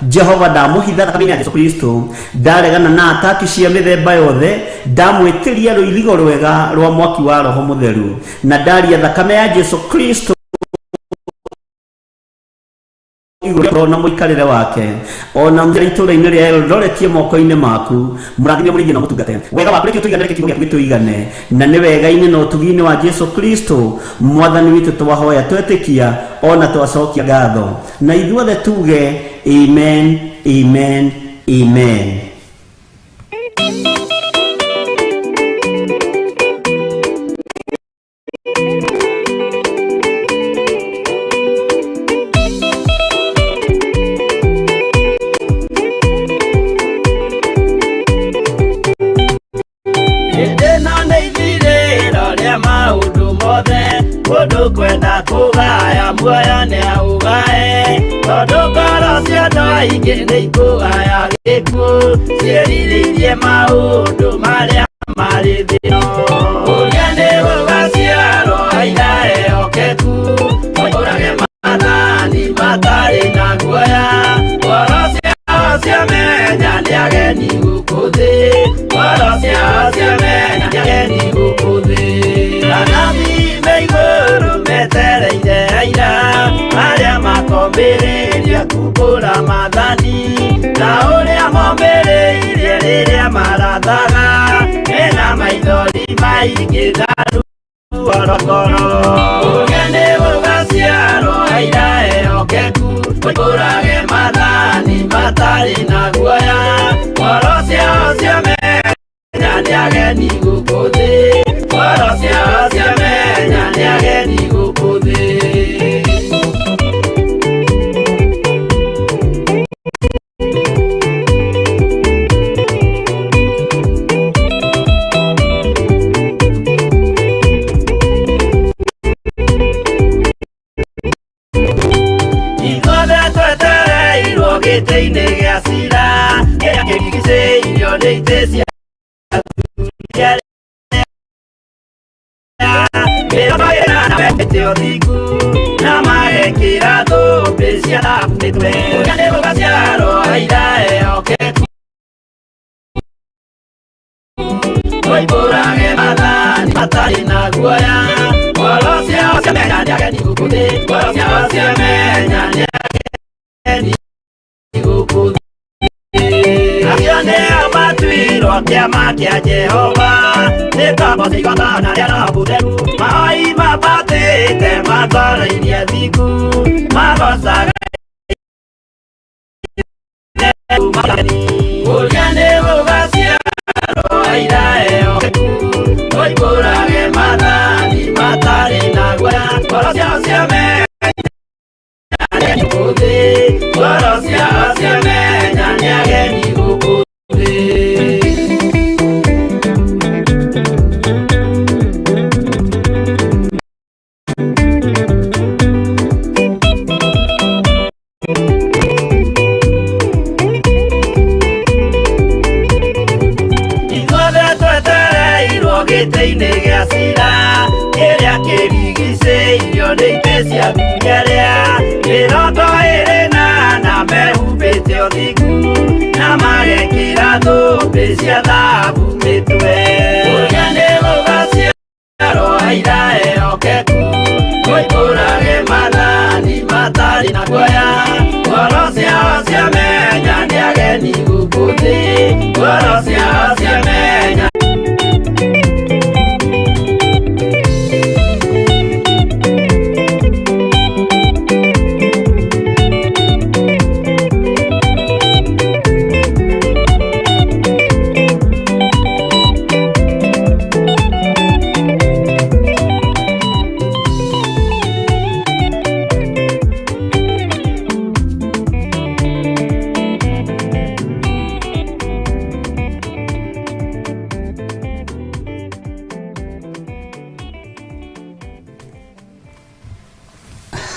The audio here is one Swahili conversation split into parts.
Jehova ndamuhitha thakame ya Yesu Kristo ndaregana na ataki cia mithemba yothe ndamwitiria ruiligo rwega rwa mwaki wa roho mutheru na ndaria thakame ya Yesu Kristo na muikarire wake ona mjira itũra-inĩ rĩa Eldoret moko-inĩ maku mũrathime mũrĩngi na mũtungate wega waku rĩkĩ tũigane kiugo gĩaku gĩtũigane na nĩ wega-inĩ na ũtugi-inĩ wa Yesu Kristo mwathani witũ twahoya twetĩkia ona twacokia ngatho na ithuothe tuge amen amen amen. Kwenda kugaya muoyo ni augae tondu ngoro cia andũ aingĩ nĩ ikũgaya gĩkuũ ciĩrirĩirie maũndũ marĩa marĩ thĩ ũrĩa nĩ gũgaciarwo aira ehokeku ũrage mathani matarĩ na guoya ngoro ciao ciamenya nĩ ageni gũkũ thĩ ngoro ciao ciamenya nĩ ageni gũkũ thĩ metereire aira arĩa makomĩrĩria kumbũra mathani na ũrĩa momĩrĩirie rĩrĩa marathaga mena maithori maingĩ na ruo rũng'oro ũrĩa nĩ gũgaciarwo aira ehokeku ũmbũrage mathani matarĩ na guoya ngoro ciao ciamenya nĩ ageni gũkũ thĩ ngoro ciao ciamenya nĩ ageni gũkũ thĩ. Ithuothe twetereirwo gĩtĩ-inĩ gĩa cira kĩrĩa kĩrigicĩirio nĩ itĩ cia Teothiku na magekĩra thũmbĩ cia thahabu mĩtwe ũrĩa nĩ gũgaciarwo aira ehokeku ũmbũrage mathani matarĩ na guoya ngoro ciao ciamenya nĩ ageni gũkũ thĩ ngoro ciao ciamenya nĩ ageni gũkũ thĩ acio nĩo matuirwo kĩama kĩa Jehova nĩ ngombo cigotana rĩa roho mũtheru mahoi mabatĩte matwarairie thiku magocaga ũrĩa nĩ gũgaciarwo aira ehokeku ũmbũrage mathani matarĩ na guoya ngoro ciao ciamenya nĩ ageni gũkũ thĩ ngoro ciao ciamenya nĩ ageni gũkũ thĩ. Gĩtĩ-inĩ gĩa cira kĩrĩa kĩrigicĩirio nĩ itĩ cia thunyerĩa mĩrongo ĩrĩ na mehumbĩte ũthiku na magekĩra thũmbĩ cia thahabu mĩtwe ũrĩa nĩ gũgaciarwo aira ehokeku ũmbũrage mathani matarĩ na guoya ngoro ciao ciamenya nĩ ageni gũkũ thĩ ngoro ciao ciamenya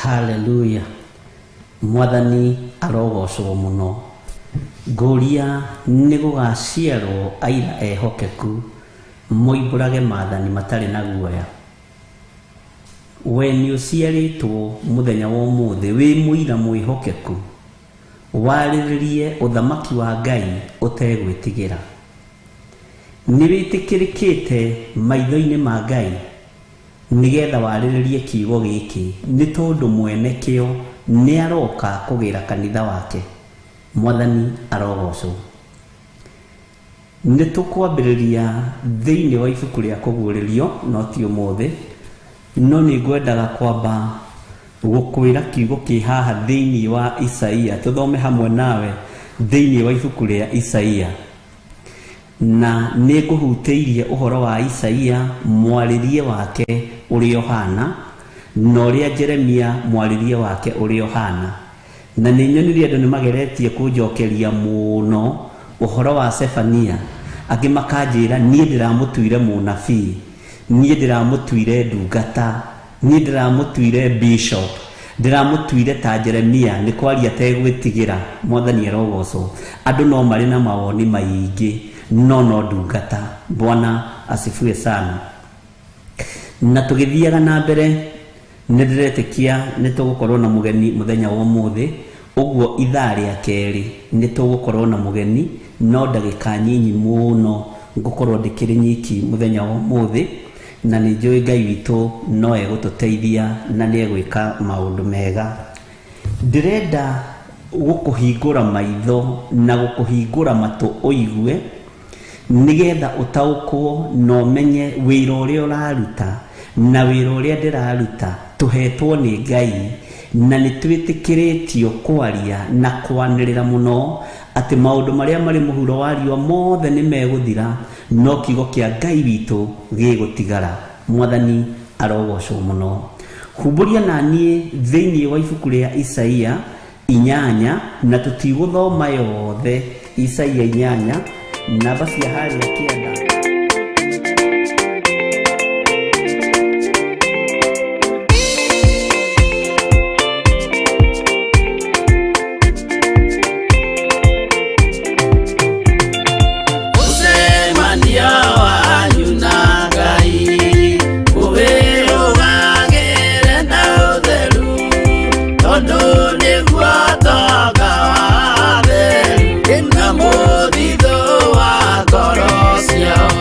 Haleluya. Mwathani arogocwo muno. Nguria nĩ gũgaciarwo aira ehokeku moimbũrage mathani matarĩ na guoya. We nĩ ũciarĩtwo mũthenya wa ũmũthĩ wĩ mũira mwĩhokeku warĩrĩrie ũthamaki wa Ngai ũtegwĩtigĩra. Nĩ wĩtĩkĩrĩkĩte maitho-inĩ ma Ngai nĩgetha warĩrĩrie kiugo gĩkĩ, nĩ tondũ mwene kĩo nĩ aroka kũgĩra kanitha wake. Mwathani arogocwo. Nĩ tũkwambĩrĩria thĩinĩ wa ibuku rĩa kũguũrĩrio, no ti ũmũthĩ, no nĩ ngwendaga kwamba gũkwĩra kiugo kĩ haha thĩinĩ wa Isaia. Tũthome hamwe nawe thĩinĩ wa ibuku rĩa Isaia, na nĩ ngũhutĩirie ũhoro wa Isaia mwarĩrie wake ũrĩa ũhana, na ũrĩa Jeremia mwarĩrie wake ũrĩa ũhana. Na nĩ nyonirie andũ nĩ mageretie kũnjokeria mũno ũhoro wa Sefania. Angĩ makanjĩra niĩ ndĩramũtuire mũnabii, niĩ ndĩramũtuire ndungata, niĩ ndĩramũtuire bishop, ndĩramũtuire ta Jeremia, nĩ kwaria tegwĩtigĩra. Mwathani arogocwo. Andũ no marĩ na mawoni maingĩ, no ndungata. Bwana asifiwe sana. Na tũgĩthiaga na mbere, nĩ ndĩretĩkia nĩ tũgũkorwo na mũgeni mũthenya wa ũmũthĩ. Ũguo ithaa rĩa kerĩ nĩ tũgũkorwo na mũgeni, no ndagĩka nyinyi mũno ngũkorwo ndĩkĩrĩ nyiki mũthenya wa ũmũthĩ, na nĩ njũĩ Ngai witũ no egũtũteithia na nĩ egwĩka maũndũ mega. Ndĩrenda gũkũhingũra maitho na gũkũhingũra matũ ũigue, nĩgetha ũtaũkwo na ũmenye wĩra ũrĩa ũraruta na wĩra ũrĩa ndĩraruta tũhetwo nĩ Ngai, na nĩ twĩtĩkĩrĩtio kwaria na kwanĩrĩra mũno atĩ maũndũ marĩa marĩ mũhuro wa riũa mothe nĩ megũthira, no kiugo kĩa Ngai witũ gĩgũtigara. Mwathani arogocwo mũno. Humbũria na niĩ thĩinĩ wa ibuku rĩa Isaia 8, na tũtigũthoma yothe. Isaia 8 namba cia harĩa kĩanda. Yeah.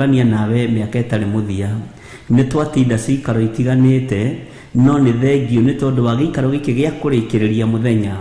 gũtũrania nawe mĩaka ĩtarĩ mũthia. Nĩ twatinda cikaro itiganĩte, no nĩ thengio nĩ tondũ wa gĩikaro gĩkĩ gĩa kũrĩkĩrĩria mũthenya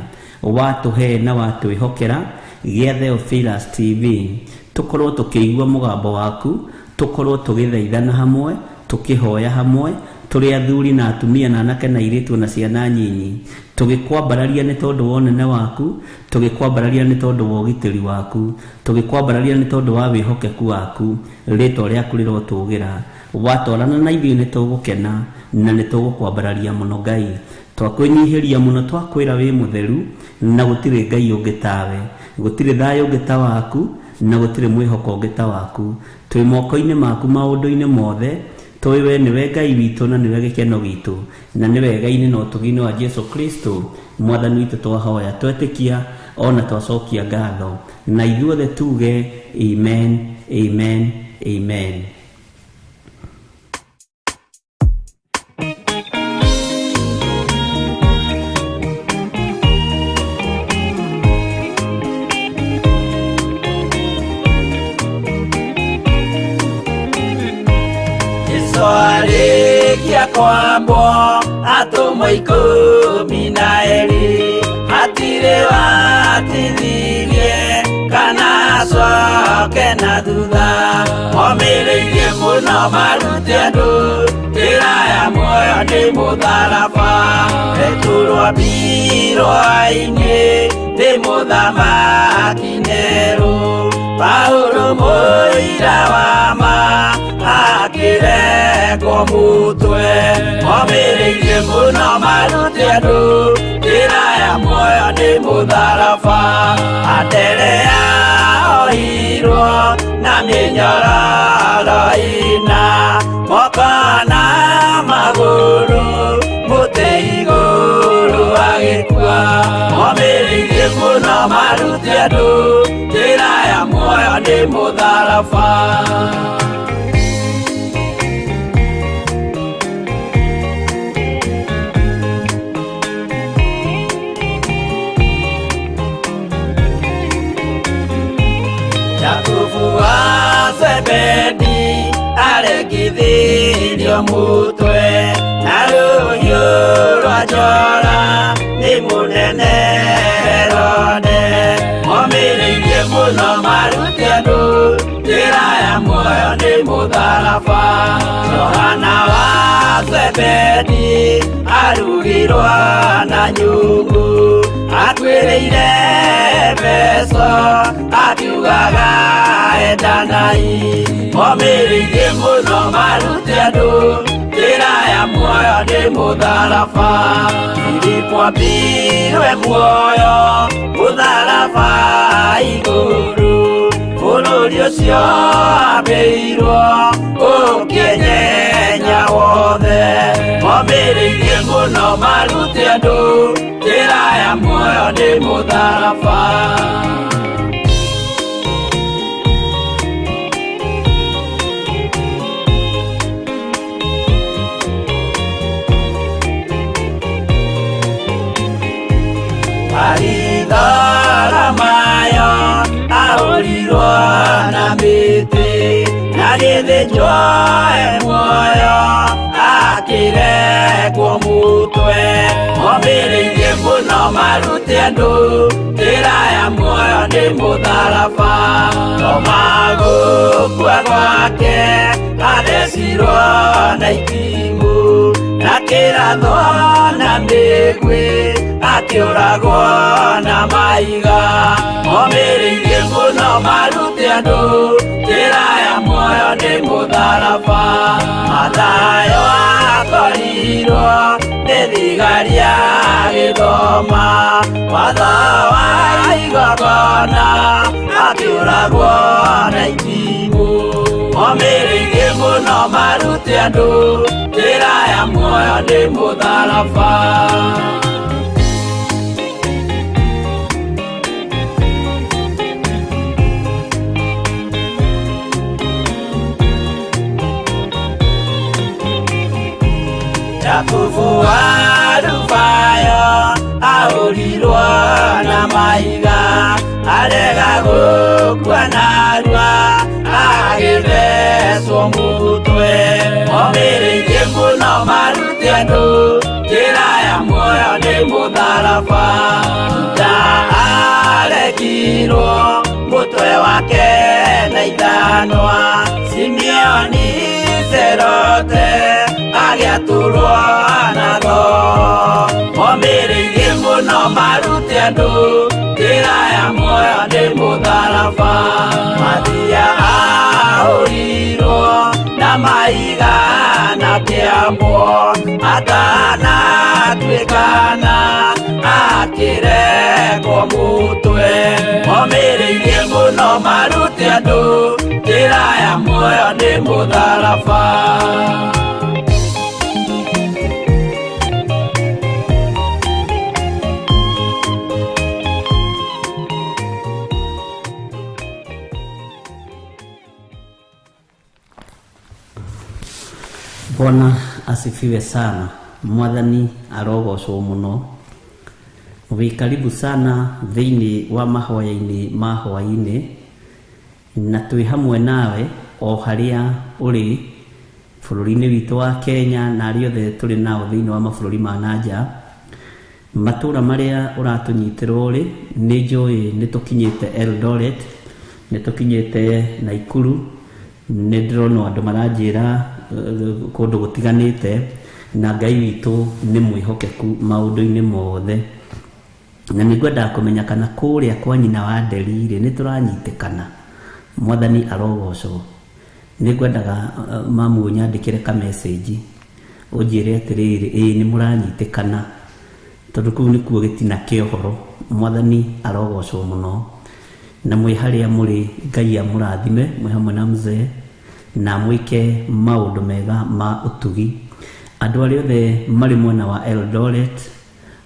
watũhe na watwĩhokera gĩa Theophilus TV. Tũkorwo tũkĩigua mũgambo waku, tũkorwo tũgĩthaithana hamwe, tũkĩhoya hamwe, tũrĩ athuri na atumia na anake na airĩtu na ciana nyinyi, tũgĩkwambararia nĩ tondũ wa ũnene waku, tũgĩkwambararia nĩ tondũ wa ũgitĩri waku, tũgĩkwambararia nĩ tondũ wa wĩhokeku waku. Rĩĩtwa rĩaku rĩrotũgĩra, watwarana na ithuĩ nĩ tũgũkena na nĩ tũgũkwambararia mũno Ngai. Twakwĩnyihĩria mũno, twakwĩra wĩ mũtheru na gũtirĩ Ngai ũngĩ tawe, gũtirĩ thayũ ũngĩ ta waku na gũtirĩ mwĩhoko ũngĩ ta waku. Twĩ moko-inĩ maku maũndũ-inĩ mothe, tũĩ we nĩwe Ngai witũ na nĩwe gĩkeno gitũ, na nĩwe Ngai-inĩ na ũtugi-inĩ wa Jesu Kristo mwathani witũ twahoya, twetĩkia ona twacokia ngatho, na ithuothe tuge amen, amen, amen. Arĩkia kwambwo atũmwo 12 hatirĩ watithirie kana acoke na thutha. Momĩrĩirie mũno marute andũ njĩra ya muoyo nĩ mũtharaba. Rĩtũrwo mbirwa-inĩ nĩ mũthamaki Nero. Paulo mũira wa ma akĩrengwo mũtwe. Momĩrĩirie mũno marute andũ njĩra ya muoyo nĩ mũtharaba. Anderea oirwo na mĩnyororo ĩna, moko na magũrũ mũtĩ igũrũ agĩkua. Momĩrĩirie mũno marute andũ njĩra ya muoyo nĩ mũtharaba. Jakubu wa Zebedi arengithirio mũtwe na rũhiũ rwa njora nĩ mũnene Herode. Momĩrĩirie mũno marute andũ njĩra ya muoyo nĩ mũtharaba. Johana wa Zebedi arugirwo na nyũngũ, atuĩrĩire Efeso akiugaga endanai. Momĩrĩirie mũno marute andũ njĩra ya muoyo nĩ mũtharaba. Filipo ambirwe muoyo mũtharaba igũrũ, bũrũri ũcio ambĩirwo ũkĩnyenya wothe. Momĩrĩirie mũno marute andũ njĩra ya muoyo nĩ mũtharaba. Mayo ahũrirwo na mĩtĩ na gĩthĩnjwo muoyo akĩrengwo mũtwe. Momĩrĩirie mũno marute andũ njĩra ya muoyo nĩ mũtharaba. Toma gũkua gwake athecirwo na itimũ, na kĩratho na mĩguĩ akĩũragwo na maiga. Momĩrĩirie mũno marute andũ njĩra ya muoyo nĩ mũtharaba. Mathayo akorirwo nĩ thigari agĩthoma watho wa igongona akĩũragwo na itimũ. Momĩrĩirie mũno marute andũ njĩra ya muoyo nĩ mũtharaba. Jakubu wa Rufayo ahũrirwo na mahiga arega gũkua narua agĩthecwo athecwo mutwe momĩrĩirie mũno maruti andũ njĩra ya muoyo nĩ mũtharaba arekirwo mũtwe wake na ithanwa Simeoni Zelote agĩatũrwo natho momĩrĩirie mũno maruti andũ njĩra ya muoyo nĩ mũtharaba Mathia ahũrirwo na mahiga na kĩambo atanatuĩkana akĩrekwo mũtwe momĩrĩirie mũno maruti andũ njĩra ya muoyo nĩ mũtharaba Bwana asifiwe sana. Mwathani arogocwo muno. Karibu sana thĩinĩ wa mahoya-inĩ ma hwaĩ-inĩ na twĩ hamwe nawe o harĩa ũrĩ bũrũri-inĩ witũ wa Kenya na arĩa othe tũrĩ nao thĩinĩ wa mabũrũri ma nanja matũra marĩa ũratũnyitĩrwo ũrĩ nĩ njũĩ nĩ tũkinyĩte Eldoret, nĩ tũkinyĩte Naikuru, nĩ ndĩrona andũ maranjĩra kũndũ gũtiganĩte na Ngai witũ nĩ mwĩhokeku maũndũ-inĩ mothe na nĩngwenda kũmenya kana kũrĩa kwa nyina wa Nderi nĩ tũranyitĩkana. Mwathani arogocwo. Nĩngwendaga mamu ũnyandĩkĩre ka message ũnjĩre atĩrĩrĩ nĩ mũranyitĩkana tondũ kũu nĩkuo gĩtina kĩa ũhoro. Mwathani arogocwo mũno na mwĩ harĩa mũrĩ Ngai amũrathime mwĩ hamwe na mzee na mwĩke maũndũ mega ma ũtugi. Andũ arĩa othe marĩ mwena wa Eldoret,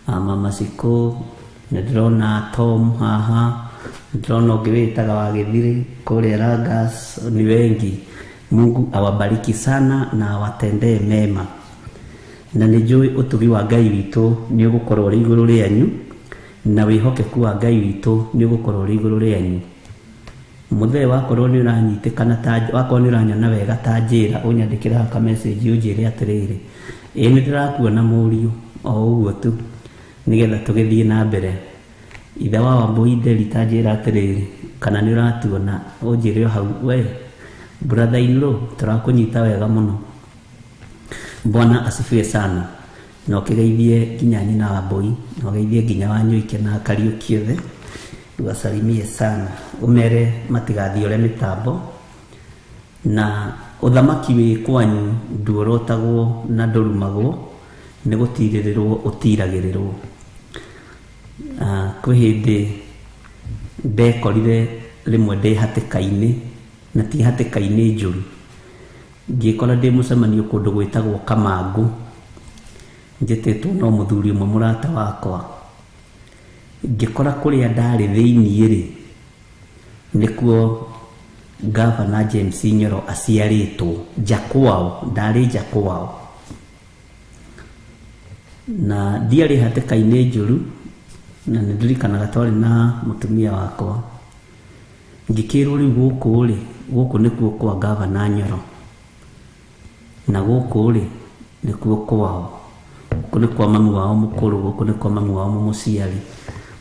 Mama Siko, ndĩrona Tom haha, ndĩrona ũngĩ wĩtaga wa Gĩthiri kũrĩa Ragas, ni wengi. Mungu awabariki sana na awatendee mema. Na nĩnjũĩ ũtugi wa Ngai witũ nĩ ũgũkorwo ũrĩ igũrũ rĩanyu na wĩhokeku wa Ngai witũ nĩ ũgũkorwo ũrĩ igũrũ rĩanyu. Mũthee wakorwo nĩ ũranyitĩkana wakorwo nĩ ũranyona wega ta njĩra ũnyandĩkĩra ka message ũnjĩre atĩrĩrĩ nĩ ndĩrakuona mũriũ o ũguo tu nĩgetha tũgĩthiĩ na mbere. Ithe wa Wambui Nderi ta njĩra atĩrĩrĩ kana nĩ ũratuona ũnjĩre o hau we brother in law tũrakũnyita wega mũno. Bwana asifiwe sana. Na ũkĩgeithie nginya nyina Wambui na ũgeithie nginya Wanyũike na Kariũki othe wasalimie sana umere matigathi ole mitambo na uthamaki wi kwanyu nduorotagwo na ndorumagwo ni gutirirwo utiragirirwo. Kwĩ hĩndĩ ndekorire rimwe ndĩ hatĩka-inĩ na ti hatĩka-inĩ njũru ngĩkora ndĩ mũcemanio kũndũ gwĩtagwo Kamangũ njĩtĩtwo no mũthuri ũmwe mũrata wakwa ngĩkora kũrĩa ndarĩ thĩinĩ rĩ nĩkuo Gavana James Nyoro aciarĩtwo nja kwao, ndarĩ nja kwao na ndiarĩ hatĩka-inĩ njũru na nĩndirikanaga twarĩ na mũtumia wakwa ngĩkĩrwo rĩu gũkũ nĩkuo kwa Gavana Nyoro na gũkũ rĩ nĩkuo kwao, gũkũ nĩ kwa mami wao mũkũrũ, gũkũ nĩ kwa mami wao mũciari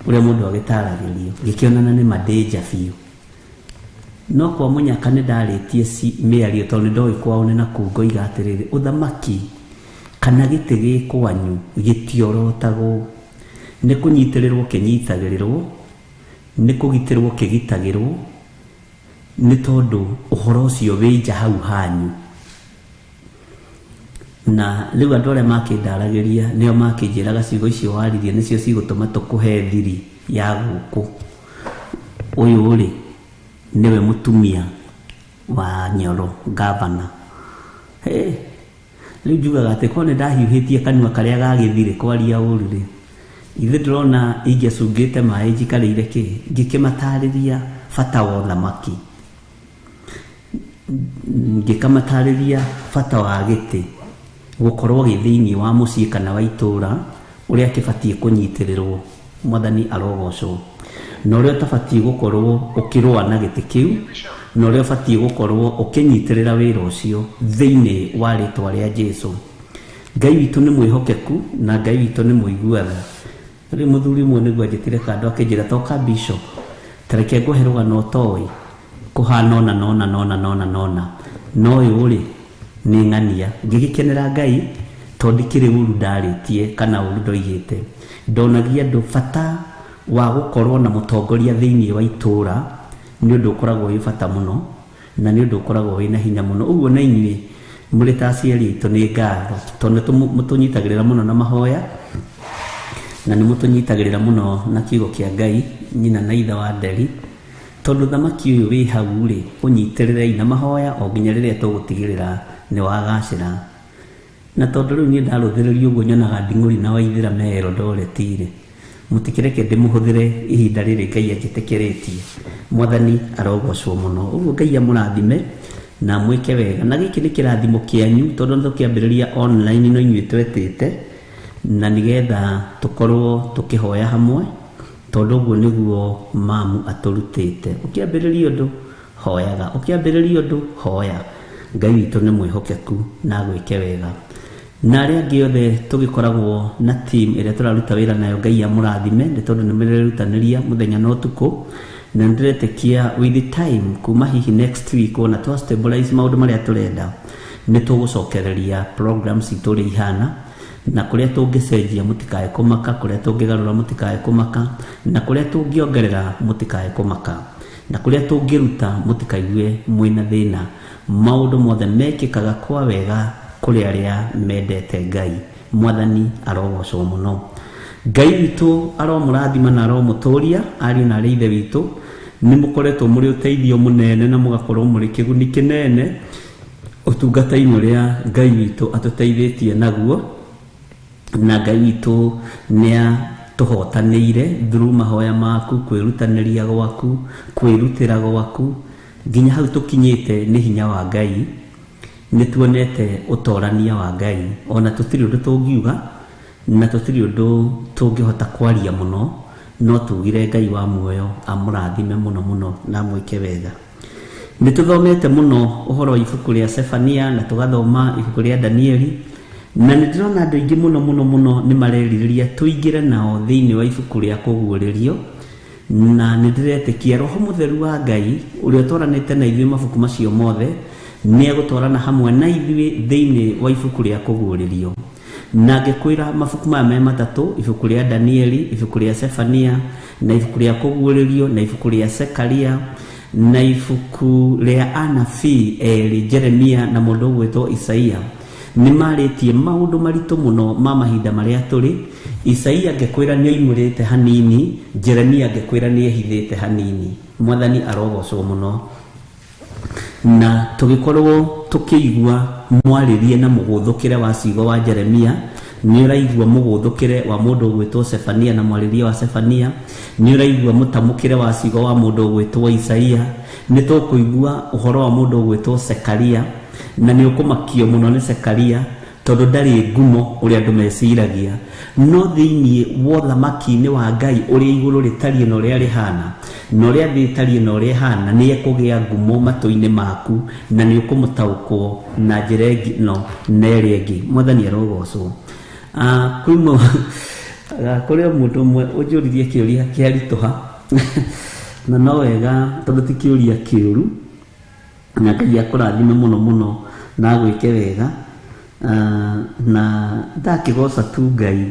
ũrĩa mũndũ agĩtaragĩrio ngĩkĩonana nĩ mandĩnja biũ. No kwa mũnyaka nĩ ndarĩtie mĩario tondũ nĩndoĩ kwao nĩ nakũu ngoiga atĩrĩrĩ ũthamaki kana gĩtĩ gĩ kwanyu gĩtiorotagwo, nĩ kũnyitĩrĩrwo kĩnyitagĩrĩrwo, nĩ kũgitĩrwo kĩgitagĩrwo, nĩ tondũ ũhoro ũcio wĩ nja hau hanyu. Na rĩu andũ arĩa makĩndaragĩria nĩo makĩnjĩraga ciugo icio waririe nĩcio cigũtũma tũkũhe thiri ya gũkũ. Ũyũ rĩ nĩwe mũtumia wa Nyoro Gavana. Rĩu njugaga atĩ korwo nĩ ndahiũhĩtie kanua karĩa gagĩthirĩ kwaria ũru rĩ, ithe ndĩrona ingĩacungĩte maĩ njikarĩire ngĩkĩmatarĩria bata wa ũthamaki, ngĩkamatarĩria bata wa gĩtĩ gũkorwo gĩ thĩinĩ wa mũciĩ kana wa itũra ũrĩa kĩbatiĩ kũnyitĩrĩrwo. Mwathani arogocwo. Na ũrĩa ũtabatiĩ gũkorwo ũkĩrũa na gĩtĩ kĩu na ũrĩa ũbatiĩ gũkorwo ũkĩnyitĩrĩra wĩra ũcio thĩinĩ wa rĩtwa rĩa Jesũ. Ngai witũ nĩ mwĩhokeku na Ngai witũ nĩ mũiguaga. Rĩu mũthuri ũmwe nĩguo anjĩtire kando akĩnjĩra toka bishop tareke ngũhe rũgano ũtoĩ kũhana nona no ũyũ rĩ nĩ ng'ania ngĩgĩkenera Ngai tondũ kĩrĩ ũru ndarĩtie kana ũru ndoigĩte. Ndonagia andũ bata wa gũkorwo na mũtongoria thĩinĩ wa itũũra nĩ ũndũ ũkoragwo wĩ bata mũno na nĩ ũndũ ũkoragwo wĩ na hinya mũno. Ũguo na inyuĩ mũrĩ ta aciari aitũ nĩ ngatho tondũ mũtũnyitagĩrĩra mũno na mahoya na nĩ mũtũnyitagĩrĩra mũno na kiugo kĩa Ngai nyina na ithe wa nderi, tondũ thamaki ũyũ wĩ hau rĩ ũnyitĩrĩre na mahoya o nginya rĩrĩa tũgũtigĩrĩra nĩ wagacĩra. Na tondũ rĩu niĩ ndarũthĩrĩria ũguo nyonaga Nding'ũri na Waithĩra me Eldoret rĩ, mũtikĩreke ndĩmũhũthĩre ihinda rĩrĩ Ngai anjĩtĩkĩrĩtie. Mwathani arogocwo mũno. Ũguo Ngai amũrathime na mwĩke wega, na gĩkĩ nĩ kĩrathimo kĩanyu tondũ nĩ tũkĩambĩrĩria online no inyuĩ twetĩte na nĩgetha tũkorwo tũkĩhoya hamwe tondũ ũguo nĩguo mamu atũrutĩte. Ũkĩambĩrĩria ũndũ hoyaga, ũkĩambĩrĩria ũndũ hoya. Ngai witũ nĩ mwĩhokeku na gwĩke wega. Na arĩa angĩ othe tũgĩkoragwo na team ĩrĩa tũraruta wĩra nayo Ngai amũrathime nĩ tondũ nĩ mĩrerutanĩria mũthenya na ũtukũ, na nĩndĩretĩkia with the time kuma hihi next week ona twa stabilize maũndũ marĩa tũrenda nĩ tũgũcokereria programs itũ ũrĩa ihana, na kũrĩa tũngĩcenjia mũtikae kũmaka, kũrĩa tũngĩgarũra mũtikae kũmaka, na kũrĩa tũngĩongerera mũtikae kũmaka, na kũrĩa tũngĩruta mũtikaigue mwĩna thĩna. Maũndũ mothe mekĩkaga kwa wega kũrĩ arĩa mendete Ngai. Mwathani arogocwo mũno. Ngai witũ aromũrathima na aromũtũria. Ariũ na arĩa ithe witũ nĩ mũkoretwo mũrĩ ũteithio mũnene na mũgakorwo mũrĩ kĩguni kĩnene ũtungata-inĩ ũrĩa Ngai witũ atũteithĩtie naguo, na Ngai witũ nĩ atũhotanĩire through mahoya maku, kwĩrutanĩria gwaku, kwĩrutĩra gwaku nginya hau tũkinyĩte nĩ hinya wa Ngai. Nĩ tuonete ũtorania wa Ngai, ona tũtirĩ ũndũ tũngiuga na tũtirĩ ũndũ tũngĩhota kwaria mũno, no tugire Ngai wa muoyo amũrathime mũno mũno na mwĩke wega. Nĩ tũthomete mũno ũhoro wa ibuku rĩa Sefania na tũgathoma ibuku rĩa Danieli, na nĩ ndĩrona andũ aingĩ mũno nĩ marerirĩria tũingĩre nao thĩinĩ wa ibuku rĩa kũguũrĩrio, na nĩ ndĩretĩkia Roho Mũtheru wa Ngai ũrĩa ũtwaranĩte na ithuĩ mabuku macio mothe nĩ egũtwarana hamwe na ithuĩ thĩinĩ wa ibuku rĩa kũguũrĩrio. Na ngĩkwĩra mabuku maya me matatũ, ibuku rĩa Danieli, ibuku rĩa Sefania na ibuku rĩa kũguũrĩrio na ibuku rĩa Zekaria na ibuku rĩa anabii erĩ Jeremia na mũndũ ũgwĩtwo Isaia nĩ marĩtie maũndũ maritũ mũno ma mahinda marĩa tũrĩ. Isaia ngĩkwĩra nĩ oimũrĩte hanini, Jeremia ngĩkwĩra nĩ ehithĩte hanini. Mwathani arogocwo mũno. Na tũgĩkorwo tũkĩigua mwarĩrie na mũgũthũkĩre wa ciugo wa Jeremia, nĩ ũraigua mũgũthũkĩre wa mũndũ ũgwĩtwo Sefania na mwarĩrie wa Sefania, nĩ ũraigua mũtamũkĩre wa ciugo wa mũndũ ũgwĩtwo Isaia, nĩ tũkũigua ũhoro wa mũndũ ũgwĩtwo Zekaria, na nĩ ũkũmakio mũno nĩ Zekaria tondũ ndarĩ ngumo ũrĩa andũ meciragia, no thĩinĩ wa ũthamaki-inĩ wa Ngai ũrĩa igũrũ rĩtariĩ na ũrĩa rĩhana na ũrĩa thĩ ĩtariĩ na ũrĩa ĩhana, nĩ ekũgĩa ngumo matũ-inĩ maku na nĩ ũkũmũtaũkwo na njĩra ĩngĩ no na ĩrĩa ĩngĩ. Mwathani arogocwo. Kũrĩ mũndũ ũmwe ũnjũririe kĩũria kĩaritũha na no wega tondũ ti kĩũria kĩũru, na Ngai akũrathime mũno na gwĩke wega. Na ndakĩgoca tu Ngai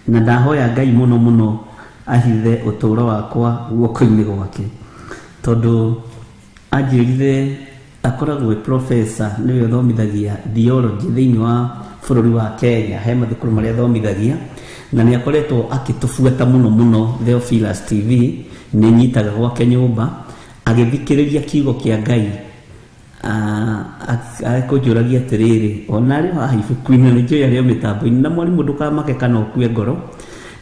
na ndahoya Ngai mũno ahithe ũtũũro wakwa guoko-inĩ gwake, tondũ anjĩrire akoragwo professor nĩwe ũthomithagia theology thĩinĩ wa bũrũri wa Kenya, he mathukuru marĩa athomithagia, na nĩ akoretwo akĩtũbuata mũno Theophilus TV, nĩ nyitaga gwake nyũmba agĩthikĩrĩria kiugo kĩa Ngai. Akũnjũragia atĩrĩrĩ, ona arĩ haha ibuku-inĩ nĩ njũĩ arĩ o mĩtambo-inĩ, na mwarimũ ndũkamake kana ũkue ngoro,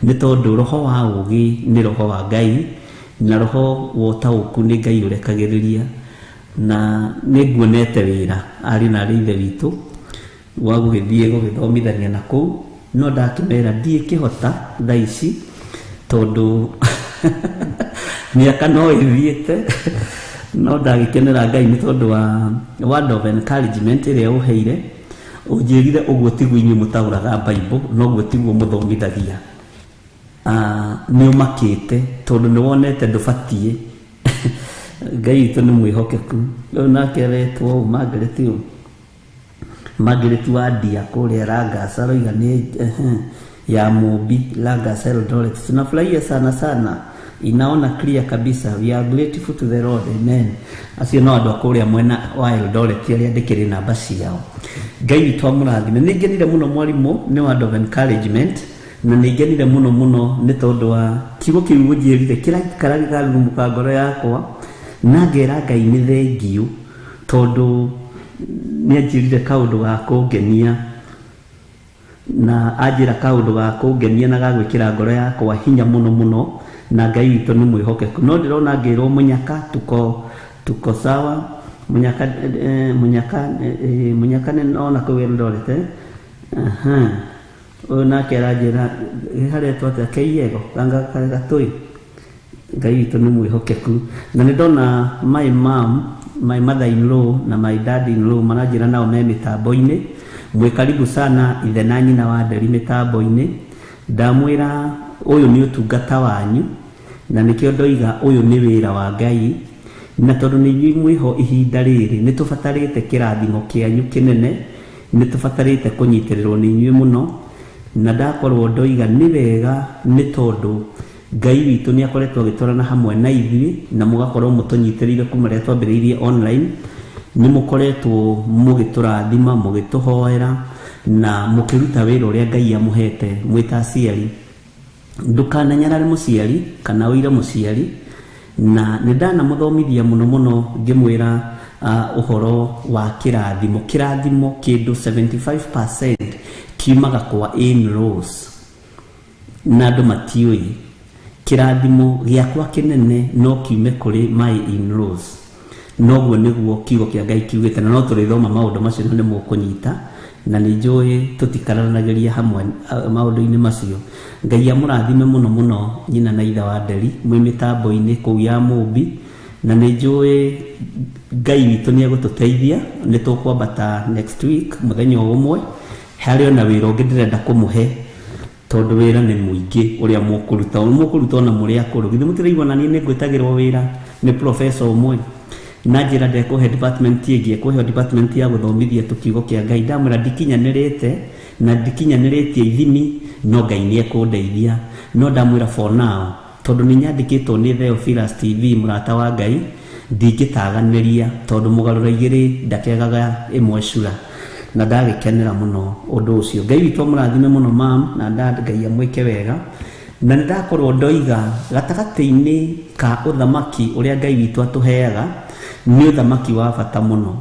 nĩ tondũ roho wa ũũgĩ nĩ roho wa Ngai na roho wa ũtaũku nĩ Ngai ũrekagĩrĩria, na nĩ nguonete wĩra arĩ na arĩ ithe witũ wa gũgĩthiĩ gũgĩthomithania na kũu, no ndakĩmera ndiĩkĩhota thaa ici tondũ mĩaka no ĩthiĩte no ndagikenera Ngai nĩ tondũ wa word of encouragement ĩrĩa ũheire, ũnjĩrire ũguo tiguo inyuĩ mũtaũraga Bible, noguo tiguo mũthomithagia. Nĩ ũmakĩte tondũ nĩ wonete ndũbatiĩ. Ngai witũ nĩ mwĩhokeku. Rĩu nake aretwo Margaret wa Ndia kũrĩa Rangasa, roiga nĩ ya Mũmbi Rangasa Eldoret. Tunafurahia sana, inaona clear kabisa. We are grateful to the Lord, amen. Acio no andũ kũrĩa mwena wa Eldoret arĩa ndĩkĩrĩ namba ciao. Ngai witũ amũrathime. Nĩ ngenire mũno mwarimũ, nĩ word of encouragement, na nĩ ngenire mũno nĩ tondũ wa kiugo kĩu ũnjĩrire kĩraikara gĩkarurumũka ngoro yakwa, na ngera Ngai nĩ thengiũ tondũ nĩ anjĩrire kaũndũ ga kũngenia, na anjĩra kaũndũ ga kũngenia na ga gwĩkĩra ngoro yakwa hinya mũno, na Ngai witũ nĩ mwĩhokeku. No ndĩrona ngĩrwo Mũnyaka tuko sawa. Mũnyaka nĩ nona kũu Eldoret. Ũyũ nake aranjĩra haretwo atĩa Kĩiyego gatũĩ. Ngai witũ nĩ mwĩhokeku. Na nĩ ndona my mom, my mother-in-law na my dad-in-law maranjĩra nao me mĩtambo-inĩ. Mwĩ karibu sana ithe na nyina wa Nderi mĩtambo-inĩ. Ndamwĩra ũyũ nĩ ũtungata wanyu, na nĩkĩo ndoiga ũyũ nĩ wĩra wa Ngai, na tondũ nĩ inyuĩ mwĩho ihinda rĩrĩ nĩ tũbatarĩte kĩrathimo kĩanyu kĩnene, nĩ tũbatarĩte kũnyitĩrĩrwo nĩ inyuĩ mũno, na ndakorwo ndoiga nĩ wega nĩ tondũ Ngai witũ nĩ akoretwo agĩtwarana hamwe na ithuĩ, na mũgakorwo mũtũnyitĩrĩire kuma rĩrĩa twambĩrĩirie online. Nĩ mũkoretwo mũgĩtũrathima, mũgĩtũhoera na mũkĩruta wĩra ũrĩa Ngai amũhete mwĩ ta aciari. Ndũkananyarare mũciari kana ũire mũciari, na nĩ ndanamũthomithia mũno ngĩmwĩra ũhoro wa kĩrathimo kĩndũ 75% kiumaga kwa in-laws, na andũ matiũĩ kĩrathimo gĩakwa kĩnene no kiume kũrĩ my in-laws. Noguo nĩguo kiugo kĩa Ngai kiugĩte, na no tũrĩthoma maũndũ macio nĩ mũkũnyita, na nĩ njũĩ tũtikaranagĩria hamwe maũndũ-inĩ macio. Ngai amũrathime mũno nyina na ithe wa Nderi mwĩ mĩtambo-inĩ kũu ya Mũmbi, na nĩ njũĩ Ngai witũ nĩ egũtũteithia. Nĩ tũkwambata next week mũthenya ũmwe, harĩ ona wĩra ũngĩ ndĩrenda kũmũhe tondũ wĩra nĩ mũingĩ ũrĩa mũkũruta ona mũrĩ akũrũ. Githĩ mũtiraigua na niĩ nĩ ngwĩtagĩrwo wĩra nĩ professor ũmwe, na njĩra ndekũhe department ĩngĩ, ekũhe department ya gũthomithia tũkiugo kĩa Ngai. Ndamwĩra ndikinyanĩrĩte na ndikinyanĩrĩtie ithimi, no Ngai nĩ ekũndeithia. No ndamwĩra for now, tondũ nĩ nyandĩkĩtwo nĩ Theophilus TV mũrata wa Ngai, ndingĩtaganĩria tondũ mũgarũra igĩrĩ ndakegaga ĩmwe cura, na ndagĩkenera mũno ũndũ ũcio. Ngai witũ mũrathime mũno mam na dad, Ngai amwĩke wega. Na nĩ ndakorwo ndoiga gatagatĩ-inĩ ka ũthamaki ũrĩa Ngai witũ atũheaga nĩ ũthamaki wa bata mũno.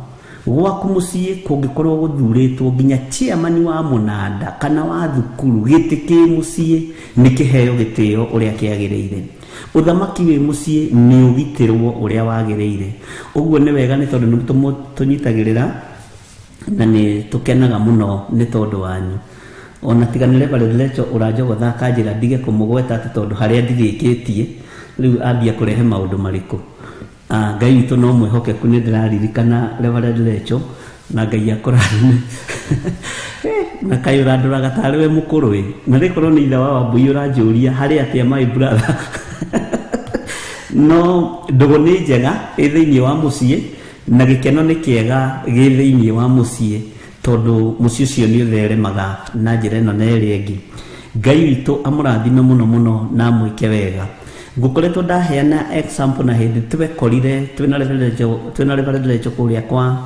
Gwaku mũciĩ kũngĩkorwo gũthurĩtwo nginya chairman wa mũnanda kana wa thukuru, gĩtĩ kĩ mũciĩ nĩ kĩheo gĩtĩo ũrĩa kĩagĩrĩire. Ũthamaki wĩ mũciĩ nĩ ũgitĩrwo ũrĩa wagĩrĩire. Ũguo nĩ wega nĩ tondũ nĩ tũnyitagĩrĩra na nĩ tũkenaga mũno nĩ tondũ wanyu. Ona tiganĩre Revelation ũranjogotha kanjĩra ndige kũmũgweta atĩ tondũ harĩa ndirĩkĩtie rĩu ambia kũrehe maũndũ marĩkũ. Ngai witũ no mwĩhokeku, nĩ ndĩraririkana Revelation na Ngai akũrathime. Na kaĩ ũrandũraga tarĩ we mũkũrũ, na rĩkorwo nĩ ithe wa Wambui ũranjũria harĩ atĩa my brother. No ndũgũ nĩ njega ĩ thĩinĩ wa mũciĩ, na gĩkeno nĩ kĩega gĩ thĩinĩ wa mũciĩ, tondũ mũciĩ ũcio nĩ ũtheremaga na njĩra ĩno na ĩrĩa ĩngĩ. Ngai witũ amũrathime mũno na mwĩke wega. Ngũkoretwo ndaheana example na hĩndĩ twekorire twĩna Revelation kũrĩa kwa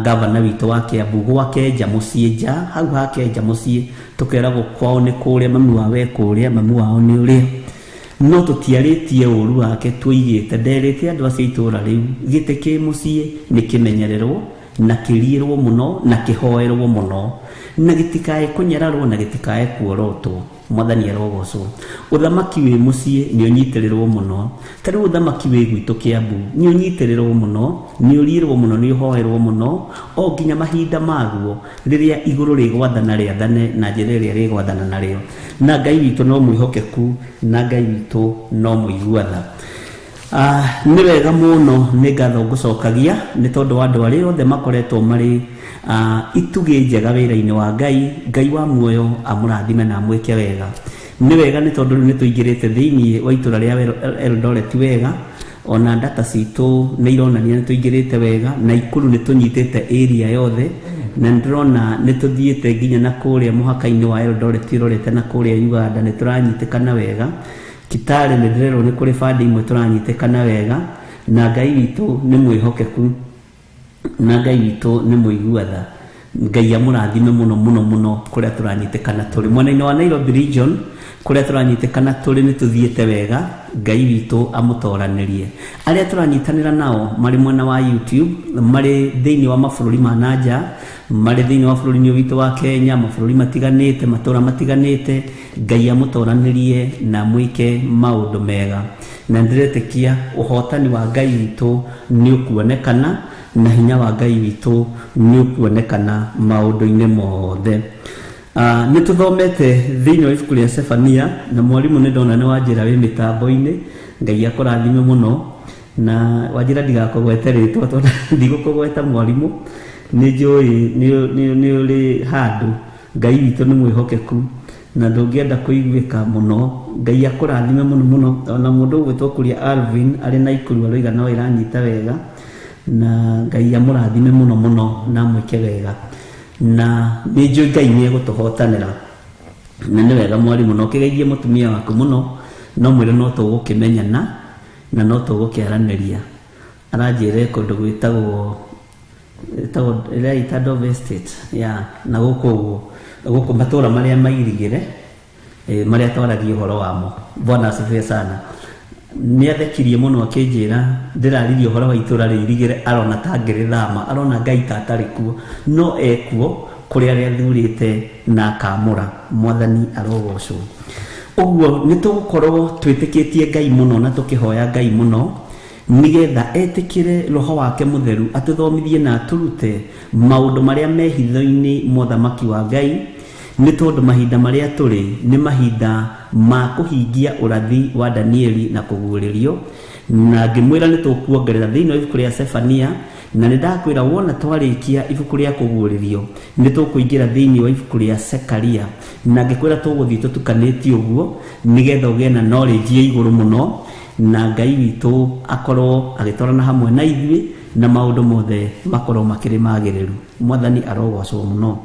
gavana witũ wa Kiambu gwake nja mũciĩ, nja hau hake nja mũciĩ, tũkeragwo kwao nĩ kũrĩa, mami wao kũrĩa, mami wao nĩ ũrĩa. No tũtiarĩtie ũru wake, tũigĩte nderĩte andũ acio itũra rĩu gĩtĩ kĩ mũciĩ nĩ kĩmenyererwo na kĩriĩrwo mũno na kĩhoerwo mũno, na gĩtikae kũnyararwo na gĩtikae kuorotwo. Mwathani arogocwo. Ũthamaki wĩ mũciĩ nĩ ũnyitĩrĩrwo mũno. Tarĩu ũthamaki wĩ gwitũ Kiambu nĩ ũnyitĩrĩrwo mũno, nĩ ũriĩrwo mũno, nĩ ũhoerwo mũno, o nginya mahinda maguo rĩrĩa igũrũ rĩgwathana rĩathane na njĩra ĩrĩa rĩgwathana narĩo. Na Ngai witũ no mwĩhokeku, na Ngai witũ no mũigua tha. nĩ wega mũno nĩ ngatho ngũcokagia nĩ tondũ wa andũ arĩa othe makoretwo marĩ itugĩ njega wĩra-inĩ wa Ngai wa muoyo amũrathime na amwĩke wega. Nĩ wega nĩ tondũ rĩu nĩ tũingĩrĩte thĩinĩ wa itũra rĩa Eldoret wega, ona data citũ nĩ ironania nĩ tũingĩrĩte wega, na ikuru nĩ tũnyitĩte area yothe, na ndĩrona nĩ tũthiĩte nginya na kũrĩa mũhaka-inĩ wa Eldoret irorete na kũrĩa Uganda nĩ tũranyitĩkana wega. Kitale nĩ ndĩrerwo nĩ kũrĩ bandi imwe tũranyitĩkana wega, na Ngai witũ nĩ mwĩhokeku na Ngai witũ nĩ mũiguatha. Ngai amũrathime mũno mũno mũno kũrĩa tũranyitĩkana tũrĩ mwena-inĩ wa Nairobi region, kũrĩa tũranyitĩkana tũrĩ nĩ tũthiĩte wega. Ngai witũ amũtoranĩrie. Arĩa tũranyitanĩra nao marĩ mwena wa YouTube, marĩ thĩinĩ wa mabũrũri ma nanja, marĩ thĩinĩ wa bũrũri witũ wa Kenya, mabũrũri matiganĩte, matũra matiganĩte, Ngai amũtoranĩrie na mwĩke maũndũ mega. Na ndĩretĩkia ũhotani wa Ngai witũ nĩ ũkuonekana na hinya wa Ngai witũ nĩ ũkuonekana maũndũ-inĩ mothe. Nĩ tũthomete thĩinĩ wa ibuku rĩa Sefania, na mwarimũ nĩ ndona nĩ Wanjĩra wĩ mĩtambo-inĩ. Ngai akũrathime mũno, na Wanjĩra ndigakũgwete rĩtwa tondũ ndigũkũgweta mwarimũ, nĩ njũĩ nĩ ũrĩ handũ. Ngai witũ nĩ mwĩhokeku na ndũngĩenda kũiguĩka mũno. Ngai akũrathime mũno mũno. Ona mũndũ ũgwĩtwo kũrĩa Alvin arĩ na ikuru aroiga no ĩranyita wega, na Ngai amũrathime mũno mũno na mwĩke wega. Na nĩ njũĩ Ngai nĩ egũtũhotanĩra, na nĩ wega mwarimũ no kĩgeithie mũtumia waku mũno, no mwĩre no tũgũkĩmenyana na no tũgũkĩaranĩria. Aranjĩra kũndũ gwĩtagwo ĩrĩa Dove Estate na gũkũ matũra marĩa mairigĩre marĩa twaragia ũhoro wamo. Bwana asifiwe sana. Nĩ athekirie mũno akĩnjĩra ndĩraririe ũhoro wa itũra rĩirigĩre, arona ta ngĩrĩthama, arona Ngai ta atarĩ kuo, no ekuo kũrĩa arĩa athurĩte na akamũra. Mwathani arogocwo. Ũguo nĩ tũgũkorwo twĩtĩkĩtie Ngai mũno na tũkĩhoya Ngai mũno, nigetha etĩkĩre Roho wake mũtheru atũthomithie na atũrute maũndũ marĩa me hitho-inĩ mothamaki wa Ngai, nĩ tondũ mahinda marĩa tũrĩ nĩ mahinda ma kũhingia ũrathi wa Danieli na kũguũrĩrio. Na ngĩmwĩra nĩ tũkuongerera thĩinĩ wa ibuku rĩa Sefania, na nĩ ndakwĩra wona twarĩkia ibuku rĩa kũguũrĩrio nĩ tũkũingĩra thĩinĩ wa ibuku rĩa Sekaria, na ngĩkwĩra tũgũthiĩ tũtukanĩtie ũguo nĩgetha ũgĩe na knowledge ya igũrũ mũno, na Ngai witũ akorwo agĩtwarana hamwe na ithuĩ na maũndũ mothe makorwo makĩrĩ magĩrĩru. Mwathani arogocwo mũno.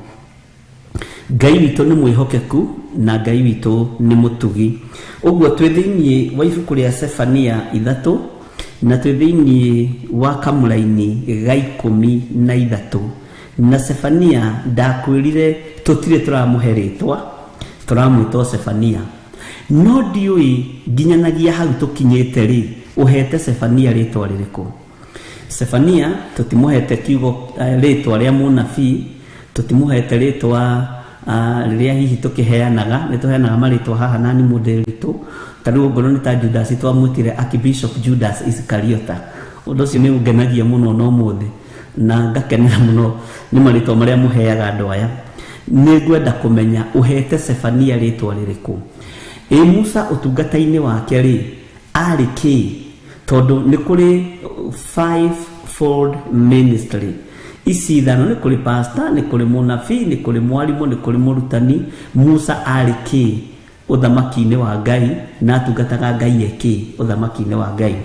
Ngai witũ nĩ mwĩhokeku na Ngai witũ nĩ mũtugi. Ũguo twĩ thĩinĩ wa ibuku rĩa Sefania 3 na twĩ thĩinĩ wa kamũra-inĩ ga 13, na Sefania ndakwĩrire tũtirĩ tũramũhe rĩtwa, tũramwĩtwo Sefania. No ndiũĩ nginyanagia hau tũkinyĩte rĩ, ũhete Sefania rĩtwa rĩrĩkũ? Sefania tũtimũhete kiugo rĩtwa rĩa mũnabii, tũtimũhete rĩtwa rĩrĩa hihi tũkĩheanaga. Nĩ tũheanaga marĩtwa haha nani mũndĩritũ, ta rĩu ngoro nĩ ta Judas twamwĩtire Archbishop Judas Iscariota. Ũndũ ũcio nĩ ũngenagia mũno no mũthĩ, na ngakenera mũno nĩ marĩtwa marĩa mũheaga andũ aya. Nĩ ngwenda kũmenya ũhete Sefania rĩtwa rĩrĩkũ? Musa ũtungata-inĩ wake rĩ arĩ kĩ? Tondũ nĩ kũrĩ fivefold ministry. Ici ithano, nĩ kũrĩ pastor, nĩ kũrĩ mũnabii, nĩ kũrĩ mwarimũ, nĩ kũrĩ mũrutani. Musa arĩ kĩ ũthamaki-inĩ wa Ngai na atungataga Ngai ekĩ ũthamaki-inĩ wa Ngai?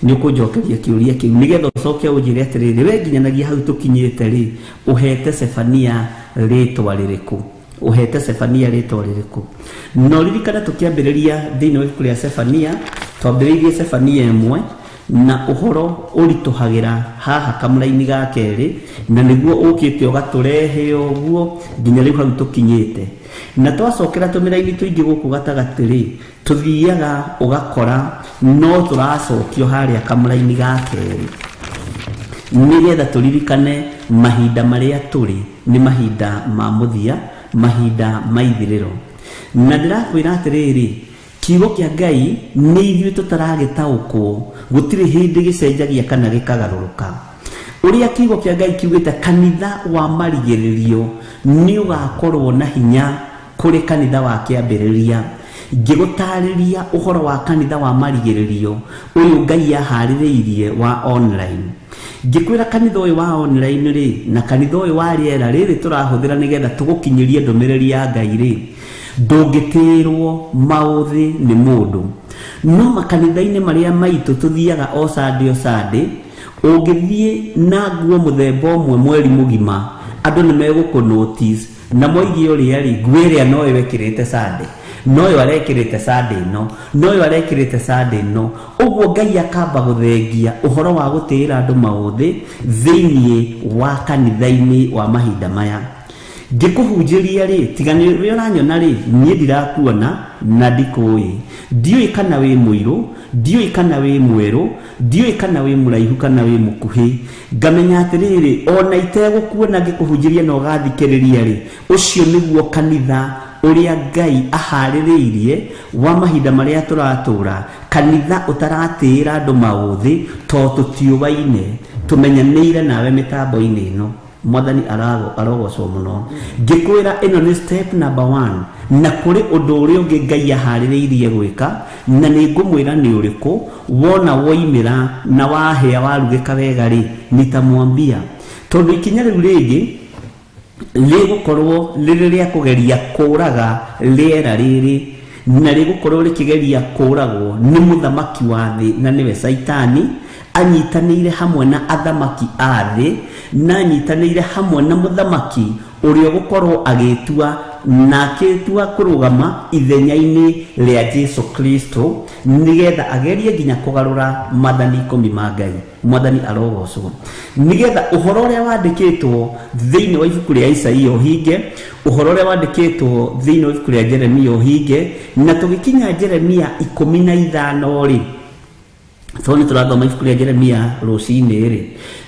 Nĩ ũkũnjokeria kĩũria kĩu nĩgetha ũcoke ũnjĩre atĩrĩrĩ, we nginyanagia hau tũkinyĩte rĩ, ũhete Sefania rĩtwa rĩrĩkũ? Ũhete Sefania rĩtwa rĩrĩkũ? No ririkana tũkĩambĩrĩria thĩinĩ wa ibuku rĩa Sefania, twambĩrĩirie Sefania 1 na ũhoro ũritũhagĩra haha kamũra-inĩ ga kerĩ, na nĩguo ũkĩte ũgatũrehe ũguo nginya rĩu hau tũkinyĩte. Na twacokera tũmĩra-inĩ tũingĩ gũkũ gatagatĩ rĩ, tũthiaga ũgakora no tũracokio harĩa kamũra-inĩ ga kerĩ, nĩgetha tũririkane mahinda marĩa tũrĩ nĩ mahinda ma mũthia, mahinda ma ithirĩro. Na ndĩrakwĩra atĩrĩrĩ, kiugo kĩa Ngai nĩ ithuĩ tũtaragĩtaũkwo, gũtirĩ hĩndĩ gĩcenjagia kana gĩkagarũrũka. Ũrĩa kiugo kĩa Ngai kiugĩte kanitha wa marigĩrĩrio nĩ ũgakorwo na hinya kũrĩ kanitha wa kĩambĩrĩria. ngĩgũtarĩria ũhoro wa kanitha wa marigĩrĩrio ũyũ Ngai yaharĩrĩirie wa online. Ngĩkwĩra kanitha ũyũ wa online rĩ, na kanitha ũyũ wa rĩera rĩrĩ tũrahũthĩra nĩgetha tũgũkinyĩrie ndũmĩrĩri ya Ngai rĩ, ndũngĩtĩrwo maũthĩ nĩ mũndũ. No makanitha-inĩ marĩa maitũ tũthiaga o Sunday, ũngĩthiĩ na nguo mũthemba ũmwe mweri mũgima, andũ nĩ megũkũ-notice na moige ũrĩa rĩ, nguo ĩrĩa no wekĩrĩte Sunday, no yo arekĩrĩte Sunday no, no yo arekĩrĩte Sunday no. Ũguo Ngai akamba gũthengia ũhoro wa gũtĩĩra andũ maũthĩ thĩinĩ wa kanitha-inĩ wa mahinda maya. Ngĩkũhunjĩria rĩ, tiga nĩ ũranyona rĩ, niĩ ndirakuona na ndikũĩ. Ndiũĩ kana wĩ mũirũ, ndiũĩ kana wĩ mwerũ, ndiũĩ kana wĩ mũraihu kana wĩ mũkuhĩ. Ngamenya atĩrĩrĩ, ona itegũkuona ngĩkũhunjĩria na ũgathikĩrĩria rĩ, ũcio nĩguo kanitha ũrĩa Ngai aharĩrĩirie wa mahinda marĩa tũratũra. Kanitha ũtaratĩĩra andũ maũthĩ tondũ tũtiũwaine, tũmenyanĩire nawe mĩtambo-inĩ ĩno. Mwathani arogocwo mũno. Ngĩkwĩra ĩno nĩ step number 1, na kũrĩ ũndũ ũrĩa ũngĩ Ngai yaharĩrĩirie gwĩka, na nĩ ngũmwĩra nĩ ũrĩkũ. Wona woimĩra na wahĩa warugĩka wega rĩ, nitamwambia, tondũ ikinya rĩu rĩngĩ rĩgũkorwo rĩrĩ rĩa kũgeria kũraga rĩera rĩrĩ, na rĩgũkorwo rĩkĩgeria kũragwo nĩ mũthamaki wa thĩ, na nĩwe Saitani, anyitanĩire hamwe na athamaki a thĩ, na anyitanĩire hamwe na mũthamaki ũrĩa gũkorwo agĩtua na akĩtua kũrũgama ithenya-inĩ rĩa Jesu Kristo, nĩgetha agerie nginya kũgarũra maathani 10 ma Ngai. Mwathani arogocwo. Nĩgetha ũhoro ũrĩa wandĩkĩtwo thĩinĩ wa ibuku rĩa Isaia ũhinge, ũhoro ũrĩa wandĩkĩtwo thĩinĩ wa ibuku rĩa Jeremia ũhinge, na tũgĩkinya Jeremia 15 rĩ, tondũ nĩ tũrathoma ibuku rĩa Jeremia rũcinĩ rĩ,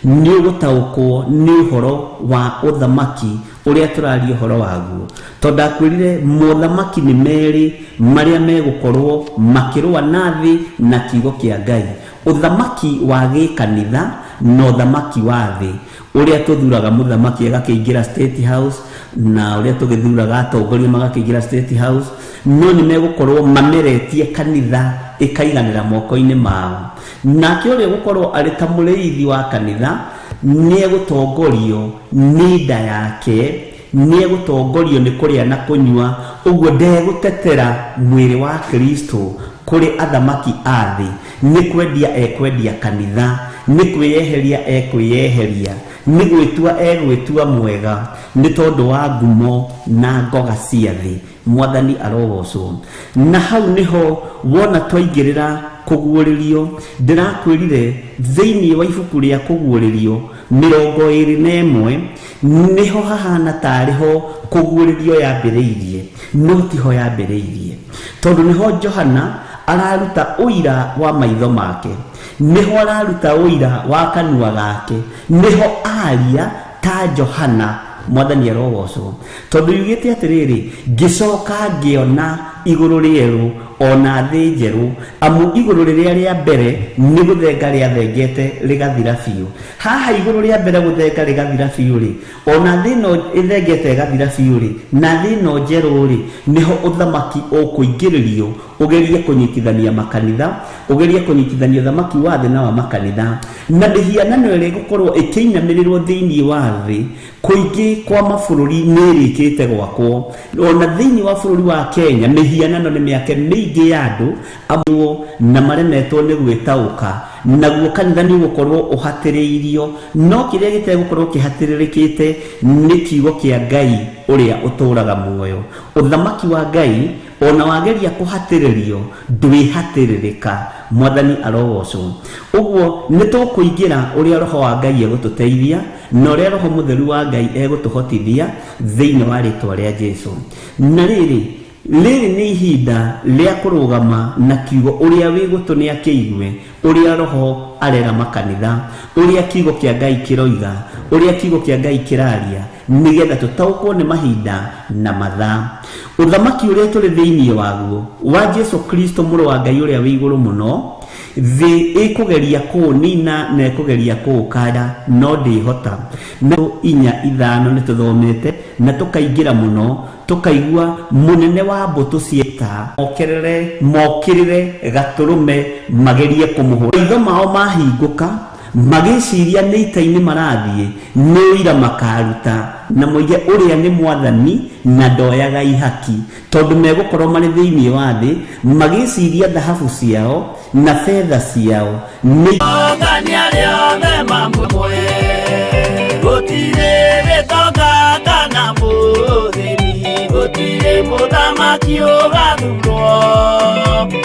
nĩ ũgũtaũkwo nĩ ũhoro wa ũthamaki ũrĩa tũraria ũhoro waguo. Tondũ ndakwĩrire mũthamaki nĩ merĩ marĩa megũkorwo makĩrũa na thĩ na kiugo kĩa Ngai. Ũthamaki wa gĩkanitha na ũthamaki wa thĩ, ũrĩa tũthuraga mũthamaki agakĩingĩra State House na ũrĩa tũgĩthuraga atongoria magakĩingĩra State House, no nĩ megũkorwo mameretie kanitha ĩkaiganĩra moko-inĩ mao. Nake ũrĩa gũkorwo arĩ ta mũrĩithi wa kanitha nĩ egũtongorio nĩ nda yake, nĩ egũtongorio nĩ kũrĩa na kũnyua. Ũguo ndegũtetera mwĩrĩ wa Kristo kũrĩ athamaki a thĩ, nĩ kwendia ekwendia kanitha, nĩ kwĩyeheria ekwĩyeheria, nĩ gwĩtua egwĩtua mwega nĩ tondũ wa ngumo na ngoga cia thĩ. Mwathani arogocwo. Na hau nĩho wona twaingĩrĩra kũguũrĩrio. Ndĩrakwĩrire thĩinĩ wa ibuku rĩa kũguũrĩrio 21 nĩho hahana tarĩho kũguũrĩrio yambĩrĩirie, no tiho yambĩrĩirie, tondũ nĩho Johana araruta ũira wa maitho make, nĩho araruta ũira wa kanua gake, nĩho aria ta Johana. Mwathani arogocwo. Tondũ yugĩte atĩrĩrĩ, ngĩcoka ngĩona igũrũ rĩerũ ona thĩ njerũ, amu igũrũ rĩrĩa rĩa mbere nĩ gũthenga rĩathengete rĩgathira biũ. Haha igũrũ rĩa mbere gũthenga rĩgathira biũ rĩ, ona thĩ ĩno ĩthengete ĩgathira biũ rĩ, na thĩ ĩno njerũ rĩ, nĩho ũthamaki ũkũingĩrĩrio ũgerie kũnyitithania makanitha, ũgerie kũnyitithania ũthamaki wa thĩ na wa makanitha. Na mĩhianano ĩrĩa ĩgũkorwo ĩkĩinamĩrĩrwo thĩinĩ wa thĩ, kũingĩ kwa mabũrũri nĩ ĩrĩkĩte gwakwo. Ona thĩinĩ wa bũrũri wa Kenya mĩhianano nĩ mĩake mĩingĩ ya andũ amwo na maremetwo nĩ gwĩtaũka, naguo kanitha nĩ ũgũkorwo ũhatĩrĩirio. No kĩrĩa gĩtegũkorwo kĩhatĩrĩrĩkĩte nĩ kiugo kĩa Ngai ũrĩa ũtũũraga muoyo. Ũthamaki wa Ngai ona wageria kũhatĩrĩrio ndwĩhatĩrĩrĩka. Mwathani arogocwo. Ũguo nĩ tũkũingĩra ũrĩa Roho wa Ngai egũtũteithia na ũrĩa Roho Mũtheru wa Ngai egũtũhotithia thĩinĩ wa rĩĩtwa rĩa Jesũ. Na rĩrĩ nĩ ihinda rĩa kũrũgama na kiugo ũrĩa wĩgũtũnĩa kĩigue, ũrĩa Roho arera makanitha, ũrĩa kiugo kĩa Ngai kĩroiga, ũrĩa kiugo kĩa Ngai kĩraria, nĩgetha tũtaũkwo nĩ mahinda na mathaa. Ũthamaki ũrĩa tũrĩ thĩinĩ waguo wa Jesũ Kristo mũrũ wa Ngai ũrĩa wĩ igũrũ mũno, thĩ ĩkũgeria kũnina na ĩkũgeria kũkara no ndĩhota. Na 4-5 nĩ tũthomete na tũkaingĩra mũno tũkaigua mũnene wa mbũtũ cieta mokĩrĩre Gatũrũme magerie kũmũhũra. Maitho mao mahingũka magĩciria nĩ ita-inĩ marathiĩ nĩ ũira makaruta na moige ũrĩa nĩ mwathani na ndoyaga ihaki, tondũ megũkorwo marĩ thĩinĩ wa thĩ magĩciria thahabu ciao na fedha ciao nĩ mũthamaki ũgathurwo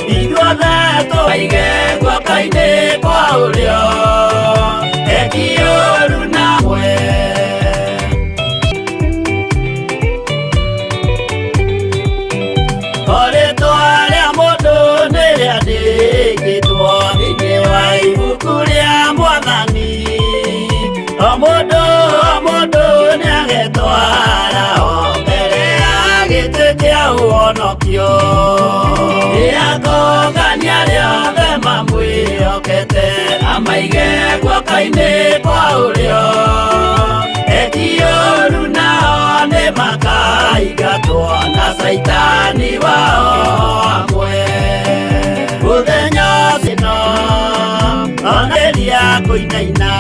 ithuothe tũige guoko-inĩ kwa ũrĩo ekiũru namwe. Rĩĩtwa rĩa mũndũ nĩ rĩandĩkĩtwo thĩinĩ wa ibuku rĩa Mwathani. O mũndũ nĩagetwara mbere ya gĩtĩ kĩa ũhonokio. Rĩakongania rĩothe mamwĩhokete amaige guoko-inĩ kwa ũrĩo ekiũru nao nĩ makaingatwo na Saitani wao hamwe. Mũthenya ũcio oneria kũinaina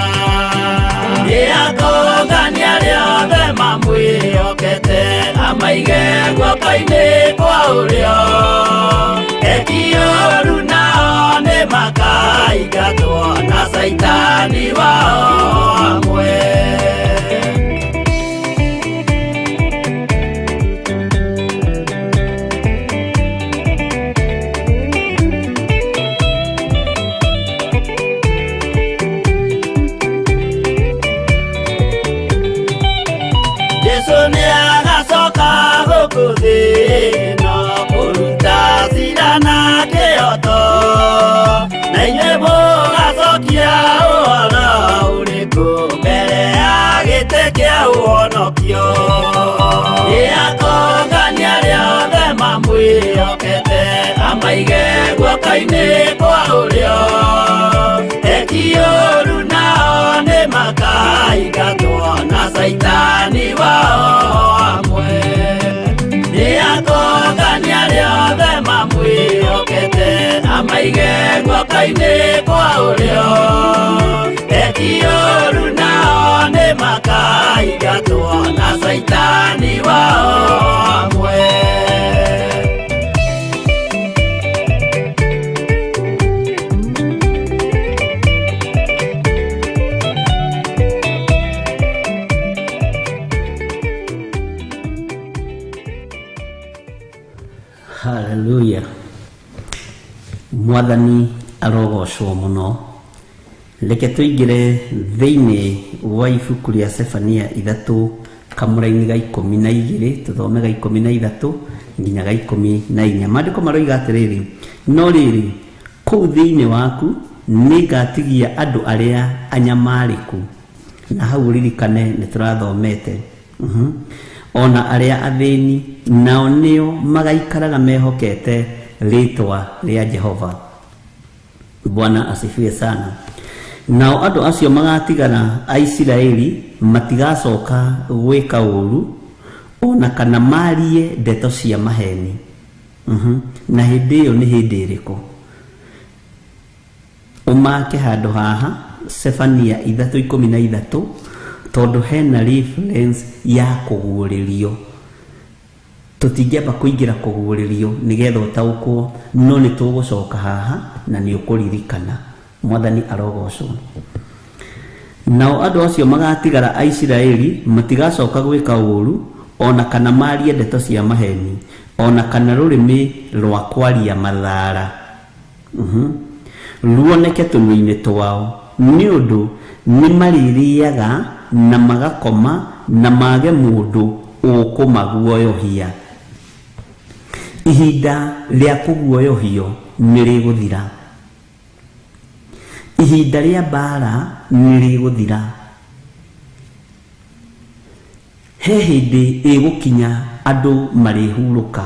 rĩakongania rĩothe mamwĩhokete amaige guoko-inĩ kwa ũrĩo ekiũru nao nĩ makaingatwo na Saitani wao hamwe. Jesũ nĩagacoka gũkũ thĩ ĩno kũruta cira na kĩhooto, na inyuĩ mũgacokia ũhoro ũrĩkũ mbere ya gĩtĩ kĩa ũhonokio. Rĩakongania rĩothe mamwĩhokete amaige guoko-inĩ kwa ũrĩo ekiũru nao nĩ makaingatwo na Saitani wao hamwe. Rĩakongania rĩothe mamwĩhokete amaige guoko-inĩ kwa ũrĩo ekiũru nao nĩ makaingatwo na Saitani wao hamwe. Hallelujah. Mwathani arogocwo mũno. Reke tũingĩre thĩinĩ wa ibuku rĩa Sefania 3 kamũra-inĩ ga 12 tũthome ga 13 nginya ga 14. Maandĩko maroiga atĩrĩrĩ, no rĩrĩ kũu thĩinĩ waku nĩngatigia andũ arĩa anyamarĩku. Na hau ririkane nĩ tũrathomete ona arĩa athĩni nao nĩo magaikaraga mehokete rĩĩtwa rĩa Jehova. Bwana asifiwe sana. Nao andũ acio magatigana Aisiraeli matigacoka gwĩka ũũru ona kana marie ndeto cia maheni. Na hĩndĩ ĩyo nĩ hĩndĩ ĩrĩkũ? Ũmake handũ haha Sefania 3:13 tondũ hena reference ya kũguũrĩrio. Tũtingĩamba kũingĩra kũguũrĩrio nĩgetha ũtaũkwo, no nĩ tũgũcoka haha na nĩ ũkũririkana. Mwathani arogocwo. Nao andũ acio magatigara Aisiraeli matigacoka gwĩka ũũru ona kana marie ndeto cia maheni ona kana rũrĩmĩ rwa kwaria mathaara ruoneke tũnua-inĩ twao, nĩ ũndũ nĩ marĩrĩaga na magakoma na mage mũndũ ũkũmaguoyohia. Ihinda rĩa kũguoyohio nĩ rĩgũthira. Ihinda rĩa mbara nĩ rĩgũthira. He hĩndĩ ĩgũkinya andũ marĩhurũka.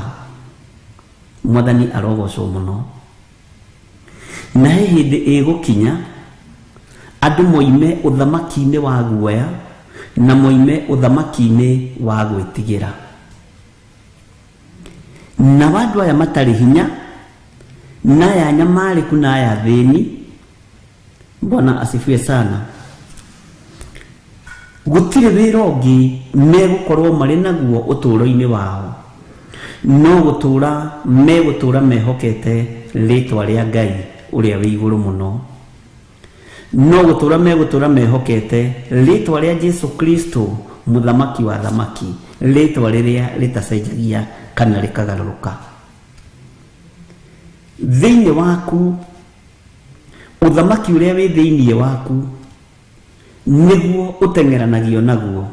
Mwathani arogocwo mũno. na hindi igukinya andu moime uthamaki-ini wa guoya na moime uthamaki-ini wa gwitigira, na wandu aya matari hinya na aya nyamariku na aya thini. Bwana asifiwe sana. Gutire wira ungi megukorwo mari naguo uturo-ini wao, no gutura mehokete ritwa ria Ngai uria wi iguru muno, no gutura mehokete ritwa ria Jesu Kristo muthamaki wa thamaki, ritwa riria ritacenjagia kana rikagaruruka. Thiini waku uthamaki uria wi thiini waku niguo utengeranagio naguo.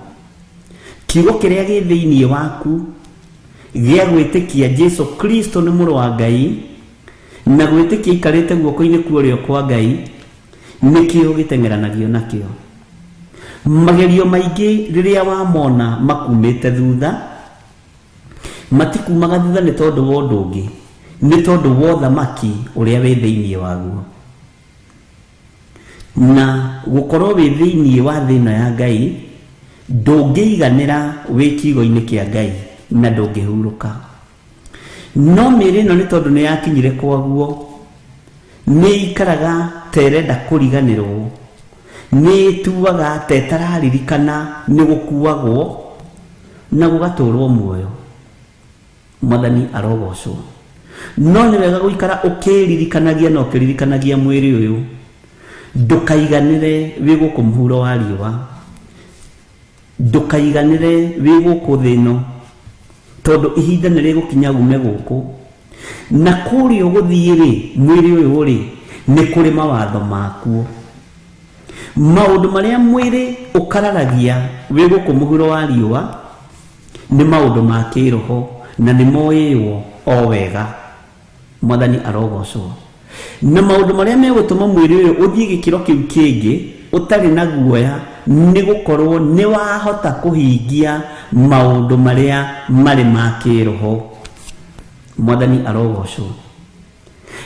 Kiugo kiria gi thiini waku gia gwitikia Jesu Kristo ni muru wa Ngai na gwitikia ikarite guoko-ini kuorio kwa Ngai nikio gitengeranagio nakio. Magerio maingi riria wamona makumite thutha, matikumaga thutha ni tondu wa undu ungi, ni tondu wa uthamaki uria wi thiini waguo. Na gukorwo wi thiini wa thina ya Ngai ndungiiganira wi kiugo-ini kia Ngai na ndungihuruka. No mĩĩrĩ ĩno nĩ tondũ nĩ yakinyire kwaguo, nĩ ikaraga terenda kũriganĩrwo, nĩ ĩtuaga tetararirikana nĩ gũkuagwo na gũgatũrwo muoyo. Mwathani arogocwo. No nĩ wega gũikara ũkĩririkanagia na ũkĩririkanagia mwĩrĩ ũyũ ndũkaiganĩre wĩ gũkũ mũhuro wa riũa, ndũkaiganĩre wĩ gũkũ thĩ ĩno, tondu ihinda nĩ rĩgũkinya ume gũkũ, na kũrĩa ũgũthiĩ-rĩ mwĩrĩ ũyũ rĩ nĩ kũrĩ mawatho makuo. Maũndũ marĩa mwĩrĩ ũkararagia wĩ gũkũ mũhuro wa riũa nĩ maũndũ ma kĩroho na nĩ moĩrwo o wega. Mwathani arogocwo. Na maũndũ marĩa megũtũma mwĩrĩ ũyũ ũthiĩ gĩkĩro kĩu kĩngĩ ũtarĩ na guoya nĩ gũkorwo nĩ wahota kũhingia maũndũ marĩa marĩ ma kĩroho. Mwathani arogocwo.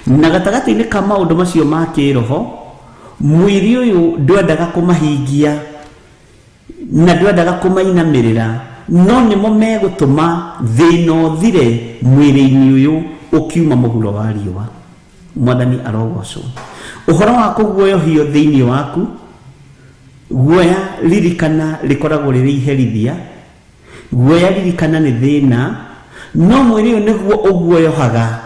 Na gatagatĩ-inĩ ka maũndũ macio ma kĩroho, mwĩrĩ ũyũ ndwendaga kũmahingia na ndwendaga kũmainamĩrĩra, no nĩmo megũtũma thĩna ũthire mwĩrĩ-inĩ ũyũ ũkiuma mũhuro wa riũa. Mwathani arogocwo. Ũhoro wa kũguoyohio thĩinĩ waku, guoya ririkana rĩkoragwo rĩrĩ iherithia, guoya ririkana nĩ thĩna, no mwĩrĩ ũyũ nĩguo ũguoyohaga.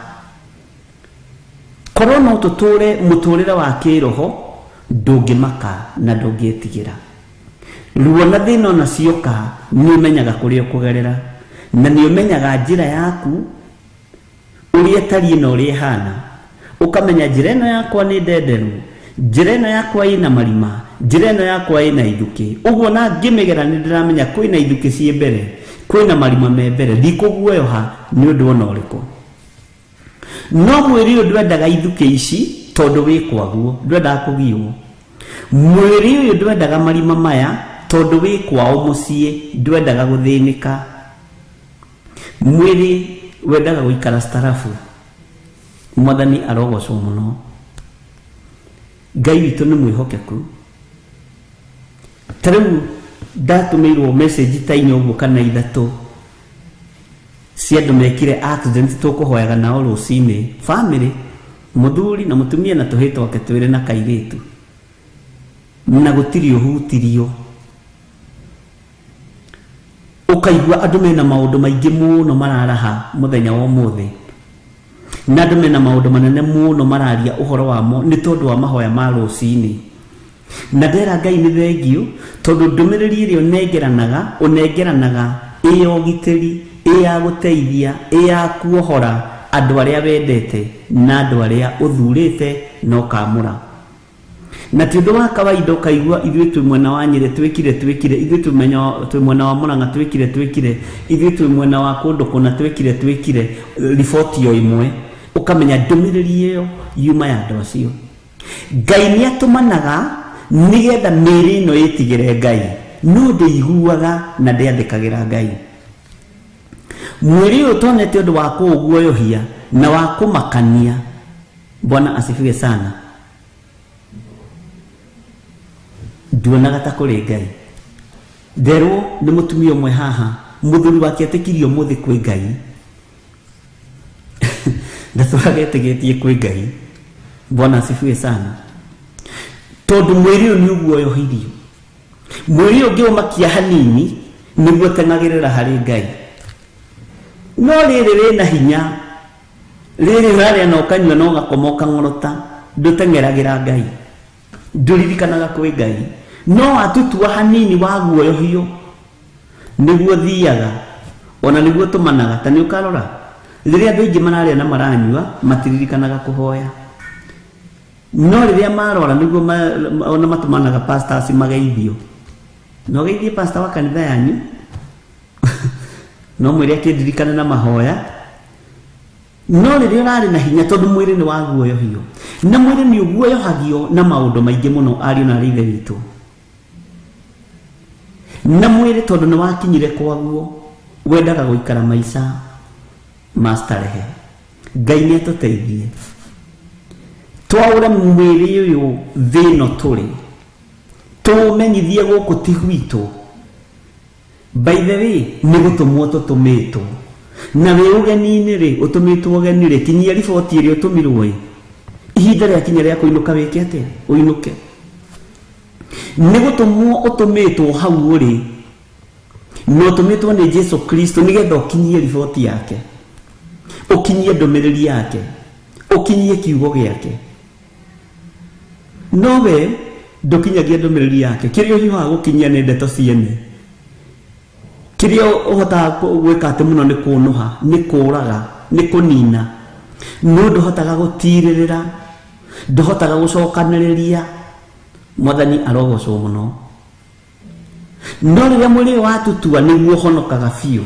Korwo no tũtũre mũtũrĩre wa kĩroho ndũngĩmaka na ndũngĩtigĩra. Ruo na thĩna ona cioka nĩ ũmenyaga kũrĩa ũkũgerera, na nĩ ũmenyaga njĩra yaku ũrĩa tariĩ na ũrĩa ĩhana. Ukamenya njĩra ĩno yakwa nĩ ndenderu, njĩra ĩno yakwa ĩna marima, njĩra ĩno yakwa ĩna ithuki. Ũguo na ngĩmĩgera nĩ ndĩramenya kwĩna ithuki ciĩ mbere, kwĩna marima me mbere, ndikũguoyoha nĩ ũndũ ona ũrĩkũ. No mwĩrĩ ũyũ ndwendaga ithuki ici tondũ wĩ kwaguo, ndwendaga kũgiyo. Mwĩrĩ ũyũ ndwendaga marima maya tondũ wĩ kwao mũciĩ, ndwendaga gũthĩnĩka. Mwĩrĩ wendaga gũikara starafu. Mwathani arogocwo muno. Ngai witũ nĩ mwĩhokeku. Ta rĩu ndatũmĩirwo message ta inya ũguo kana ithatũ cia andũ mekire accident tũkũhoyaga nao rũcinĩ, family, mũthuri na mũtumia na tũhĩĩ twake twĩrĩ na kairĩtu, na gũtirĩ ũhutirio. Ũkaigua andũ mena maũndũ maingĩ mũno mararaha mũthenya wa ũmũthĩ, na andũ mena maũndũ manene mũno mararia ũhoro wamo nĩ tondũ wa mahoya ma rũcinĩ. Na ndera Ngai nĩ thengio tondũ ndũmĩrĩri ĩrĩa ũnengeranaga ĩ ya ũgitĩri, ĩ ya gũteithia, ĩ ya kuohora andũ arĩa wendete na andũ arĩa ũthurĩte na ũkamũra. Na ti ũndũ wa kawaida ũkaigua ithuĩ twĩ mwena wa Nyĩrĩ twĩkire, ithuĩ twĩ mwena wa Mũrang'a twĩkire, ithuĩ twĩ mwena wa kũndũ kũna twĩkire riboti o ĩmwe, ukamenya ndũmĩrĩri ĩyo yuma ya andũ acio. Ngai nĩ atũmanaga nĩgetha mĩĩrĩ ĩno ĩtigĩre Ngai, no ndĩiguaga na ndĩathĩkagĩra Ngai. Mwĩrĩ ũyũ tonete ũndũ wa kũũguoyohia na wa kũmakania Bwana asifiwe sana. Nduonaga ta kũrĩ Ngai. Nderwo nĩ mũtumia ũmwe haha mũthuri wake etĩkirio mũthĩ kwĩ Ngai. Ndatũraga etĩgĩtie kwĩ Ngai. Bwana asifiwe sana. Tondũ mwĩrĩ ũyũ nĩ ũguoyohirio. Mwĩrĩ ũngĩ ũmakia hanini nĩguo teng'agĩrĩra harĩ Ngai. No rĩrĩ rĩna hinya, rĩrĩ ũrarĩa na ũkanyua na ũgakoma ũkang'orota, ndũteng'eragĩra Ngai, ndũririkanaga kwĩ Ngai. No watutua hanini wa guoyohio nĩguo thiaga, ona nĩguo tũmanaga. Ta nĩ ũkarora rĩrĩa andũ aingĩ mararĩa na maranyua matiririkanaga kũhoya, no rĩrĩa marora nĩguo ona matũmanaga pastors mageithio. No geithie pastor wa kanitha yanyu no mwĩrĩ akĩndirikana na mahoya. No rĩrĩa ũrarĩ na hinya tondũ mwĩrĩ nĩ waguoyohio, na mwĩrĩ nĩ ũguoyohagio na maũndũ maingĩ mũno ariũ na ithe witũ. Na mwĩrĩ tondũ nĩ wakinyire kwaguo wendaga gũikara maica ma starehe. Ngai nĩ atũteithie twaũra mwĩrĩ ũyũ thĩno tũrĩ, tũmenyithie gũkũ ti gwitũ. By the way, nĩ gũtũmwo tũtũmĩtwo, na wĩ ũgeni-inĩ rĩ, ũtũmĩtwo ũgeni rĩ, kinyia riboti ĩrĩa ũtũmirwo ĩ, ihinda rĩa kinya rĩa kũinũka wĩke atĩa? Ũinũke. Nĩ gũtũmwo ũtũmĩtwo hau ũrĩ, na ũtũmĩtwo nĩ Jesu Kristo nĩgetha ũkinyie riboti yake, ũkinyie ndũmĩrĩri yake, ũkinyie kiugo gĩake. No we ndũkinyagia ndũmĩrĩri yake. Kĩrĩa ũhiũhaga gũkinyia nĩ ndeto ciene. Kĩrĩa ũhotaga gwĩka atĩ mũno nĩ kũnũha, nĩ kũũraga, nĩ kũnina. No ndũhotaga gũtirĩrĩra, ndũhotaga gũcokanĩrĩria. Mwathani arogocwo mũno. No rĩrĩa mwĩrĩ watutua nĩguo ũhonokaga biũ,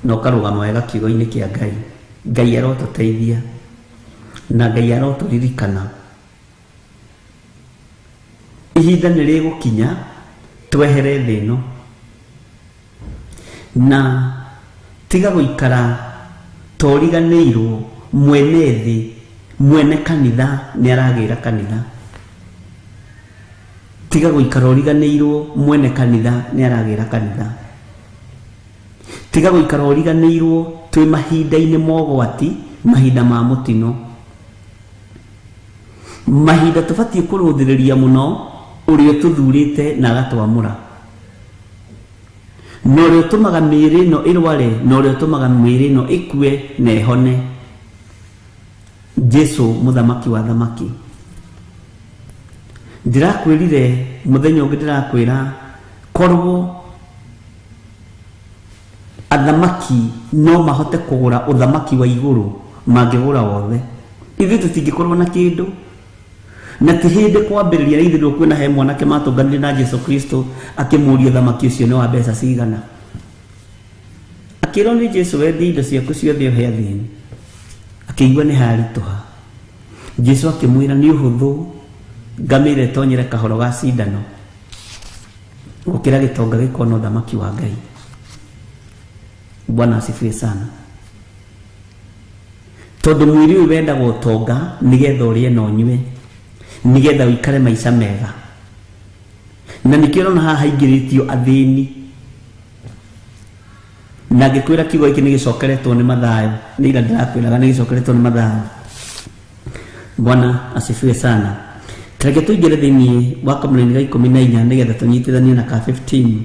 na ũkarũgama wega kiugo-inĩ kĩa Ngai. Ngai arotũteithia na Ngai arotũririkana. Ihinda nĩ rĩgũkinya twehere thĩ ĩno, na tiga gũikara toriganĩirwo. Mwene thĩ, mwene kanitha nĩ aragĩra kanitha. Tiga gũikara ũriganĩirwo, mwene kanitha nĩ aragĩra kanitha. Tiga gũikara ũriganĩirwo twĩ mahinda-inĩ mogwati, mahinda ma mũtino, mahinda tũbatiĩ kũrũthĩrĩria mũno ũrĩa tũthurĩte na agatwamũra, na ũrĩa ũtũmaga mĩĩrĩ ĩno ĩrware, na ũrĩa ũtũmaga mĩĩrĩ ĩno ĩkue na ĩhone. Jesu mũthamaki wa thamaki. Ndĩrakwĩrire mũthenya ũngĩ, ndĩrakwĩra korwo athamaki no mahote kũgũra ũthamaki wa igũrũ, mangĩgũra wothe. Ithuĩ tũtingĩkorwo na kĩndũ, na ti hĩndĩ kwambĩrĩria ithuĩ kwĩna he mwanake matũnganire na Jesu Kristo akĩmũria thamaki ũcio nĩ wa mbeca cigana. Akĩrwo nĩ Jesu, wendie indo ciaku ciothe ũhe athĩni. Akĩigua nĩ haritũha. Jesu akĩmwĩra nĩ ũhũthũ ngamĩra ĩtonyere kahoro ga cindano gũkĩra gĩtonga gĩkona ũthamaki wa Ngai. Bwana asifiwe sana. Tondũ mwĩrĩ ũyũ wendagwo ũtonga nĩgetha ũrĩe na ũnyue, nĩgetha ũikare maica mega. Na nĩkĩo ũrona haha haingĩrĩtio athĩni, na ngĩkwĩra kiugo gĩkĩ nĩ gĩcokeretwo nĩ Mathayo. Nĩ ira ndĩrakwĩraga nĩ gĩcokeretwo nĩ Mathayo. Bwana asifiwe sana. Reke tũingĩre thĩinĩ wa Kamũra-inĩ ga 14 nĩgetha tũnyitithanie na ka 15.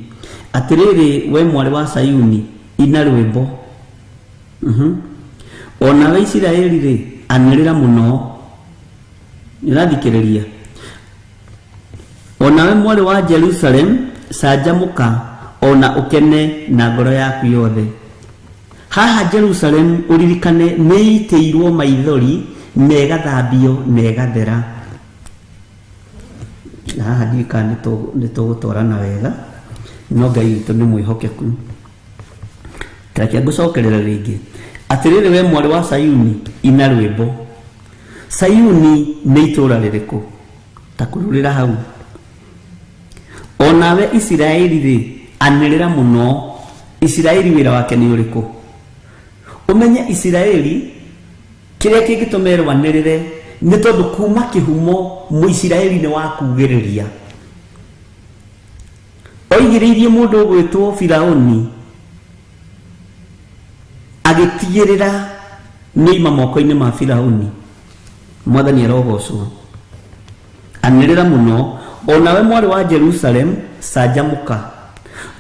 Atĩrĩrĩ we mwarĩ wa Sayuni, ina rwĩmbo. Onawe Isiraeli rĩ, anĩrĩra mũno. Nĩrathikĩrĩria. Onawe mwarĩ wa Jerusalem, canjamũka ona ũkene na ngoro yaku yothe. Haha Jerusalem ũririkane nĩ itĩirwo maithori na ĩgathambio na ĩgathera. Haha ndika nĩ tũgũtwarana wega, no Ngai witũ nĩ mwĩhokeku. Reke ngũcokerera rĩngĩ. Atĩrĩrĩ we mwarĩ wa Sayuni, ina rwĩmbo. Sayuni nĩ itũũra rĩrĩkũ? Ta kũrũrĩra hau. Onawe Isiraeli rĩ, anĩrĩra mũno. Isiraeli wĩra wake nĩ ũrĩkũ? Ũmenye Isiraeli kiria kingitumerwa nirire ni tondu kuma kihumo Muisiraeli ni wakugiriria oigiririe mundu gwitwo Firaoni agitigirira ni moko-ini ma Firaoni. Mwathani arogocwo anirira muno onawe mwari wa Jerusalem sajamuka.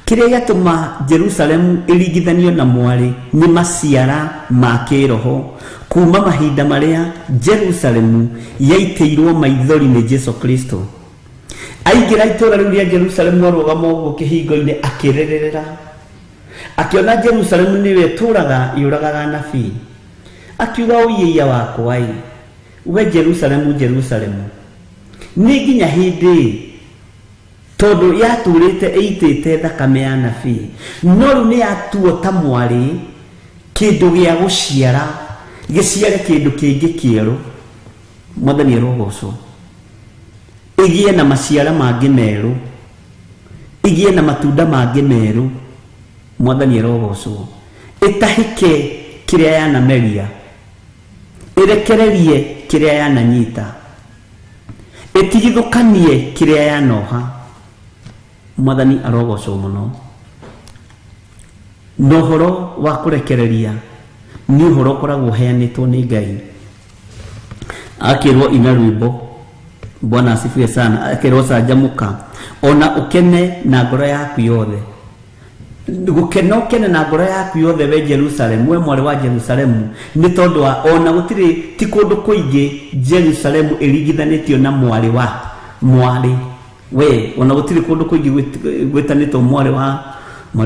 Kiria giatuma Jerusalem irigithanio na mwari ni maciara ma kiroho kuma mahinda maria Jerusalem yaiteirwo maithori ni Jesu Kristo. Aingira itura riu ria Jerusalem arugama uguo kihingo-ini akirerera akiona Jerusalem niwe turaga yuragaga nabii akiuga uyiya wakwa ai we Jerusalem Jerusalem ni nginya hindi tondu yaturite eitite thakame ya nabii no riu ni atuo ta mwari kindu gia guciara giciare kindu kingi kieru. Mwathani arogocwo igie na maciara mangi meru igie na matunda mangi meru. Mwathani arogocwo itahike kiria yana meria irekererie kiria yana nyita itigithukanie kiria yanoha. Mwathani arogocwo muno. Nohoro wa kurekereria ni uhoro koragwo heanitwo ni Ngai. Akirwo ina rwimbo Bwana asifiwe sana. Akirwo sajamuka ona ukene na ngoro yaku yothe. Gukena ukene na ngoro yaku yothe we Jerusalem we mwari wa Jerusalem ni tondu wa ona gutiri ti kundu kuingi Jerusalem irigithanitio na mwari we ona gutiri kundu kuingi gwitanitwo mwari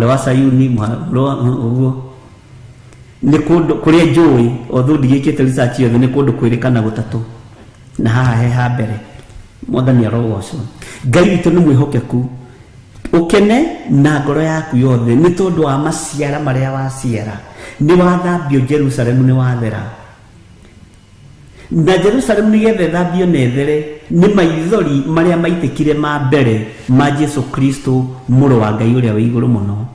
wa Sayuni uguo ni kundu kuria njui othu ndigikite research yothe ni kundu kwirikana gutatu na haha he ha mbere. Mwathani arogocwo Ngai witu ni mwihokeku ukene na ngoro yaku yothe ni tondu wa maciara maria waciara ni wathambio Jerusalem ni wathera na Jerusalem ni gethe thambio nethere ni maithori maria maitikire ma mbere ma Jesu Kristo muru wa Ngai uria wi iguru muno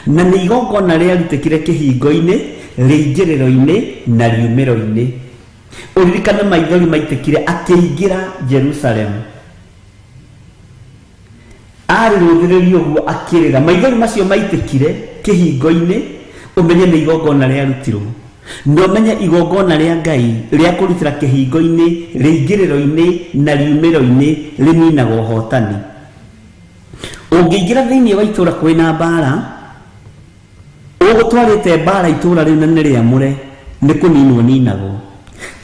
na ni igongona ria rutikire kihingo-ini riingiriro-ini na riumiro-ini. Uririkane maithori maitikire akiingira Jerusalem ari ruthiririo guo akirira maithori macio maitikire kihingo-ini umenye ni igongona ria rutirwo no umenye igongona ria Ngai ria kurutira kihingo-ini riingiriro-ini na riumiro-ini rininagwo hotani. Ungiingira thiini wa itura kwina mbara ugutwarite mbara itura riu nene riamure ni kuninwo ninagwo.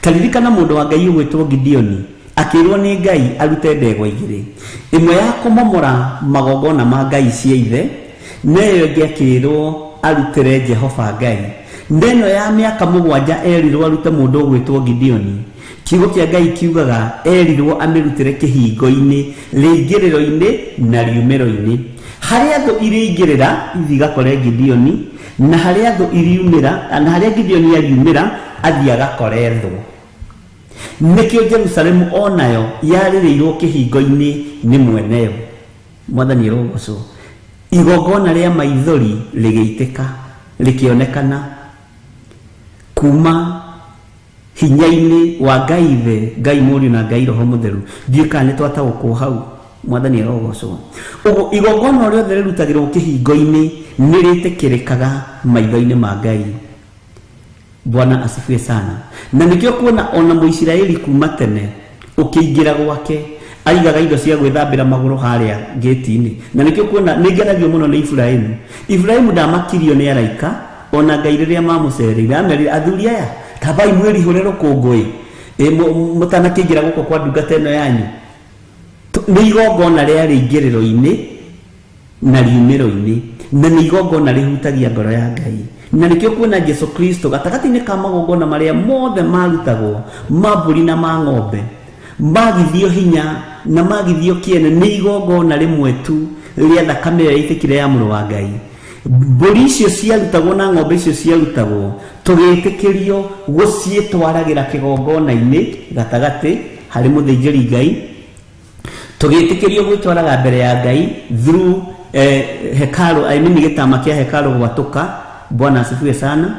Taririkana mundu wa Ngai ugwitwo Gideoni akirwo ni Ngai arute ndegwa igiri imwe ya kumomora magongona ma Ngai cia ithe neyo ngiakirwo arutire Jehova Ngai. Ndeno ya miaka 7 erirwo arute mundu ugwitwo Gideoni. Kiugo kia Ngai kiugaga erirwo amirutire kihingo-ini riingiriro-ini na riumiro-ini. Haria andu iriingirira ithigakore Gideoni na haria andu iriumira na haria Gideoni ariumira athiaga koretho. Nikio Jerusalem onayo yaririirwo kihingo-ini ni mweneyo. Mwathani arogocwo igongona ria maithori rigeitika rikionekana kuma hinya-ini wa Ngai ithe Ngai Mũriũ na Ngai Roho Mũtheru. Ndiũka nĩ twataũkwo hau. Mwathani arogocwo uguo igongona riothe rirutagirwo kihingo-ini ni ritikirikaga maitho-ini ma Ngai. Bwana asifiwe sana. Na nikio kuona ona Muisiraeli kuma tene ukiingira gwake aigaga indo cia gwithambira maguru haria gate-ini. Na nikio kuona ningenagio muno ni Ibrahimu. Ibrahimu ndamakirio ni araika ona Ngai riria mamucereire ameri athuri aya tabai mweri hore rukungui mutanakiingira guko kwa ndungata ino yanyu ni igongona ria riingiriro-ini na riumiro-ini na ni igongona rihutagia ngoro ya Ngai. Na nikio kuona Jesu Kristo gatagati-ini ka magongona maria mothe marutagwo mamburi na ma ng'ombe magithio hinya na magithio kiene ni igongona rimwe tu ria thakame yaitikire ya Mũrũ wa Ngai. Mburi icio ciarutagwo na ng'ombe icio ciarutagwo tugitikirio guciitwaragira kigongona-ini gatagati hari muthĩnjĩri Ngai tugitikirio gwitwaraga mbere ya Ngai through hekalu gitama kia hekalu gwatuka. Bwana asifiwe sana.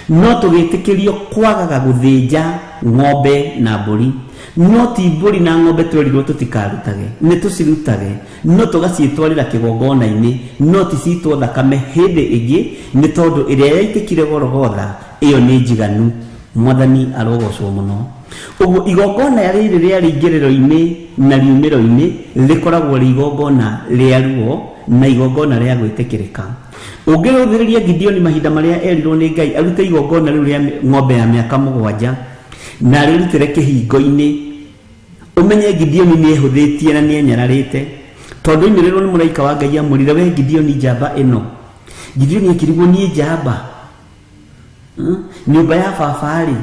no tugitikirio kwagaga guthinja ng'ombe na mburi, no ti mburi na ng'ombe twerirwo tutikarutage, ni tucirutage, no tugaciitwarira kigongona-ini, no ticitwo thakame hindi ingi, ni tondu iria yaitikire Golgotha iyo ni njiganu. Mwathani arogocwo muno. Uguo igongona riri ria ringiriro-ini na riumiro-ini rikoragwo ri igongona ria ruo na igongona ria gwitikirika. Ungiruthiriria Gideoni mahinda maria erirwo ni Ngai arute igongona riu ria ng'ombe ya miaka 7 na rirutire kihingo-ini, umenye Gideoni ni ehuthitie na ni enyararite, tondu imirirwo ni muraika wa Ngai amurire, we Gideoni njamba ino. Gideoni akirigwo ni njamba, nyumba ya babari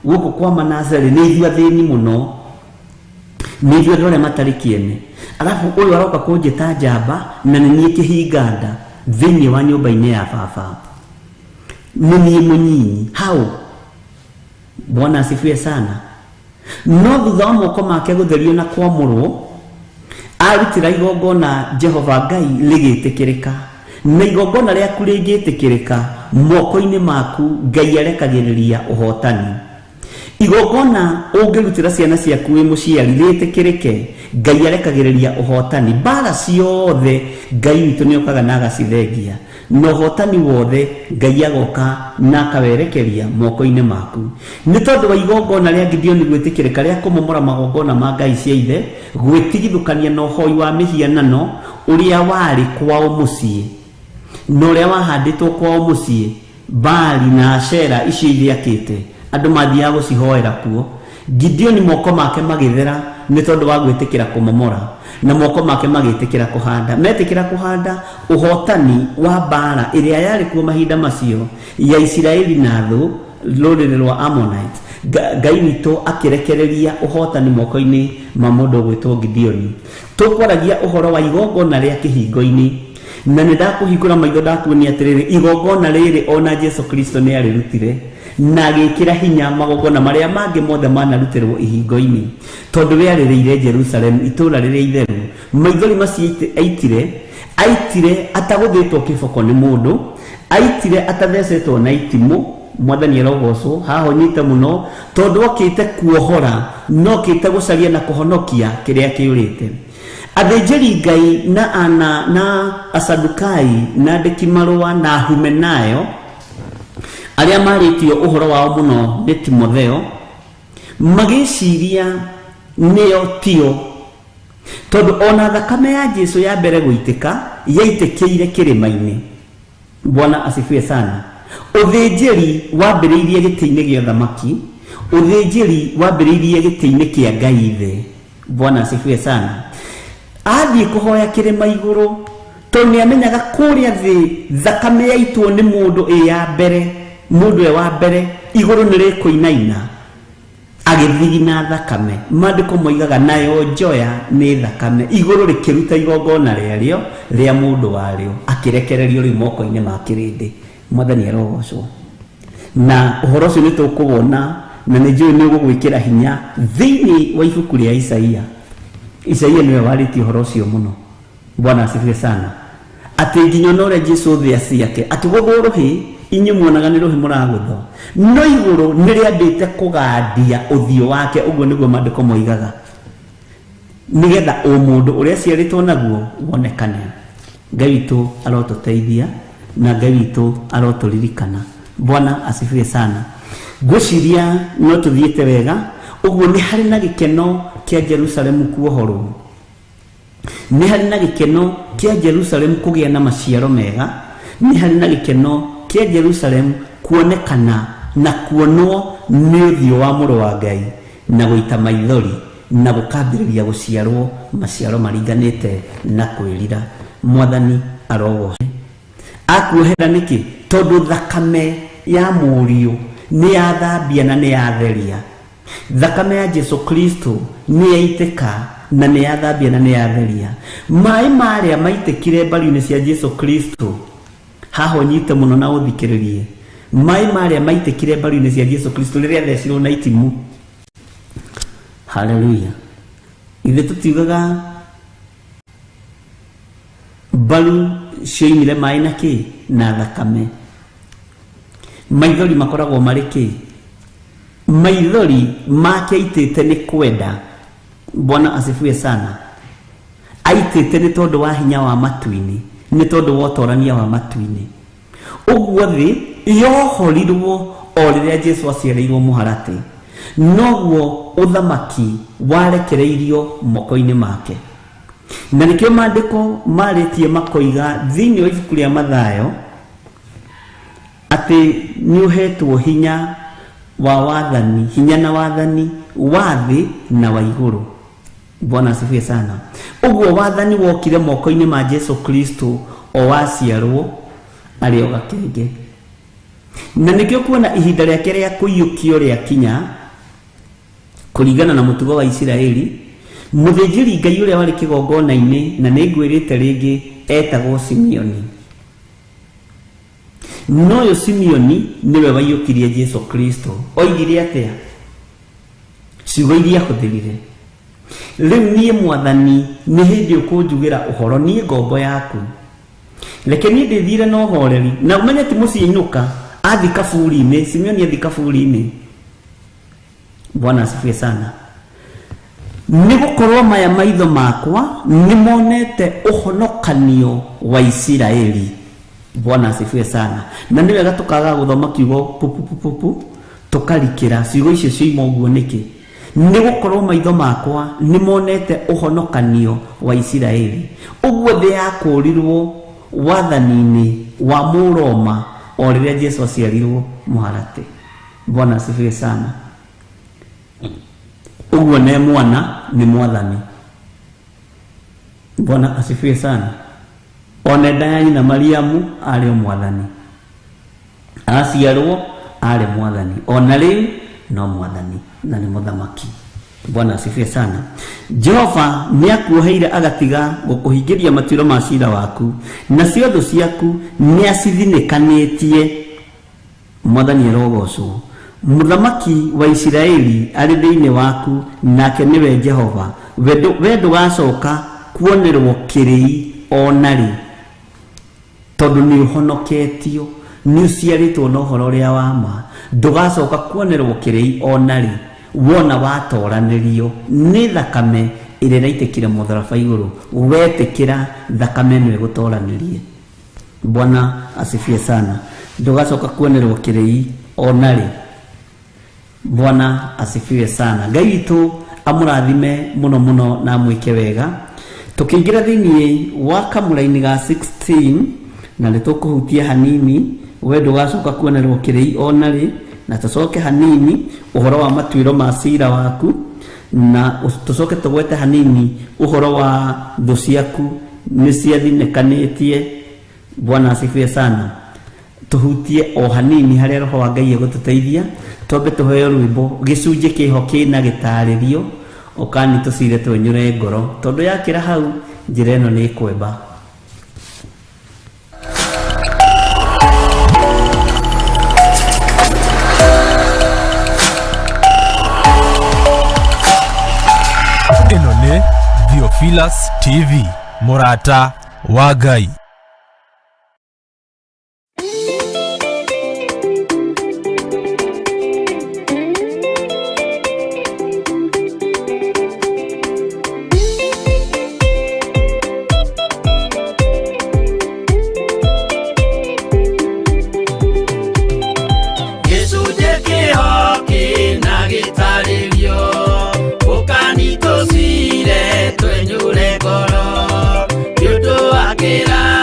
guku kwa Manase ni ithua thini muno, ni ithua ndore matari kiene, alafu uyu aroka kunjita njamba na ni kihinganda thini wa nyumba-ini ya baba, ni munyinyi hau. Bwana asifiwe sana. No thutha wa moko make gutherio na kwamurwo, arutira igongona Jehova Ngai rigitikirika, na igongona riaku rigitikirika moko-ini maku Ngai arekagiriria uhotani. Igongona ungirutira ciana ciaku wi muciari ritikirike, Ngai arekagiriria uhotani. Bara ciothe Ngai witu ni okaga na agacithengia, no hotani wothe Ngai agoka na akawerekeria moko-ini maku. Ni tondu wa igongona ria Gideoni gwitikirika ria kumomora magongona ma Ngai cia ithe, gwitigithukania na uhoi wa mihianano uria wari kwao mucii, no ria wahanditwo kwao mucii, Baali na Ashera icio iriakite, andu mathiaga gucihoera kuo. Gideoni moko make magithera ni tondu wa gwitikira kumomora, na moko make magitikira kuhanda. Metikira kuhanda uhotani wa bara iria yari kuo mahinda macio ya Isiraeli na thu ruriri rwa Ammonite. Ngai witu akirekereria uhotani moko-ini ma mundu gwitwo Gideoni. Tukwaragia uhoro wa igongona ria kihingo-ini, na nidakuhingura maitho ndakuonia atiriri, igongona riri ona Jesu Kristo ni arirutire na agikira hinya magongona maria mangi mothe manarutirwo ihingo-ini, tondu riaririire Jerusalem, itura riria itheru. Maithori macio aitire ataguthitwo kiboko ni mundu, aitire atathecetwo na itimu. Mwathani arogocwo. Haho nyite muno tondu okite kuohora, no kite gucaria na kuhonokia kiria kiurite. Athĩnjĩri Ngai na Ana na Asadukai na andĩki marũa na Humenayo aria maritio uhoro wao muno ni Timotheo magiciria nio tio, tondu ona thakame ya Jesu ya mbere guitika yaitikiire kirima-ini. Bwana asifiwe sana. Uthĩnjĩri wambĩrĩirie gĩtĩ-inĩ gĩa thamaki, uthĩnjĩri wambĩrĩirie gĩtĩ-inĩ kĩa Ngai ithe. Bwana asifiwe sana. Athie kuhoya kirima iguru, tondu niamenyaga kuria thi thakame yaitwo ni mundu ya mbere, mundu wa mbere iguru nirikuinaina agithigina thakame. Maandiko moigaga nayo njoya ni thakame, iguru rikiruta igongona riario ria mundu wario, akirekererio ri moko-ini ma kirindi. Mwathani arogocwo. Na uhoro ucio ni tukubona na ni njui ni ugwikira hinya thiini wa ibuku ria Isaia. Isaia niwe warĩtie uhoro ucio muno. Bwana asifiwe sana. Ati nginya no Jesu thia ciake akigũthwo ruhi, inyu muonaga ni ruhi muragũthwo, no iguru niriambite kugandia uthio wake. Uguo niguo maandiko moigaga, nigetha o mundu uria ciaritwo naguo wonekane. Ngai witu arotuteithia na Ngai witu aroturirikana. Bwana asifiwe sana. Ngwiciria no tuthiite wega. Uguo ni hari na gikeno kia Jerusalem kuohorwo, ni hari na gikeno kia Jerusalem kugia na maciaro mega, ni hari na gikeno kia Jerusalem kuonekana na kuonwo ni uthio wa mũrũ wa Ngai, na guita maithori na gukambĩrĩria guciarwo maciaro maringanite na kwĩrira. Mwathani arogocwo. Akuohera niki? Tondu thakame ya mũriũ ni yathambia na ni yatheria. Thakame ya Jesu Kristo ni yaitĩka na ni yathambia na ni yatheria. Mai maria maitikire mbaru-ini cia Jesu Kristo, haho nyite muno na uthikiririe. Mai maria maitikire mbaru-ini cia Jesu Kristo riria thecirwo na itimu. Haleluya. Ithe tutiugaga mbaru cioimire mai na ki na thakame. maithori makoragwo mariki maithori make aitĩte nĩ kwenda. Bwana asifiwe sana. Aitĩte nĩ tondũ wa hinya wa matu-inĩ, nĩ tondũ wa ũtorania wa matu-inĩ. Ũguo thĩ yohorirwo o rĩrĩa Jesu aciarĩirwo mũharatĩ, noguo ũthamaki warekereirio moko-inĩ make. Na nĩkĩo maandĩko marĩtie makoiga thĩinĩ wa ibuku rĩa Mathayo atĩ nĩ ũhetwo hinya wa wathani, hinya na wathani wa thĩ na wa igũrũ. Bwana asifiwe sana. Ũguo wathani wokire moko-inĩ ma Jesu Kristo o waciarwo arĩ o gakenge. Na nĩkĩo kuona ihinda rĩake rĩa kũiyũkio rĩakinya kũringana na mũtugo wa Isiraeli, mũthĩnjĩri Ngai ũrĩa warĩ kĩgongona-inĩ, na nĩ ngwĩrĩte rĩngĩ, etagwo Simeoni. No ũyũ Simeoni nĩwe waiyũkirie Jesu Kristo. Oigire atĩa? Ciugo iria hũthĩrire: rĩu niĩ Mwathani nĩ hĩndĩ ũkũnjugĩra ũhoro, niĩ ngombo yaku. Reke niĩ ndĩthire na ũhoreri. Na ũmenye ti mũciĩ ainũka, athi kaburi-inĩ. Simeoni athi kaburi-inĩ. Bwana asifiwe sana. Nĩ gũkorwo maya maitho makwa nĩ monete ũhonokanio wa Isiraeli. Bwana asifiwe sana. Na nĩ wega tũkaga gũthoma kiugo pupupupu tũkarikĩra ciugo icio cioima ũguo nĩkĩ? Nĩ gũkorwo maitho makwa nĩ monete ũhonokanio wa Isiraeli. Ũguo thĩ yakũũrirwo wathani-inĩ wa Mũroma o rĩrĩa Jesu aciarirwo mũharatĩ. Bwana asifiwe sana. Ũguo nĩ mwana nĩ mwathani. Bwana asifiwe sana. Ona nda ya nyina Mariamu arĩ o mwathani, aciarwo arĩ mwathani, ona rĩu no mwathani na nĩ mũthamaki. Bwana asifiwe sana. Jehova nĩ akuoheire agatiga gũkũhingĩria matuĩro ma ciira waku, na ciothe ciaku nĩ acithinĩkanĩtie. Mwathani arogocwo. Mũthamaki wa Isiraeli arĩ thĩinĩ waku, nake nĩwe Jehova. We ndũgacoka kuonerwo kĩrĩi ona rĩ, tondũ nĩ ũhonoketio, nĩ ũciarĩtwo na ũhoro ũrĩa wa ma. Ndũgacoka kuonerwo kĩrĩi ona rĩ, wona watoranĩrio nĩ thakame ĩrĩa ĩraitĩkire mũtharaba igũrũ. Wetĩkĩra, thakame nĩ ĩgũtoranĩrie. Bwana asifiwe sana. Ndũgacoka kuonerwo kĩrĩi ona rĩ. Bwana asifiwe sana. Ngai witũ amũrathime mũno mũno na mwĩke wega. Tukĩingĩra thĩinĩ wa kamũra-inĩ ga 16 na nĩtũkũhutia hanini we ndũgacoka kuonerwo kĩrĩi ona rĩ, na tũcoke hanini ũhoro wa matuĩro ma ciira waku, na tũcoke tũgwete hanini ũhoro wa thũ ciaku nĩ ciathinĩkanĩtie. Bwana asifiwe sana. Tuhutie o hanini harĩa roho wa Ngai egũtũteithia, twambe tũheo rwĩmbo gĩcunjĩ kĩho kĩna gĩtarĩrio, okani tũcire twenyũre ngoro, tondũ yakĩra hau njĩra ĩno nĩ kwemba. Ĩno nĩ Theophilus TV, mũrata wa Ngai. Twenyure ngoro, nĩ ũndũ wa kĩra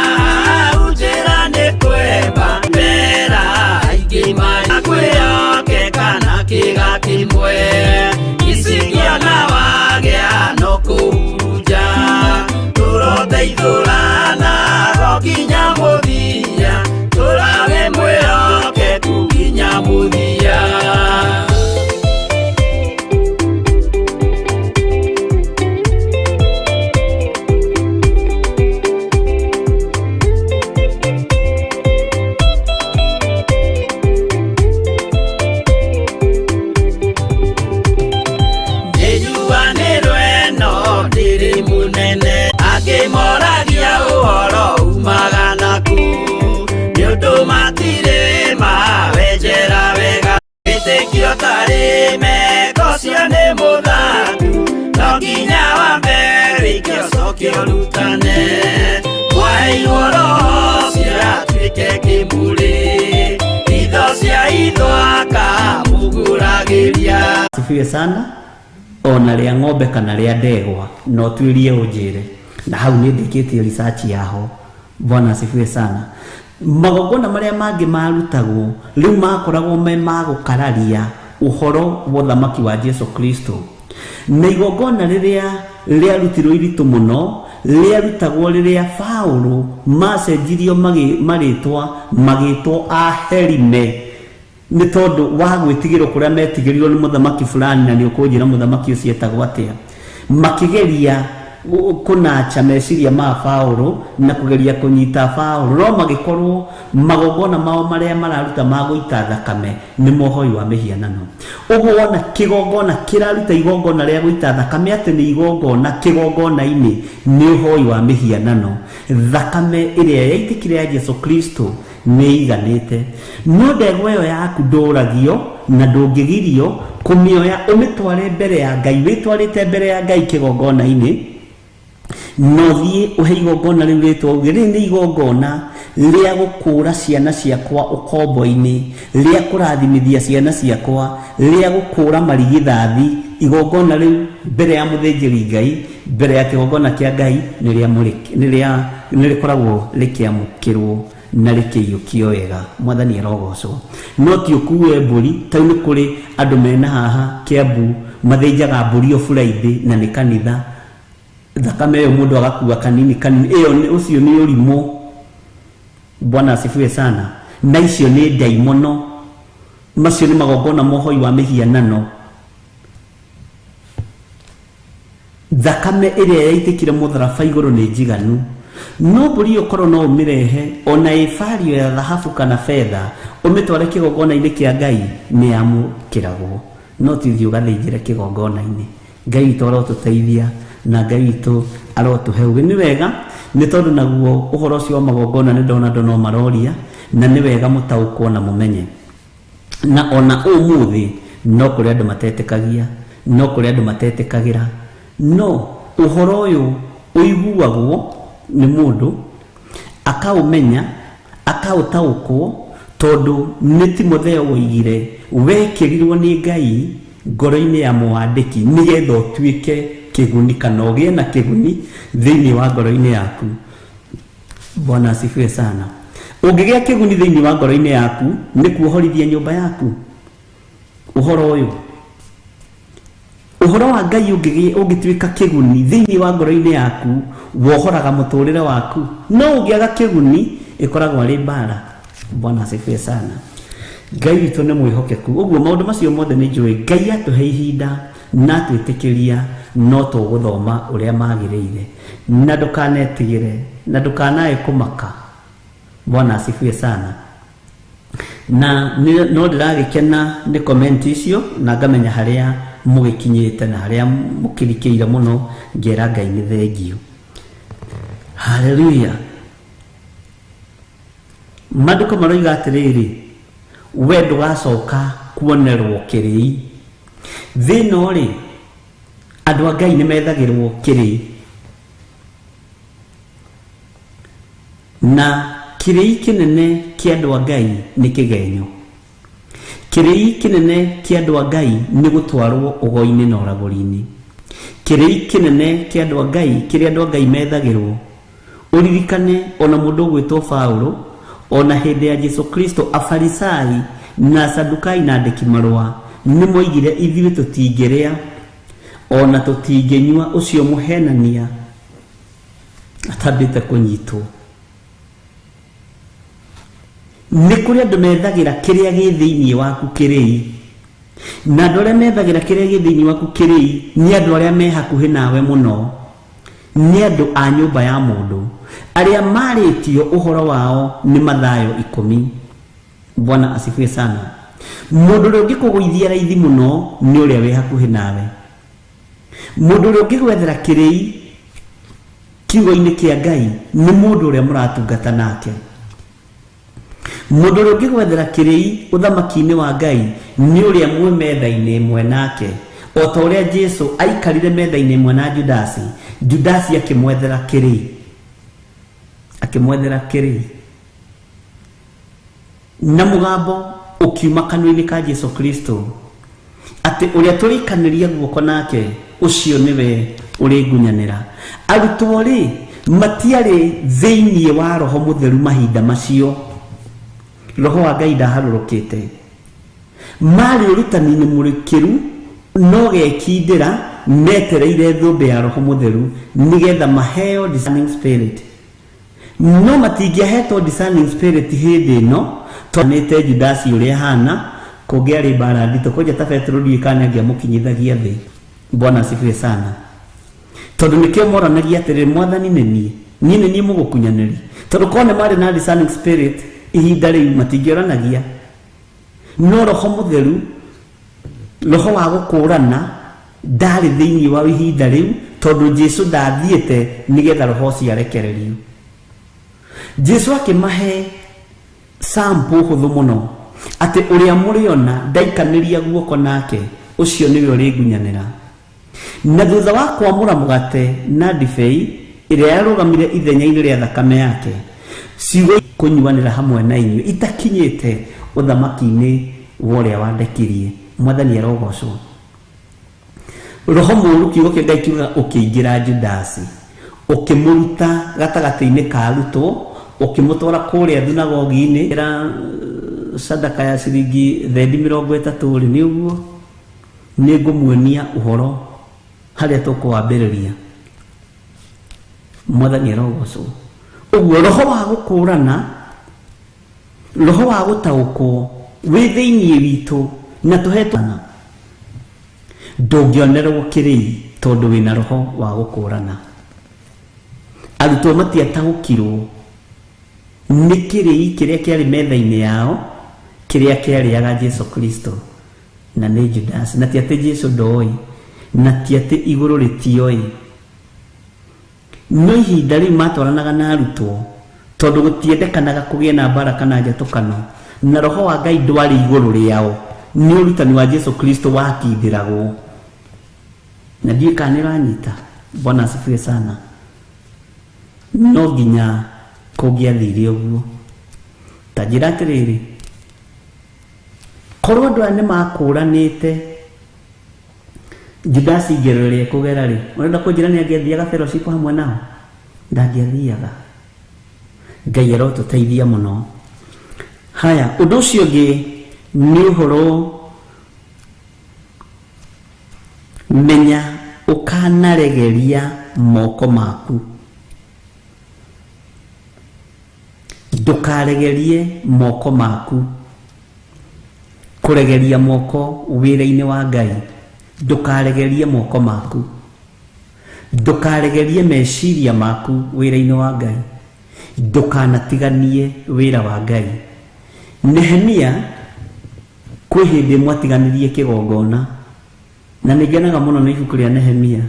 kiorutane kwa igoro cia twike kiburi itho cia ithwaka muguragiria. Sifiwe sana. Ona ria ng'ombe kana ria ndegwa no twirie unjire, na hau ni ndikitie research yaho. Bwana asifiwe sana. Magongona maria mangi marutagwo riu makoragwo me magukararia uhoro wa thamaki wa Yesu Kristo. Na igongona riria riarutirwo iritu muno riarutagwo riria Paulo macenjirio magitwo aherime, ni tondu wa gwitigirwo kuria metigirirwo ni muthamaki fulani na ni ukunjira muthamaki ucio etagwo atia, makigeria kunacha meciria ma Paulo na kugeria kunyita Paulo, no magikorwo magongona mao maria mararuta maguita thakame ni mohoi wa mihianano. Uguo wona kigongona kiraruta igongona ria guita thakame ati ni igongona kigongona-ini ni uhoi wa mihianano, thakame iria yaitikire ya Yesu Kristo ni iganite. No ndegwa iyo yaku nduragio na ndungigirio kumioya umitware mbere ya Ngai, witwarite mbere ya Ngai kigongona-ini no thie uhe igongona riu ritwa uge ri ni igongona ria gukura ciana ciakwa ukombo-ini, ria kurathimithia ciana ciakwa, ria gukura marigithathi. Igongona riu mbere ya muthinjiri Ngai, mbere ya kigongona kia Ngai ni rikoragwo rikiamukirwo na rikiyukio wega. Mwathani arogocwo. No ti ukue mburi tau ni kuri andu mena haha Kiambu mathinjaga mburi o Friday na ni kanitha, thakame yo mundu agakua kanini iyo ni ucio ni urimo. Bwana asifiwe sana. Na icio ni daimono, macio ni magongona mohoi wa mihianano. Thakame iria yaitikire mutharaba iguru ni njiganu. No mburi ukorwo no umirehe ona ifario ya dhahabu kana fedha umitware kigongona-ini kia Ngai ni amukiragwo, no ti ugathinjire kigongona-ini. Ngai witu arotuteithia na Ngai witu arotuhe uge. Ni wega ni tondu naguo uhoro ucio wa magongona ni ndona andu no maroria, na ni wega mutaukwo na mumenye. Na ona umuthi no kuri andu matetekagia, no kuri andu matetekagira, no uhoro uyu uiguagwo ni mundu akaumenya akautaukwo tondu ni Timotheo woigire wekirirwo ni Ngai ngoro-ini ya muandiki nigetha utuike kiguni kana ugie na kiguni thiini wa ngoro-ini yaku. Bwana asifiwe sana. Ungigia kiguni thiini wa ngoro-ini yaku ni kuohorithia nyumba yaku. Uhoro uyu uhoro wa Ngai ungituika kiguni thiini wa ngoro-ini yaku wohoraga muturire waku, no ungiaga kiguni ikoragwo ari mbara. Bwana asifiwe sana. Ngai witu ni mwihokeku. Uguo maundu macio mothe ni njui Ngai atuhe ihinda na twitikiria no tuguthoma uria magirire, na ndukanetigire na ndukanae kumaka. Bwana asifiwe sana. Na no ndiragikena ni comment icio na ngamenya haria mugikinyite na haria mukirikiire muno, ngera Ngai ni thengio. Haleluya. Maandiko maroiga atiriri, we ndugacoka kuonerwo kirii. Thino ri andu a Ngai ni methagirwo kirii, na kirii kinene kia andu a Ngai ni kigenyo. Kirii kinene kia andu a Ngai ni gutwarwo ugoi-ini na uraguri-ini. Kirii kinene kia andu a Ngai kiria andu a Ngai methagirwo. Uririkane ona mundu gwitwo Paulo, ona hindi ya Yesu Kristo Afarisai na Sadukai na andiki marua ni moigire ithuĩ tutingiria ona tutinginyua ucio muhenania atambite kunyitwo. Ni kuri andu methagira kiria gi thiini waku kirii, na andu aria methagira kiria gi thiini waku kirii ni andu aria me hakuhi nawe muno, ni andu a nyumba ya mundu aria maritio uhoro wao ni Mathayo 10. Bwana asifiwe sana. Mundu uria ungikugwithia raithi muno ni uria wi hakuhi nawe. Mundu uria ungigwethera kirii kiugo-ini kia Ngai ni mundu uria muratungata nake. Mundu uria ungigwethera kirii uthamaki-ini wa Ngai ni uria mwe metha-ini imwe nake, o ta uria Jesu aikarire metha-ini imwe na Judasi Judasi akimwethera kĩrĩ na mũgambo ũkiuma kanua-inĩ ka Jesu Kristo atĩ ũrĩa tũrĩkanĩria guoko nake ũcio nĩwe ũrĩngunyanĩra. Arutwo rĩ matiarĩ thĩinĩ wa Roho Mũtheru mahinda macio, Roho wa Ngai ndaharũrũkĩte, marĩ ũrutani-inĩ mũrikĩru no gekindĩra metereire thũmbĩ ya Roho Mũtheru nĩgetha maheo discerning spirit. No matingĩahetwo discerning spirit hĩndĩ ĩno twanĩte Judasi ũrĩa hana kũngĩarĩ mbara nditũ kũnja ta Petro ndiĩkane angĩamũkinyithagia thĩ. Bwana asifiwe sana. Tondũ nĩkĩo moranagia atĩrĩ Mwathani nĩ niĩ mũgũkunyanĩri. Tondũ kone marĩ na discerning spirit ihinda rĩu matingĩoranagia. No Roho Mũtheru, Roho wa gũkũrana ndarĩ thĩinĩ wa ihinda rĩu tondũ Jesu ndathiĩte nĩgetha roho ũcio arekererio. Jesu akĩmahe sample hũthũ mũno atĩ ũrĩa mũrĩona ndaikanĩria guoko nake ũcio nĩwe ũrĩngunyanĩra. Na thutha wa kwamũra mũgate na ndibei ĩrĩa yarũgamire ithenya-inĩ rĩa thakame yake, ciugo kũnyuanĩra hamwe na inyuĩ itakinyĩte ũthamaki-inĩ wa ũrĩa wandekirie. Mwathani arogocwo. Roho mũũru kiugo kĩa Ngai kiuga ũkĩingĩra Judasi, ũkĩmũruta gatagatĩ-inĩ ka arutwo, ũkĩmũtwara kũrĩa thunagogi-inĩ ĩra sadaka ya ciringi 30 nĩ ũguo. Nĩ ngũmuonia ũhoro harĩa tũkwambĩrĩria. Mwathani arogocwo. Ũguo roho wa gũkũrana, roho wa gũtaũkwo wĩ thĩinĩ witũ na tũhetwo ndũngĩonerwo kĩrĩi tondũ wĩna roho wa gũkũrana. Arutwo matiataũkirwo nĩ kĩrĩi kĩrĩa kĩarĩ metha-inĩ yao kĩrĩa kĩarĩaga Jesu Kristo na nĩ Judasi. Na ti atĩ Jesu ndoĩ, na ti atĩ igũrũ rĩtioĩ. No ihinda rĩu matwaranaga na arutwo tondũ gũtiendekanaga kũgĩe na mbara kana njatũkano, na roho wa Ngai ndwarĩ igũrũ rĩao. Nĩ ũrutani wa Jesu Kristo wakindĩragwo. Na ndiĩ kana nĩranyita. Bwana asifiwe sana. No nginya kũngĩathire ũguo. Ta njĩra atĩrĩrĩ, korwo andũ aya nĩmakũranĩte, Judasi ngero ĩrĩa kũgera rĩ, ũrenda kũnjĩra nĩangĩathiaga fellowship hamwe nao? Ndangĩathiaga. Ngai arotũteithia mũno. Haya, ũndũ ũcio ũngĩ nĩ ũhoro menya ũkanaregeria moko maku. Ndũkaregerie moko maku. Kũregeria moko wĩra-inĩ wa Ngai. Ndũkaregerie moko maku. Ndũkaregerie meciria maku wĩra-inĩ wa Ngai. Ndũkanatiganie wĩra wa Ngai. Nehemia kwĩ hĩndĩ mwatiganirie kĩgongona, na nĩngenaga mũno nĩ ibuku rĩa Nehemia.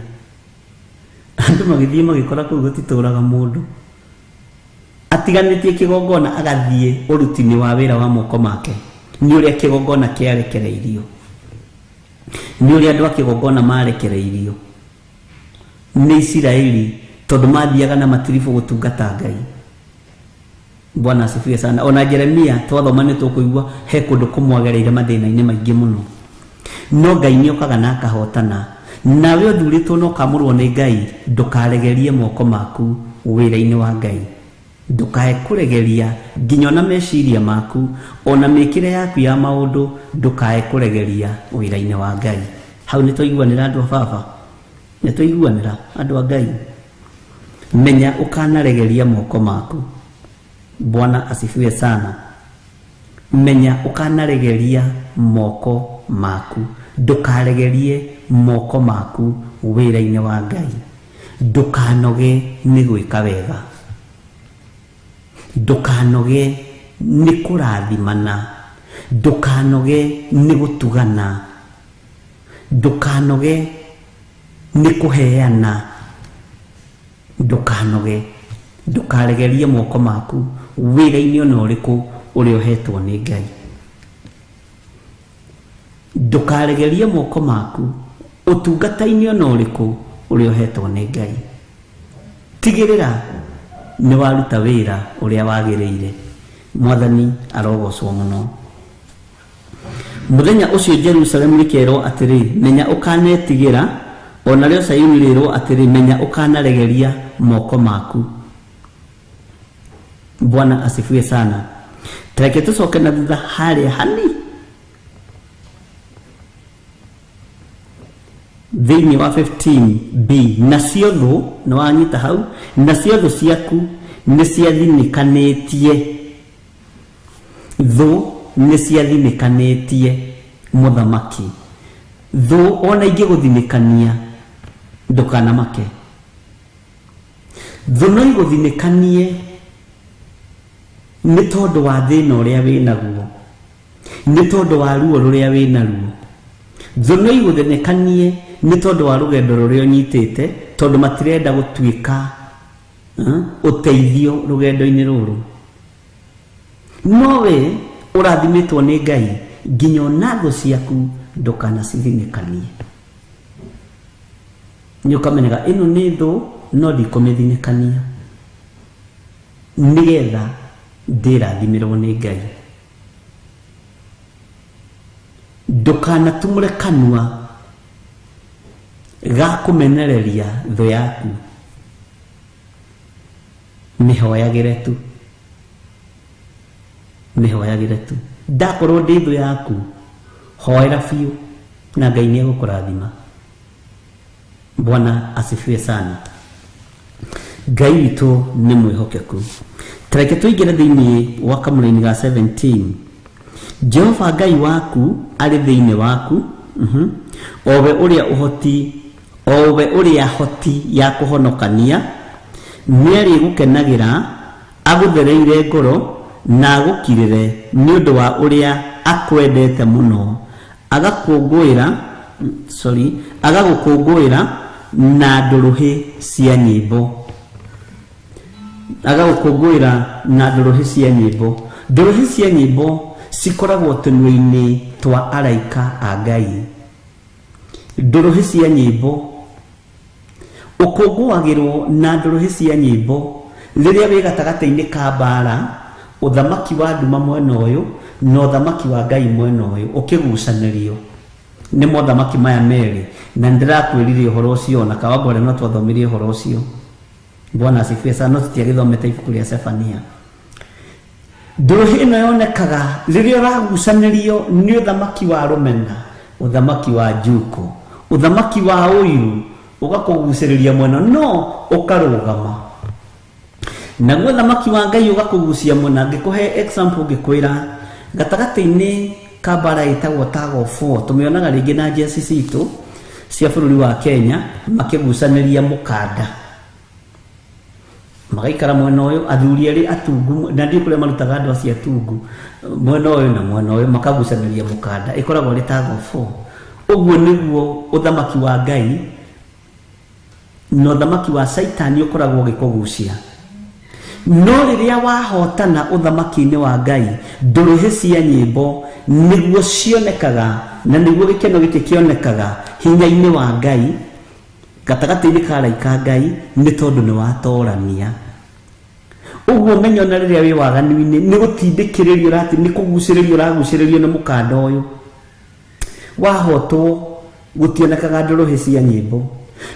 Andũ magĩthiĩ magĩkora kũu gũtitũraga mũndũ. Atiganĩtie kĩgongona agathiĩ ũruti-inĩ wa wĩra wa moko make. Nĩ ũrĩa kĩgongona kĩarekereirio, nĩ ũrĩa andũ a kĩgongona marekereirio nĩ Isiraeli tondũ mathiaga na matiribu gũtungata Ngai. Bwana asifiwe sana. Ona Jeremia twathoma nĩ tũkũigua he kũndũ kũmwagereire mathĩna-inĩ maingĩ mũno, no Ngai nĩokaga na akahotana. Nawe ũthurĩtwo no kamũrwo nĩ Ngai, ndũkaregerie moko maku wĩra-inĩ wa Ngai. Ndũkae kũregeria nginya ona meciria maku, ona mĩkĩre yaku ya maũndũ ndũkae kũregeria wĩra-inĩ wa Ngai. Hau nĩ tũiguanĩra andũ a Baba, nĩ tũiguanĩra andũ a Ngai. Menya ũkanaregeria moko maku. Bwana asifiwe sana. Menya ũkanaregeria moko maku. Ndũkaregerie moko maku wĩra-inĩ wa Ngai. Ndũkanoge nĩ gwĩka wega. Ndũkanoge nĩ kũrathimana. Ndũkanoge nĩ gũtugana. Ndũkanoge nĩ kũheana. Ndũkanoge. Ndũkaregerie moko maku wĩra-inĩ ona ũrĩkũ ũrĩa ũhetwo nĩ Ngai. Ndũkaregerie moko maku ũtungata-inĩ ona ũrĩkũ ũrĩa ũhetwo nĩ Ngai. tigirira ni waruta wira uria wagiriire. Mwathani arogocwo muno. Muthenya ucio Jerusalemu rikero atiri menya ukanetigira, ona rĩo Sayuni rĩrwo atiri menya ukanaregeria moko maku. Bwana asifiwe sana. Tareke tucoke na thutha haria hani thĩinĩ wa 15b, nacio thũ nĩ wanyita hau, nacio thũ ciaku nĩ ciathinĩkanĩtie. Thũ nĩ ciathinĩkanĩtie mũthamaki. Thũ ona ingĩgũthinĩkania ndũkanamake. Thũ no igũthinĩkanie nĩ tondũ wa thĩna ũrĩa wĩnaguo, nĩ tondũ wa ruo rũrĩa wĩnaruo. Thũ no igũthinĩkanie nĩ tondũ wa rũgendo rũrĩa ũnyitĩte, tondũ matirenda gũtuĩka ũteithio rũgendo-inĩ rũrũ. No we ũrathimĩtwo nĩ Ngai, nginya ona thũ ciaku ndũkanacithinĩkanie. Nĩ ũkamenyaga ĩno nĩ thũ no ndikũmĩthinĩkania, nĩgetha ndĩrathimirwo nĩ Ngai. Ndũkanatumũre kanua ga kũmenereria thũ yaku, mĩhoyagĩre tu, mĩhoyagĩre tu. Ndakorwo ndĩ thũ yaku, hoera biũ na Ngai nĩ egũkũrathima. Bwana asifiwe sana. Ngai witũ nĩ mwĩhokeku. Tareke tũingĩre thĩinĩ wa kamũra-inĩ ga 17. Jehova Ngai waku arĩ thĩinĩ waku, owe ũrĩa hoti ya kũhonokania, nĩ arĩgũkenagĩra, agũthereire ngoro na agũkirĩre nĩ ũndũ wa ũrĩa akwendete mũno, agagũkũngũĩra na ndũrũhĩ cia nyĩmbo. Agagũkũngũĩra na ndũrũhĩ cia nyĩmbo. Ndũrũhĩ cia nyĩmbo cikoragwo tũnua-inĩ twa araika a Ngai. Ndũrũhĩ cia nyĩmbo ũkũngũagĩrwo na ndũrũhĩ cia nyĩmbo rĩrĩa wĩ gatagatĩ-inĩ ka mbara, ũthamaki wa nduma mwena ũyũ na ũthamaki wa Ngai mwena ũyũ ũkĩgucanĩrio nĩ mothamaki maya merĩ. Na ndĩrakwĩrire ũhoro ũcio na Kawangware no twathomirie ũhoro ũcio. Bwana asifiwe sana. No tũtiagĩthomete ibuku rĩa Sefania. Ndũrũhĩ ĩno yonekaga rĩrĩa ũragucanĩrio nĩ ũthamaki wa rũmena, ũthamaki wa njuko, ũthamaki wa ũiru, ũgakũgucĩrĩria mwena no ũkarũgama. Naguo ũthamaki wa Ngai ũgakũgucia mwena. Ngĩkũhe example ngĩkwĩra gatagatĩ-inĩ ka mbara ĩtagwo Tug of War, tũmĩonaga rĩngĩ na njeci citũ cia bũrũri wa Kenya makĩgucanĩria mũkanda, magaikara mwena ũyũ, athuri erĩ atungu, na ndiĩ kũrĩa marutaga andũ acio atungu, mwena ũyũ na mwena ũyũ makagucanĩria mũkanda, ĩkoragwo ĩrĩ Tug of War. Ũguo nĩguo ũthamaki wa Ngai na ũthamaki wa Saitani ũkoragwo ũgĩkũgucia. No rĩrĩa wahotana ũthamaki-inĩ wa Ngai, ndũrũhĩ cia nyĩmbo nĩguo cionekaga, na nĩguo gĩkeno gĩkĩ kĩonekaga hinya-inĩ wa Ngai gatagatĩ-inĩ ka araika Ngai, nĩ tondũ nĩ watorania. Ũguo menya ona rĩrĩa wĩ waganu-inĩ nĩ gũtindĩkĩrĩrio ũrati, nĩ kũgucĩrĩrio ũragucĩrĩrio nĩ mũkanda ũyũ. Wahotwo gũtionekaga ndũrũhĩ cia nyĩmbo,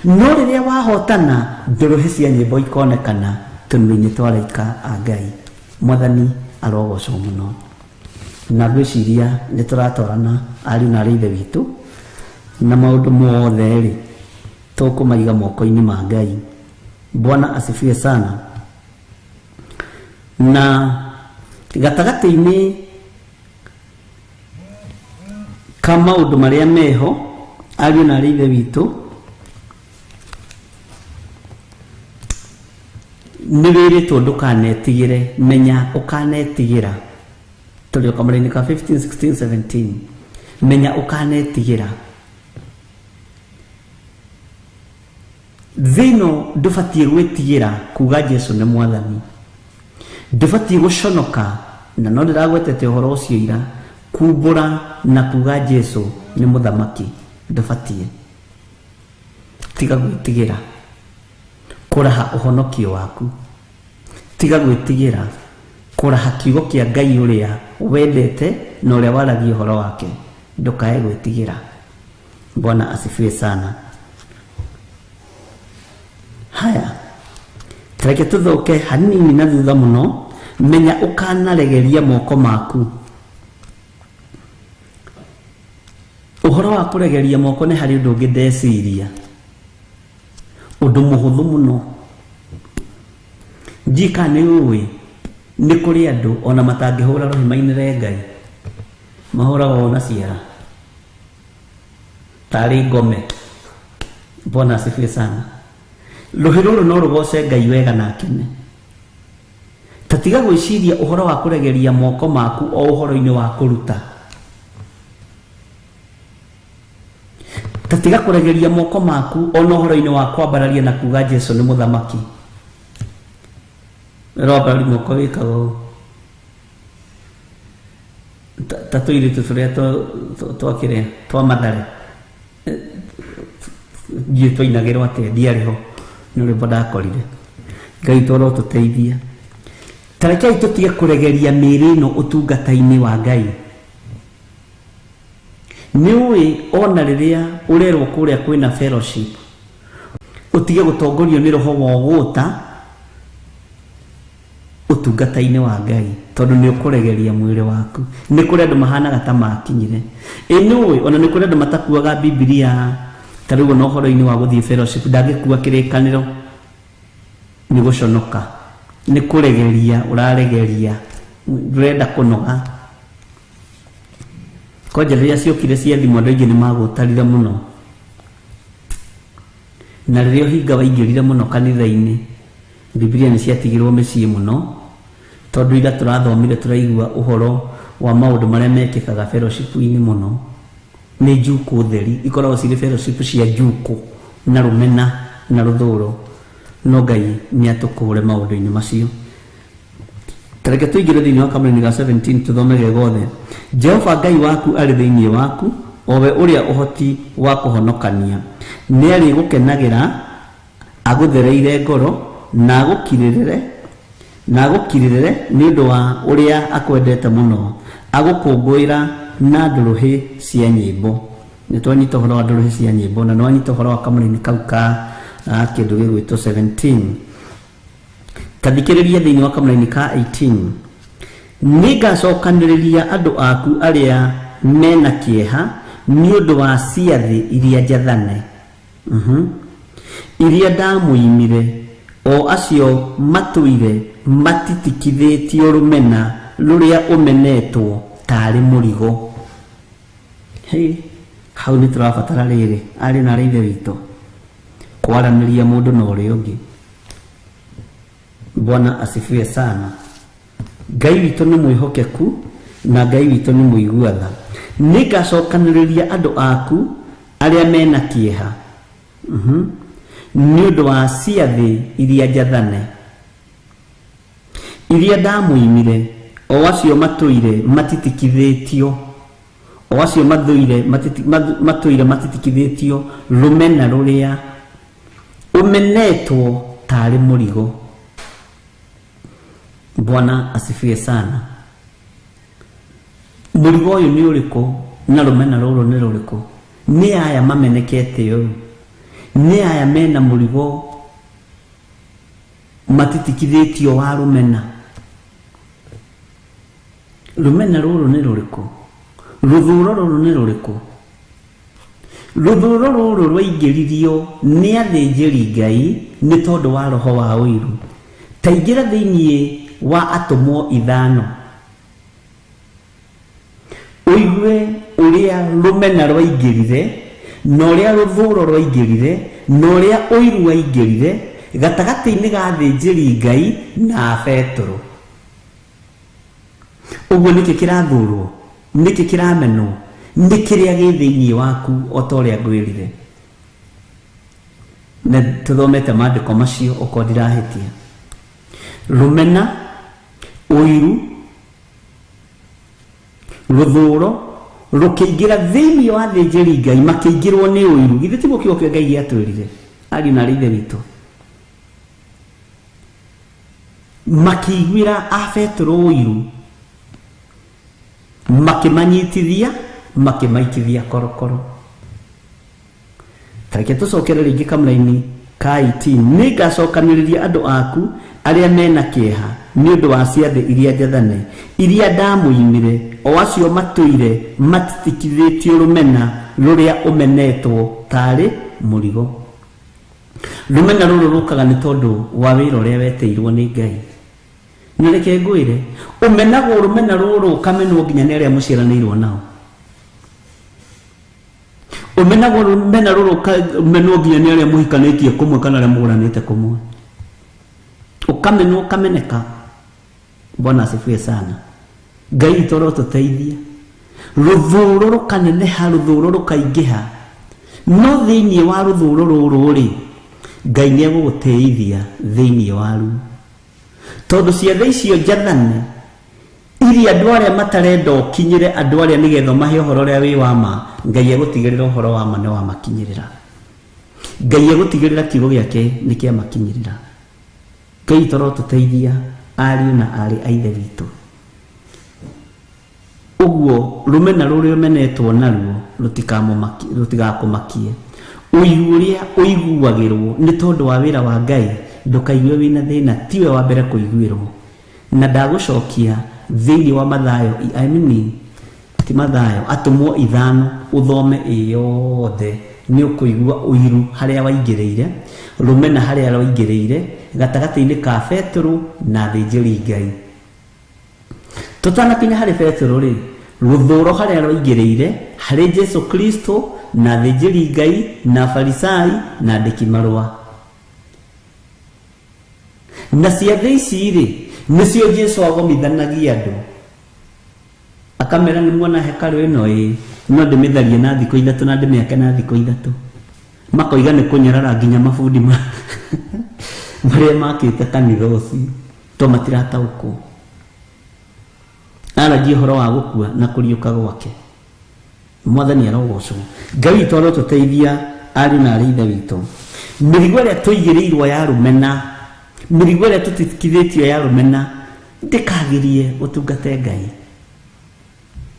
no rĩrĩa wahotana ndũrũhĩ cia nyĩmbo ikonekana tũnua-inĩ twa araika a Ngai. Mwathani arogocwo mũno. Na ngwĩciria nĩ tũratwarana ariũ na arĩ ithe witũ, na maũndũ mothe rĩ tũkũmaiga moko-inĩ ma Ngai. Bwana asifiwe sana. Na gatagatĩ-inĩ ka maũndũ marĩa meho ariũ na arĩ ithe witũ, nĩ wĩrĩtwo ndũkanetigĩre, menya ũkanetigĩra. Tũrĩ o kamũra-inĩ ka 15, 16, 17. Menya ũkanetigĩra. Thĩno ndũbatiĩ gwĩtigĩra kuga Jesu nĩ Mwathani. Ndũbatiĩ gũconoka, na no ndĩragwetete ũhoro ũcio ira, kumbũra na kuga Jesu nĩ mũthamaki. Ndũbatiĩ. Tiga gwĩtigĩra. kuraha uhonokio waku tiga gwitigira kuraha kiugo kia Ngai uria wendete na uria waragia uhoro wake ndukae gwitigira. Bwana asifiwe sana. Haya, tareke tuthoke hanini na thutha muno. Menya ukanaregeria moko maku. Uhoro wa kuregeria moko ni hari undu ungi ndeciria, undu muhuthu muno. Njika ni uwi ni kuri andu ona matangihura rohimainire Ngai mahuraga ona ciara tari ngome. Bwana asifiwe sana. Ruhiruru no rugoce Ngai wega na kene. Tatiga gwiciria uhoro wa kuregeria moko maku o uhoro-ini wa kuruta. Tatiga kuregeria moko maku o uhoro-ini wa kwambararia na kuga Jesu ni muthamaki. Robert moko wikago tatuiri tuturia twakire twa mathare ngie twainagirwo atia ndiariho ni uri ndakorire. Ngai toro tuteithia. Tarekei tutige kuregeria mĩĩrĩ ĩno ũtungata-inĩ wa Ngai. Niũĩ ona rĩrĩa ũrerwo kũrĩa kwĩna fellowship utige gutongorio ni roho wa ũgũta ũtungata-inĩ wa Ngai tondu ni ukuregeria mwĩrĩ waku. Ni kũrĩ andũ mahanaga ta makinyire. Niũĩ ona ni kũrĩ andũ matakuaga Biblia ta rĩu no ũhoro-inĩ wa gũthiĩ fellowship ndangĩkua kĩrĩkanĩro ni gũconoka. Ni kuregeria uraregeria ndurenda kunoga. Koja riria ciokire cia thimu andu aingi ni magutarire muno, na riria hinga waingirire muno kanitha-ini Biblia ni ciatigirwo micii muno tondu ira turathomire turaigua uhoro wa maundu maria mekikaga fellowship-ini muno ni njuku theri ikoragwo cirĩ fellowship cia njuku na rumena na ruthuro. No Ngai ni atukure maundu-ini macio. Tareke tuingire thiini wa kamũra-inĩ ga 17 tuthomege gothe. Jehova Ngai waku ari thiini waku, owe uria uhoti wa kuhonokania, ni ari gukenagira aguthereire ngoro na agukirĩrĩre ni undu wa uria akwendete muno, agukũngũĩra na ndũrũhĩ cia nyĩmbo. Ni twanyita ũhoro wa ndũrũhĩ cia nyĩmbo na nwanyita ũhoro wa kamũra-inĩ kau ka kindu gĩgwĩtwo 17. Tathikĩrĩria thĩinĩ wa kamũra-inĩ ka 18. Nĩngacokanĩrĩria andũ aku arĩa mena kĩeha nĩ ũndũ wa ciathĩ iria njathane iria ndamũimire, o acio matũire matitikithĩtio rũmena rũrĩa ũmenetwo tarĩ mũrigo. Hau nĩ tũrabatara rĩrĩ arĩ na ithe witũ kwaranĩria mũndũ na ũrĩa ũngĩ. Bwana asifiwe sana. Ngai witũ nĩ mwĩhokeku na Ngai witũ nĩ mũiguatha. Nĩngacokanĩrĩria andũ aku arĩa mena kĩeha nĩ ũndũ wa ciathĩ iria njathane iria ndamũimire, o acio matũire matitikithĩtio, o acio matũire matitikithĩtio rũmena rũrĩa ũmenetwo tarĩ mũrigo. Bwana asifiwe sana. Mũrigo ũyũ nĩ ũrĩkũ na rũmena rũrũ nĩ rũrĩkũ? Nĩ aya mamenekete ũũ, nĩ aya mena mũrigo matitikithĩtio wa rũmena. Rũmena rũrũ nĩ rũrĩkũ? Rũthũũro rũrũ nĩ rũrĩkũ? Rũthũũro rũrũ rwaingĩririo nĩ athĩnjĩri Ngai nĩ tondũ wa roho wa ũiru. Taingĩra thĩinĩ wa Atũmwo 5 ũigue ũrĩa rũmena rwaingĩrire na ũrĩa rũthũũro rwaingĩrire na ũrĩa ũiru waingĩrire gatagatĩ-inĩ ga athĩnjĩri Ngai na Petero. Ũguo nĩkĩ kĩrathũũrwo, nĩkĩ kĩramenwo, nĩ kĩrĩa gĩ thĩinĩ waku o ta ũrĩa ngwĩrire. Na tũthomete maandĩko macio okorwo ndirahĩtia. Rũmena, ũiru, rũthũũro rũkĩingĩra thĩinĩ wa athĩnjĩri Ngai, makĩingĩrwo nĩ ũiru. Githĩ tiguo kiugo kĩa Ngai gĩatwĩrire? Ariũ na ithe witũ. Rũmena, ũiru, rũthũũro rũkĩingĩra thĩinĩ wa athĩnjĩri Ngai, makĩingĩrwo nĩ ũiru. Githĩ tiguo kiugo kĩa Ngai gĩatwĩrire? Ariũ na ithe witũ. makiguira a Petro uiru makimanyitithia makimaitithia korokoro. Tareke tucokere ringi kamraini ka 18 nigacokaniriria andu aku aria mena kieha ni undu wa ciathe iria njathane iria ndamuimire o acio matuire matitikithitio rumena ruria umenetwo tari murigo. Rumena ruru rukaga ni tondu wa wira uria weteirwo ni Ngai. Nireke ngwire umenagwo rumena ruru kamenwo nginya ni aria muciaranirwo nao. Umenagwo rumena ruru kamenwo nginya ni aria muhikanitie kumwe kana aria muguranite kumwe. Ukamenwo kameneka. Bwana asifiwe sana. Ngai toro tuteithia. Ruthuro rukaneneha ruthuro rukaingiha. No thiini wa ruthuro ruru ri Ngai ni egũgũteithia thiini waru. Tondu ciathe icio njathane iria andu aria matarenda ukinyire andu aria nigetha mahe uhoro uria wi wa ma, Ngai egũtigĩrĩra uhoro wa ma ni wa makinyĩrĩra. Ngai egũtigĩrĩra kiugo giake ni kia makinyĩrĩra. Ngai toro tuteithia ariũ na arĩ a ithe witũ. Uguo rumena rũrĩa ũmenetwo naruo rũtigakumakie. Ũigu ũrĩa ũiguagĩrwo nĩ tondũ wa wĩra wa Ngai ndũkaigue wĩna thĩna, tiwe wa mbere kũiguĩrwo. Na ndagũcokia thĩinĩ wa Mathayo, ti Mathayo, Atũmwo 5 ũthome ĩyothe nĩ ũkũigua ũiru harĩa waingĩrĩire, rumena harĩa waingĩrĩire gatagatĩ-inĩ ka Petro na athĩnjĩri Ngai. Tutanakinya harĩ Petro rĩ, ruthuro harĩa waingĩrĩire harĩ Jesu Kristo na athĩnjĩri Ngai na Farisai na andĩki marũa. Na ciathe ici rĩ nĩcio Jesu agomithanagia andũ, akamera nĩmuona hekarũ ĩno no ndĩmĩtharie na thikũ 3 na ndĩmĩake na thikũ 3. Makoiga nĩ kũnyarara nginya mabundi marĩa makĩte kanitha ũcio to matirataũkwo. Aragia ũhoro wa gũkua na kũriũka gwake. Mwathani arogocwo. Ngai witũ arotũteithia ari na arĩ ithe witũ. Mĩrigo ĩrĩa tũigĩrĩirwo ya rumena, mĩrigo ĩrĩa tũtikithĩtio ya rumena, ndĩkagirie ũtungate Ngai,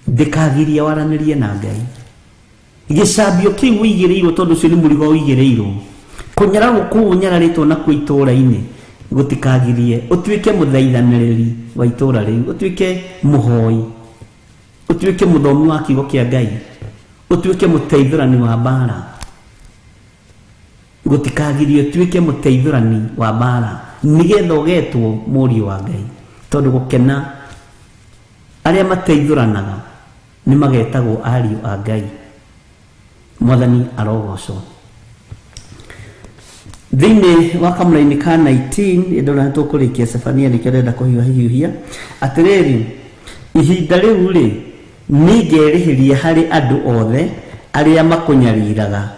ndĩkagirie waranĩrie na Ngai. Gĩcambio kĩu ũigĩrĩirwo tondũ ũcio nĩ mũrigo ũigĩrĩirwo. Kũnyararwo kũu ũnyararĩtwo nakuo itũũra-inĩ gũtikagirie ũtuĩke mũthaithanĩrĩri wa itũũra rĩu, ũtuĩke mũhoi, ũtuĩke mũthomi wa kiugo kĩa Ngai, ũtuĩke mũteithũrani wa mbara. Gũtikagirie ũtuĩke mũteithũrani wa mbara nĩgetha ũgetwo mũriũ wa Ngai, tondũ gũkena arĩa mateithũranaga nĩ magetagwo ariũ a Ngai. Mwathani arogocwo. Thĩinĩ wa kamũra-inĩ ka 19 ndona tũkũrĩkia Sefania nĩkĩo ndĩrenda kũhiũha atĩrĩrĩ, ihinda rĩu rĩ nĩngerĩhĩria harĩ andũ othe arĩa makũnyariraga,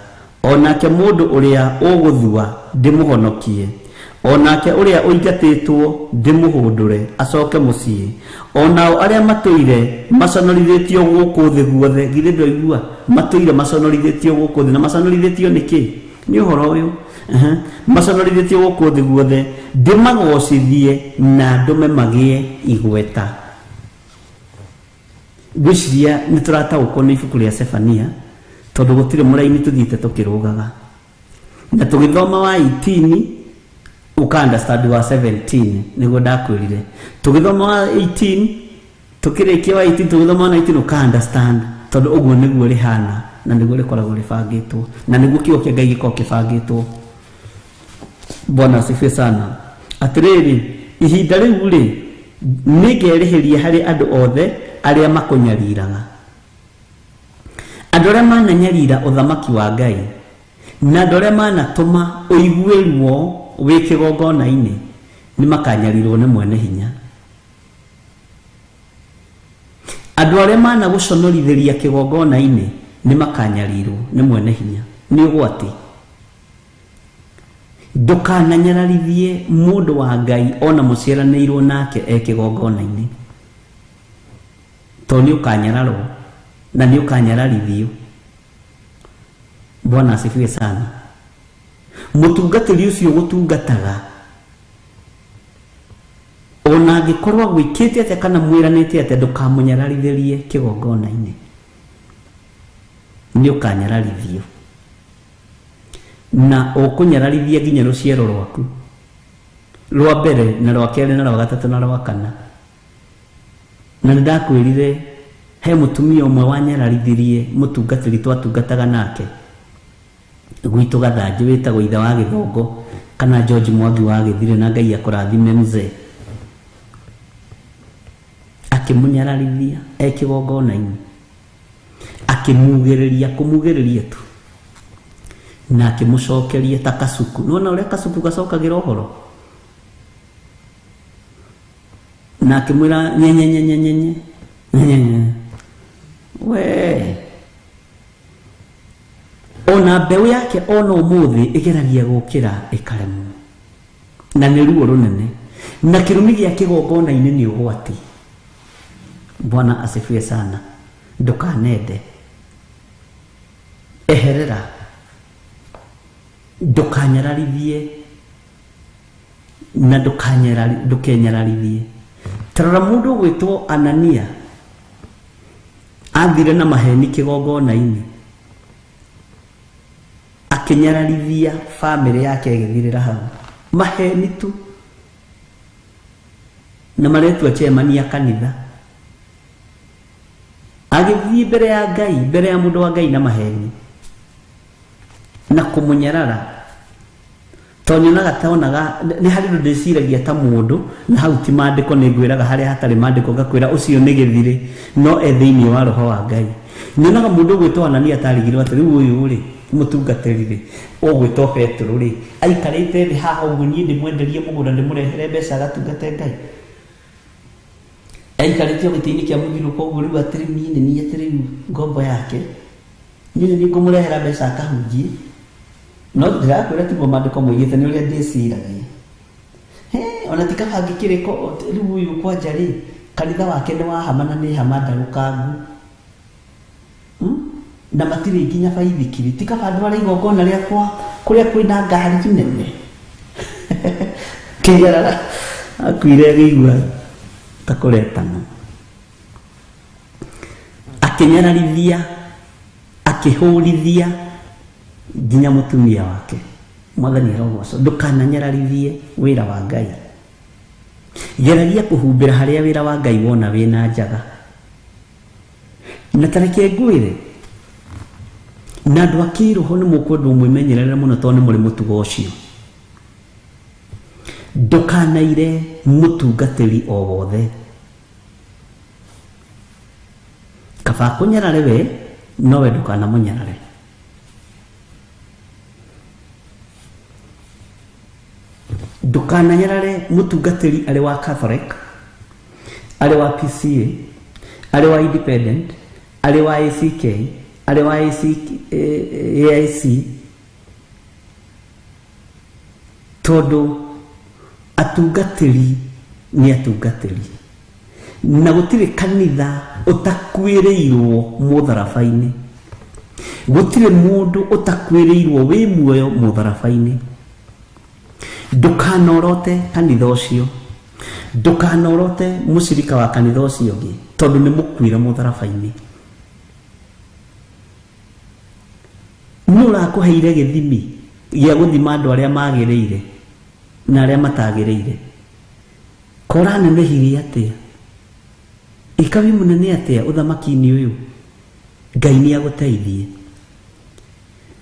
onake mũndũ ũrĩa ũgũthua ndĩmũhonokie, onake ũrĩa ũingatĩtwo ndĩmũhũndũre acoke mũciĩ, onao arĩa matũire maconorithĩtio gũkũ thĩ guothe. Githĩ ndũigua matũire maconorithĩtio gũkũ thĩ, na maconorithĩtio nĩkĩ? Nĩ ũhoro ũyũ. Maconorithĩtio gũkũ thĩ guothe ndĩmagocithie na ndũme magĩe igweta. Ngwĩciria nĩ tũrataũkwo nĩ ibuku rĩa Sefania tondũ gũtirĩ mũraini tũthiĩte tũkĩrũgaga, na tũgĩthoma wa 18 ũka-understand wa 17 nĩguo ndakwĩrire. Tũgĩthoma wa 18 tũkĩrĩkia wa 18 tũgĩthoma wa 19 ũka-understand tondũ ũguo nĩguo rĩhana na nĩguo rĩkoragwo rĩbangĩtwo na nĩguo kiugo kĩa Ngai gĩkoragwo kĩbangĩtwo. Bwana asifiwe sana. Atĩrĩrĩ, ihinda rĩu rĩ nĩngerĩhĩria harĩ andũ othe arĩa makũnyariraga, andũ arĩa mananyarira ũthamaki wa Ngai, na andũ arĩa manatũma ũiguĩrwo wĩ kĩgongona-inĩ nĩ makanyarirwo nĩ mwene hinya. Andũ arĩa managũconorithĩria kĩgongona-inĩ nĩ makanyarirwo nĩ mwene hinya. Nĩ ũgwati. Ndũkananyararithie mũndũ wa Ngai ona mũciaranĩirwo nake kĩgongona-inĩ, tondũ nĩ ũkanyararwo na nĩ ũkanyararithio. Bwana asifiwe sana. Mũtungatĩri ũcio gũtungataga ona angikorwo gwikite ate kana mwiranite ate ndukamunyararithirie kigongona-ini ni ukanyararithio na ukunyararithia nginya ruciaro rwaku rwa mbere na rwa keri na rwa gatatu na rwa kana. Na ndakwirire he mutumia umwe wanyararithirie mutungatiri twatungataga nake gwitu Gathanji witagwo ithe wa Githongo kana George Mwangi wa Githire, na Ngai akurathime mzee, akimunyararithia ekigongona-ini akimugiriria kumugiriria tu na akimucokeria ta kasuku. Nona uria kasuku gacokagira uhoro na akimwira nyenyenyenyenyenye we ona mbeu yake ona umuthi igeragia gukira ikaremu na ni ruo runene na kirumi gia kigongona-ini ni ugwati. Bwana asifiwe sana. Ndukanende, eherera, ndukanyararithie na ndukenyararithie. Tarora mundu gwitwo Anania athire na maheni kigongona-ini akinyararithia family yake igithirira hau maheni tu na maretwa chemania kanitha, agithii mbere ya Ngai, mbere ya mundu wa Ngai na maheni na kumunyarara. Tonyonaga taonaga ni hari ndo ndiciragia ta mundu na hau ti mandiko ningwiraga hari hatari mandiko ngakwira ucio ni githire no ethiini wa roho wa Ngai. Nyonaga mundu gwitwo Anania atarigirwo ati riu uyu ri mutungatiri ri ogwitwo Petro ri aikarite thi haha uguo nie ndimwenderie mugunda ndimurehere mbeca gatungate Ngai. Aikarite gitini kia mugiru ko uguo riu atiri ni atiri ngombo yake ni ngumurehera mbeca akahunjie. No ndirakwira tiguo mandiko moigite ni uria ndiciragia ona tikabangi kiriko riu uyu kwanja ri kanitha wake ni wahamana ni hamanda rukangu na matiri nginya baithikiri tikabandu bari igongona riakwa kuria kwina ngari nene kigera akwire gigwa takuretana akinyararithia akihurithia nginya mutumia wake. Mwathani arogocwo, ndukananyararithie wira wa Ngai. Geragia kuhumbira haria wira wa Ngai wona wina njaga na tareke ngwire na andu akiroho ni mukwendu mwimenyerere muno tondu muri mutugo ucio. Ndukanaire mutungatiri o wothe kaba kunyarare we nowe ndukanamunyarare. Ndukananyarare mutungatiri ari wa Catholic, ari wa PCA, ari wa Independent, ari wa ACK, ari wa AIC, tondu atungatiri ni atungatiri na gutire kanitha utakwiriirwo mutharabaini, gutire mundu utakwiriirwo wi muoyo mutharabaini. Ndukanorote kanitha ucio, ndukanorote mucirika wa kanitha ucio ngi tondu ni mukwira mutharabaini. Nurakuheire githimi gia guthima andu aria magiriire na aria matagiriire. Korane mehirie atia ikawi munene atia uthamaki-ini uyu Ngai ni aguteithie.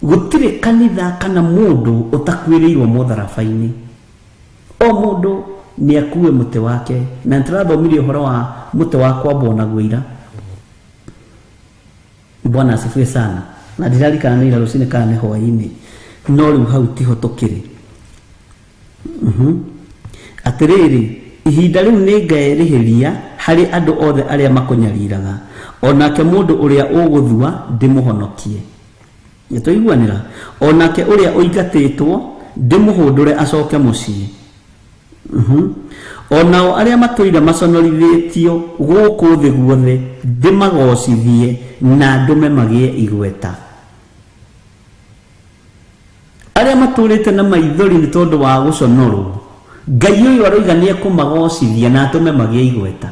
Gutire kanitha kana mundu utakwiriirwo mutharabaini. O mundu ni akue muti wake na ntirathomirie uhoro wa muti wa kwambwo na gwira. Bwana asifiwe sana. Na ndirarikana ni ira rucini kana ni hwaini no riu hau tiho tukiri. Atiriri ihinda riu ni ngaerihiria hari andu othe aria makunyariraga onake mundu uria uguthua ndimuhonokie. Nituiguanira onake uria uingatitwo ndimuhundure acoke mucii. Onao aria maturire maconorithitio guku thi guothe ndimagocithie na ndume magie igweta. Aria maturite na maithori ni tondu wa guconorwo Ngai uyu aroigania kumagocithia na atume magie igweta.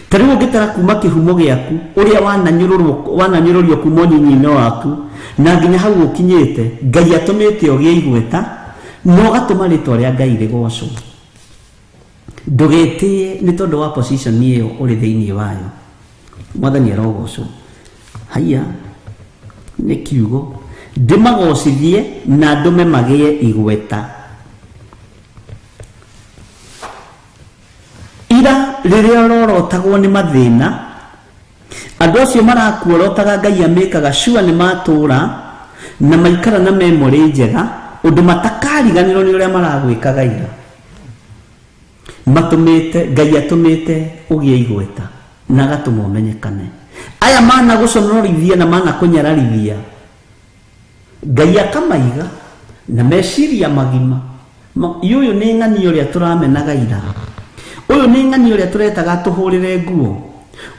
Tariu ngitara kuma kihumo giaku uria wananyururio kuma unyinyi waku na nginya hau ukinyite Ngai atumite ogie igweta no gatuma ritwa ria Ngai rigocwo. Ndugetie ni tondu wa position iyo uri thiini wayo. Mwathani arogocwo. Haya ni kiugo ndimagocithie na ndume magie igweta. Ira riria rorotagwo ni mathina andu acio marakuorotaga Ngai amekaga sure ni matura na maikara na memory njega undu matakariganirwo ni uria maragwikaga ira. Matumite Ngai atumite ugie igweta na gatuma umenyekane. Aya mana guconorithia na mana kunyararithia Ngai akamaiga na meciria magima. Yuyu ni ng'ani uria turamenaga ira. Uyu ni ng'ani uria turetaga tuhurire nguo.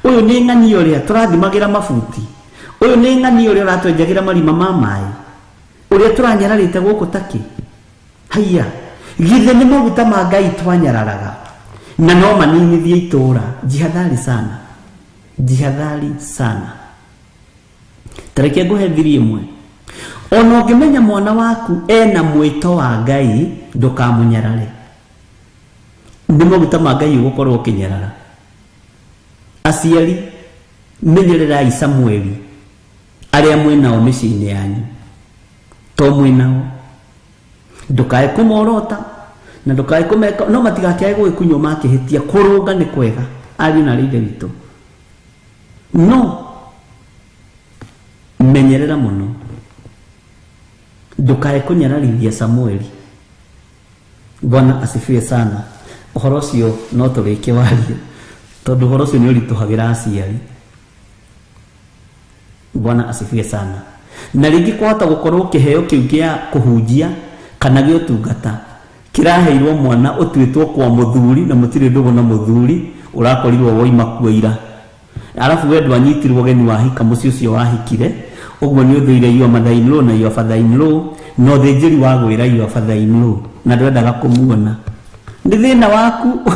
Uyu ni ng'ani uria turathimagira mafuti. Uyu ni ng'ani uria uratwenjagira marima ma mai. Uria turanyararite guku taki. Haya githe ni maguta ma Ngai twanyararaga na no maninithie itura. Jihadhari sana, jihadhari sana. Tareke nguhe thiri imwe. Ona ungimenya mwana waku ena mwito wa Ngai ndukamunyarare. Ni maguta ma Ngai ugukorwo ukinyarara. Aciari menyererai Samueli aria mwinao miciini yanyu to mwinao. Ndukae kumorota na ndukae kumeka no matigakae gwikunywo makihitia kurunga ni kwega ari na rinde witu no menyerera muno. Ndukae kunyararithia Samueli. Bwana asifiwe sana. Uhoro ucio no turike warie tondu uhoro ucio ni urituhagira aciari. Bwana asifiwe sana. Na ringi kwahota gukorwo kiheo kiu gia kuhunjia kana gio tungata kiraheirwo mwana utwitwo kwa muthuri na mutire ndugo na muthuri urakorirwo woima kuira. Alafu we ndwanyitirwo geni wahika muci ucio wahikire uguo ni uthuire your mother in law na your father in law no thinjiri wa gwira your father in law na ndwendaga kumuona. Ni thina waku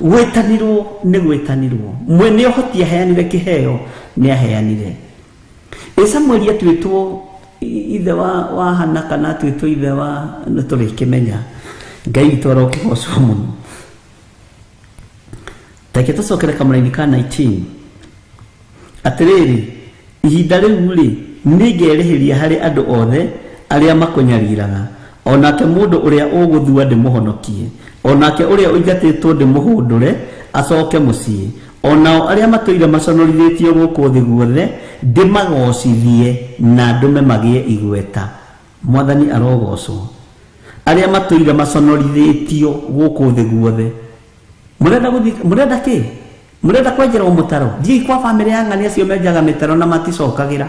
gwetanirwo ni gwetanirwo mwene uhoti aheanire kiheo ni aheanire. Samueli atwitwo ithe wa Hana kana atwitwo ithe wa turikimenya Ngai twaro kigocwo muno. Take tucokere kamuraini ka 19 atiriri ihinda riu ri ningerihiria hari andu othe aria makunyariraga onake mundu uria uguthua ndimuhonokie onake uria uigatitwo ndimuhundure acoke mucii onao aria matuire maconorithitio guku thi guothe ndimagocithie na ndume magie igweta. Mwathani arogocwo. Aria matuire maconorithitio guku thi guothe murenda ki murenda kwenjerwo mutaro thii kwa family ya ng'ani acio menjaga mitaro na maticokagira.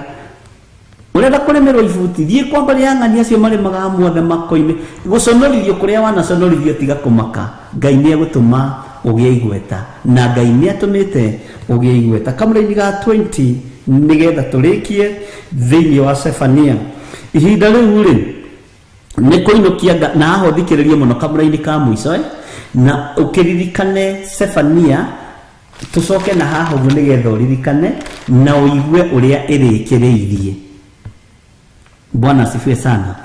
Murenda kuremerwo ibuti thii kwa bari ya ng'ani acio maremaga muothe makoime guconorithio kuria wanaconorithio tiga kumaka. Ngai ni egutuma ugie igweta na Ngai ni atumite ugie igweta. Kamuraini ga 20 nigetha turikie thiini wa Sefania. Ihinda riu ri ni kuinukia na aho thikiririe muno kamuraini ka muico na ukiririkane Sefania tucoke na haho guo nigetha uririkane na uigue uria irikiriirie. Bwana asifiwe sana.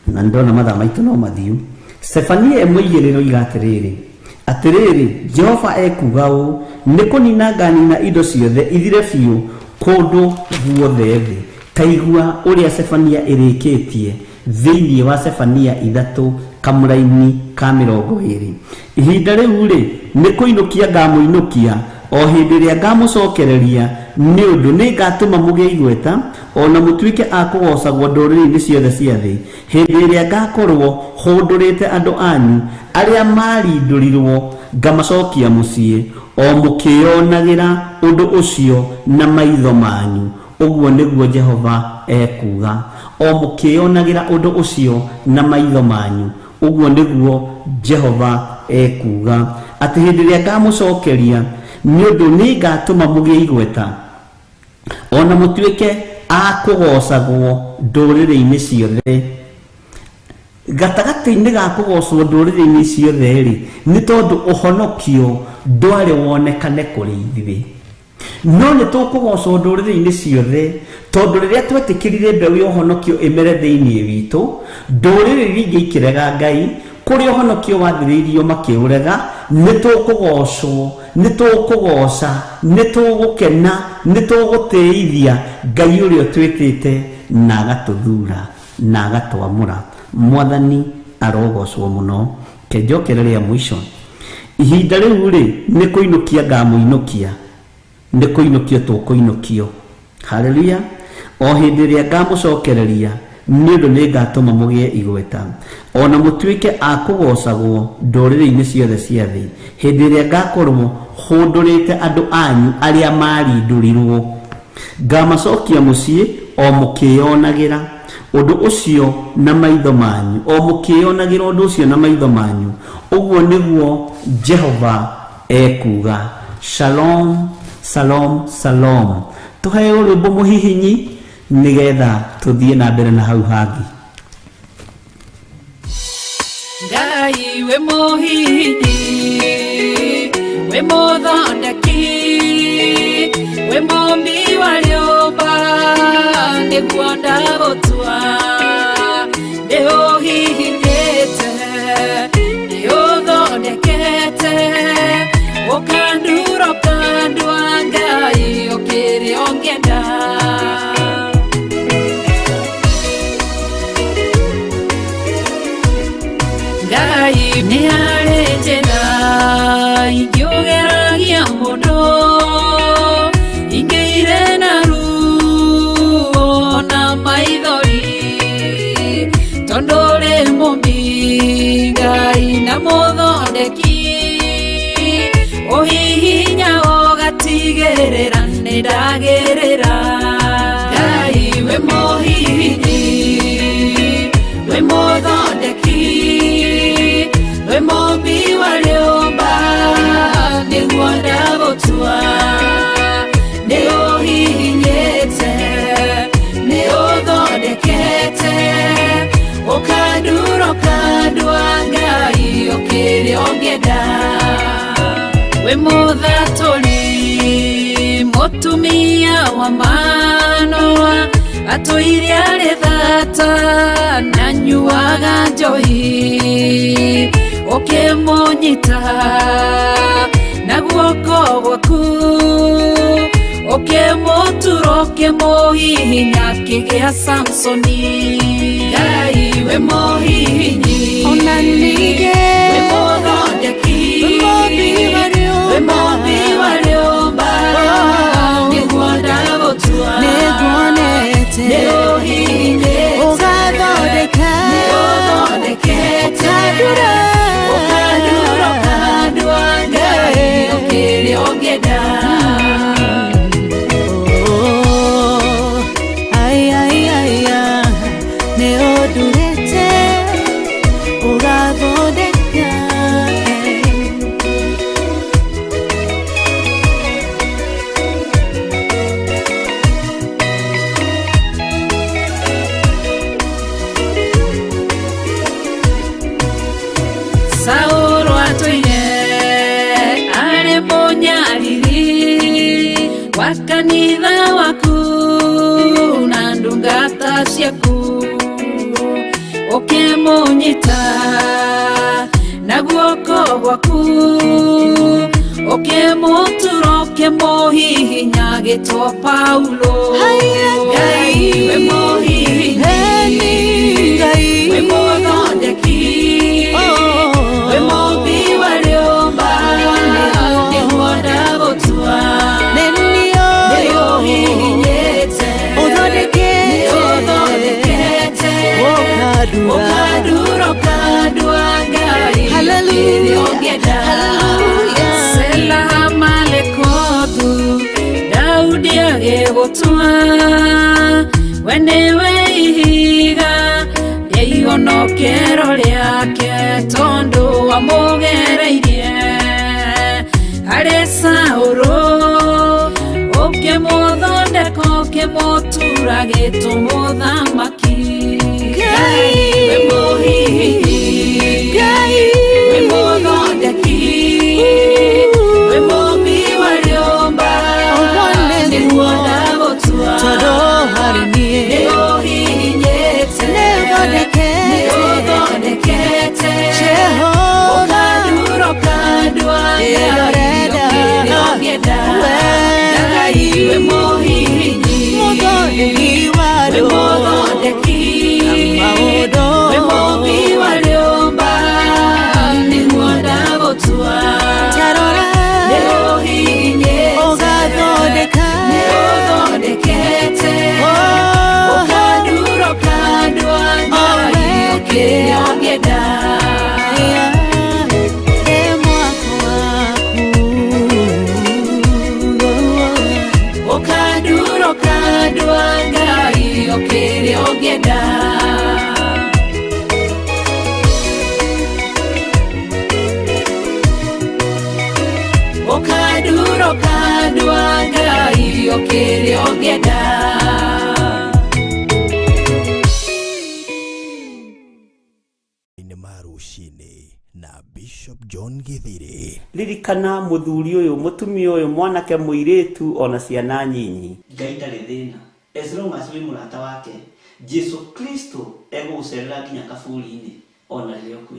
Na ndona mathaa maitu no mathiu. Sefania emwigiriro igatiriri atiriri Jehova ekuga u ni kunina nganina indo ciothe ithire biu kundu guothe thi. Taigua uria Sefania irikitie thiini wa Sefania 3 kamuraini ka 20. Ihinda riu ri ni kuinukia ngamuinukia o hindi ria ngamucokereria ni undu ni ngatuma mugie igweta ona mutuike akugocagwo nduriri-ini ciothe cia thi. Hindi ria ngakorwo hundurite andu anyu aria marindurirwo ngamacokia mucii o mukionagira undu ucio na maitho manyu. Uguo niguo Jehova ekuga o mukionagira undu ucio na maitho manyu. Uguo niguo Jehova ekuga ati hindi ria ngamucokeria ni undu ni ngatuma mugie igweta ona mutuike akugocagwo nduriri-ini ciothe gatagati-inĩ ga kũgocwo ndũrĩrĩ-inĩ ciothe rĩ nĩ tondũ ũhonokio ndwarĩ wonekane kũrĩ ithuĩ no nĩ tũkũgocwo ndũrĩrĩ-inĩ ciothe tondũ rĩrĩa twetĩkĩrire mbeũ ya ũhonokio ĩmere thĩinĩ witũ ndũrĩrĩ ingĩ ikĩrega Ngai kũrĩa ũhonokio wathĩrĩirio makĩũrega nĩ tũkũgocwo nĩ tũkũgoca nĩ tũgũkena nĩ tũgũtĩithia Ngai ũrĩa twĩtĩte na agatũthura na agatwamũra Mwathani arogocwo mũno kenjokere rĩa mũico ihinda rĩu rĩ nĩ kũinũkia ngamũinũkia nĩ kũinũkio tũkũinũkio haleluya o hĩndĩ ĩrĩa ngamũcokereria nĩ ũndũ nĩ ngatũma mũgĩe igweta ona mũtuĩke a kũgocagwo ndũrĩrĩ-inĩ ciothe cia thĩ hĩndĩ ĩrĩa ngakorwo hũndũrĩte andũ anyu arĩa marindũrirwo ngamacokia mũciĩ o mũkĩonagĩra ũndũ ũcio na maitho manyu o mũkĩonagĩra ũndũ ũcio na maitho manyu ũguo nĩguo Jehova ekuga shalom shalom shalom tũheo rwĩmbo mũhihinyi nĩgetha tũthiĩ na mbere na hau hangĩ Ngai we mũhihinyi we mũthondeki we mũmbi wa rĩũmba nĩguo ndagũtua ndĩũhihinyĩte ndĩũthondekete ũkanduro kandwa Ngai ũkĩrĩ ũngĩenda Ngai nĩ arĩ njĩra ingĩũgeragia mũndũ ingĩire na ruo na maithori tondũ rĩ mũmbi Ngai na mũthondeki ũhihinya ũgatigĩrĩra nĩ ndagĩrĩra Ngai we mũhihinyi we mũthondeki we mũmbi wa rĩũmba nĩguo ndagũtua nĩ ũhihinyĩte nĩ ũthondekete ũkanduro kandwa Ngai ũkĩrĩ ũngĩenda we mũthatũri mũtumia wa Manoa atũire arĩ thata na nyuaga njohi ũkĩmũnyita na guoko gwaku ũkĩmũtura ũkĩmũhihinya akĩgĩa Samsoni Ngai we mũhihinyi ona ningĩ we mũthondeki we mũmbi wa rĩũmba nĩguo ndagũtua nĩguonete nĩũhihinyĩte ũgathondeka nĩũthondekete ũkanduro kandwa Ngai ũkĩrĩ ũngĩenda nĩũndurĩte ũgathondeka Saũlũ atũire arĩ mũnyariri wa kanitha waku na ndungata ciaku ũkĩmũnyita na guoko gwaku ũkĩmũtura ũkĩmũhihinya agĩtwo Paulo Ngai we mũhihinyi we mũthondeki we mũmbi wa rĩũmba nĩguo ndagũtua nĩũhihinyĩte nĩũthondekete ũkanduro kandwa Ngai ũkĩrĩ ũngĩenda Sela malekothu Daudi agĩgũtua we nĩwe ihiga rĩa ihonokero rĩake tondũ wamũgereirie harĩ Saũlũ ũkĩmũthondeka ũkĩmũtura gĩtũ mũthamaki Ngai we mũhihinyi na Bishop John Githiri. Lirikana muthuri uyu mutumia uyu mwanake muiretu ona ciana nyinyi. Ngai ndari thina. As long as we murata wake, Jesu Kristo ego gucerera nginya kaburi-ini ona rio kwi.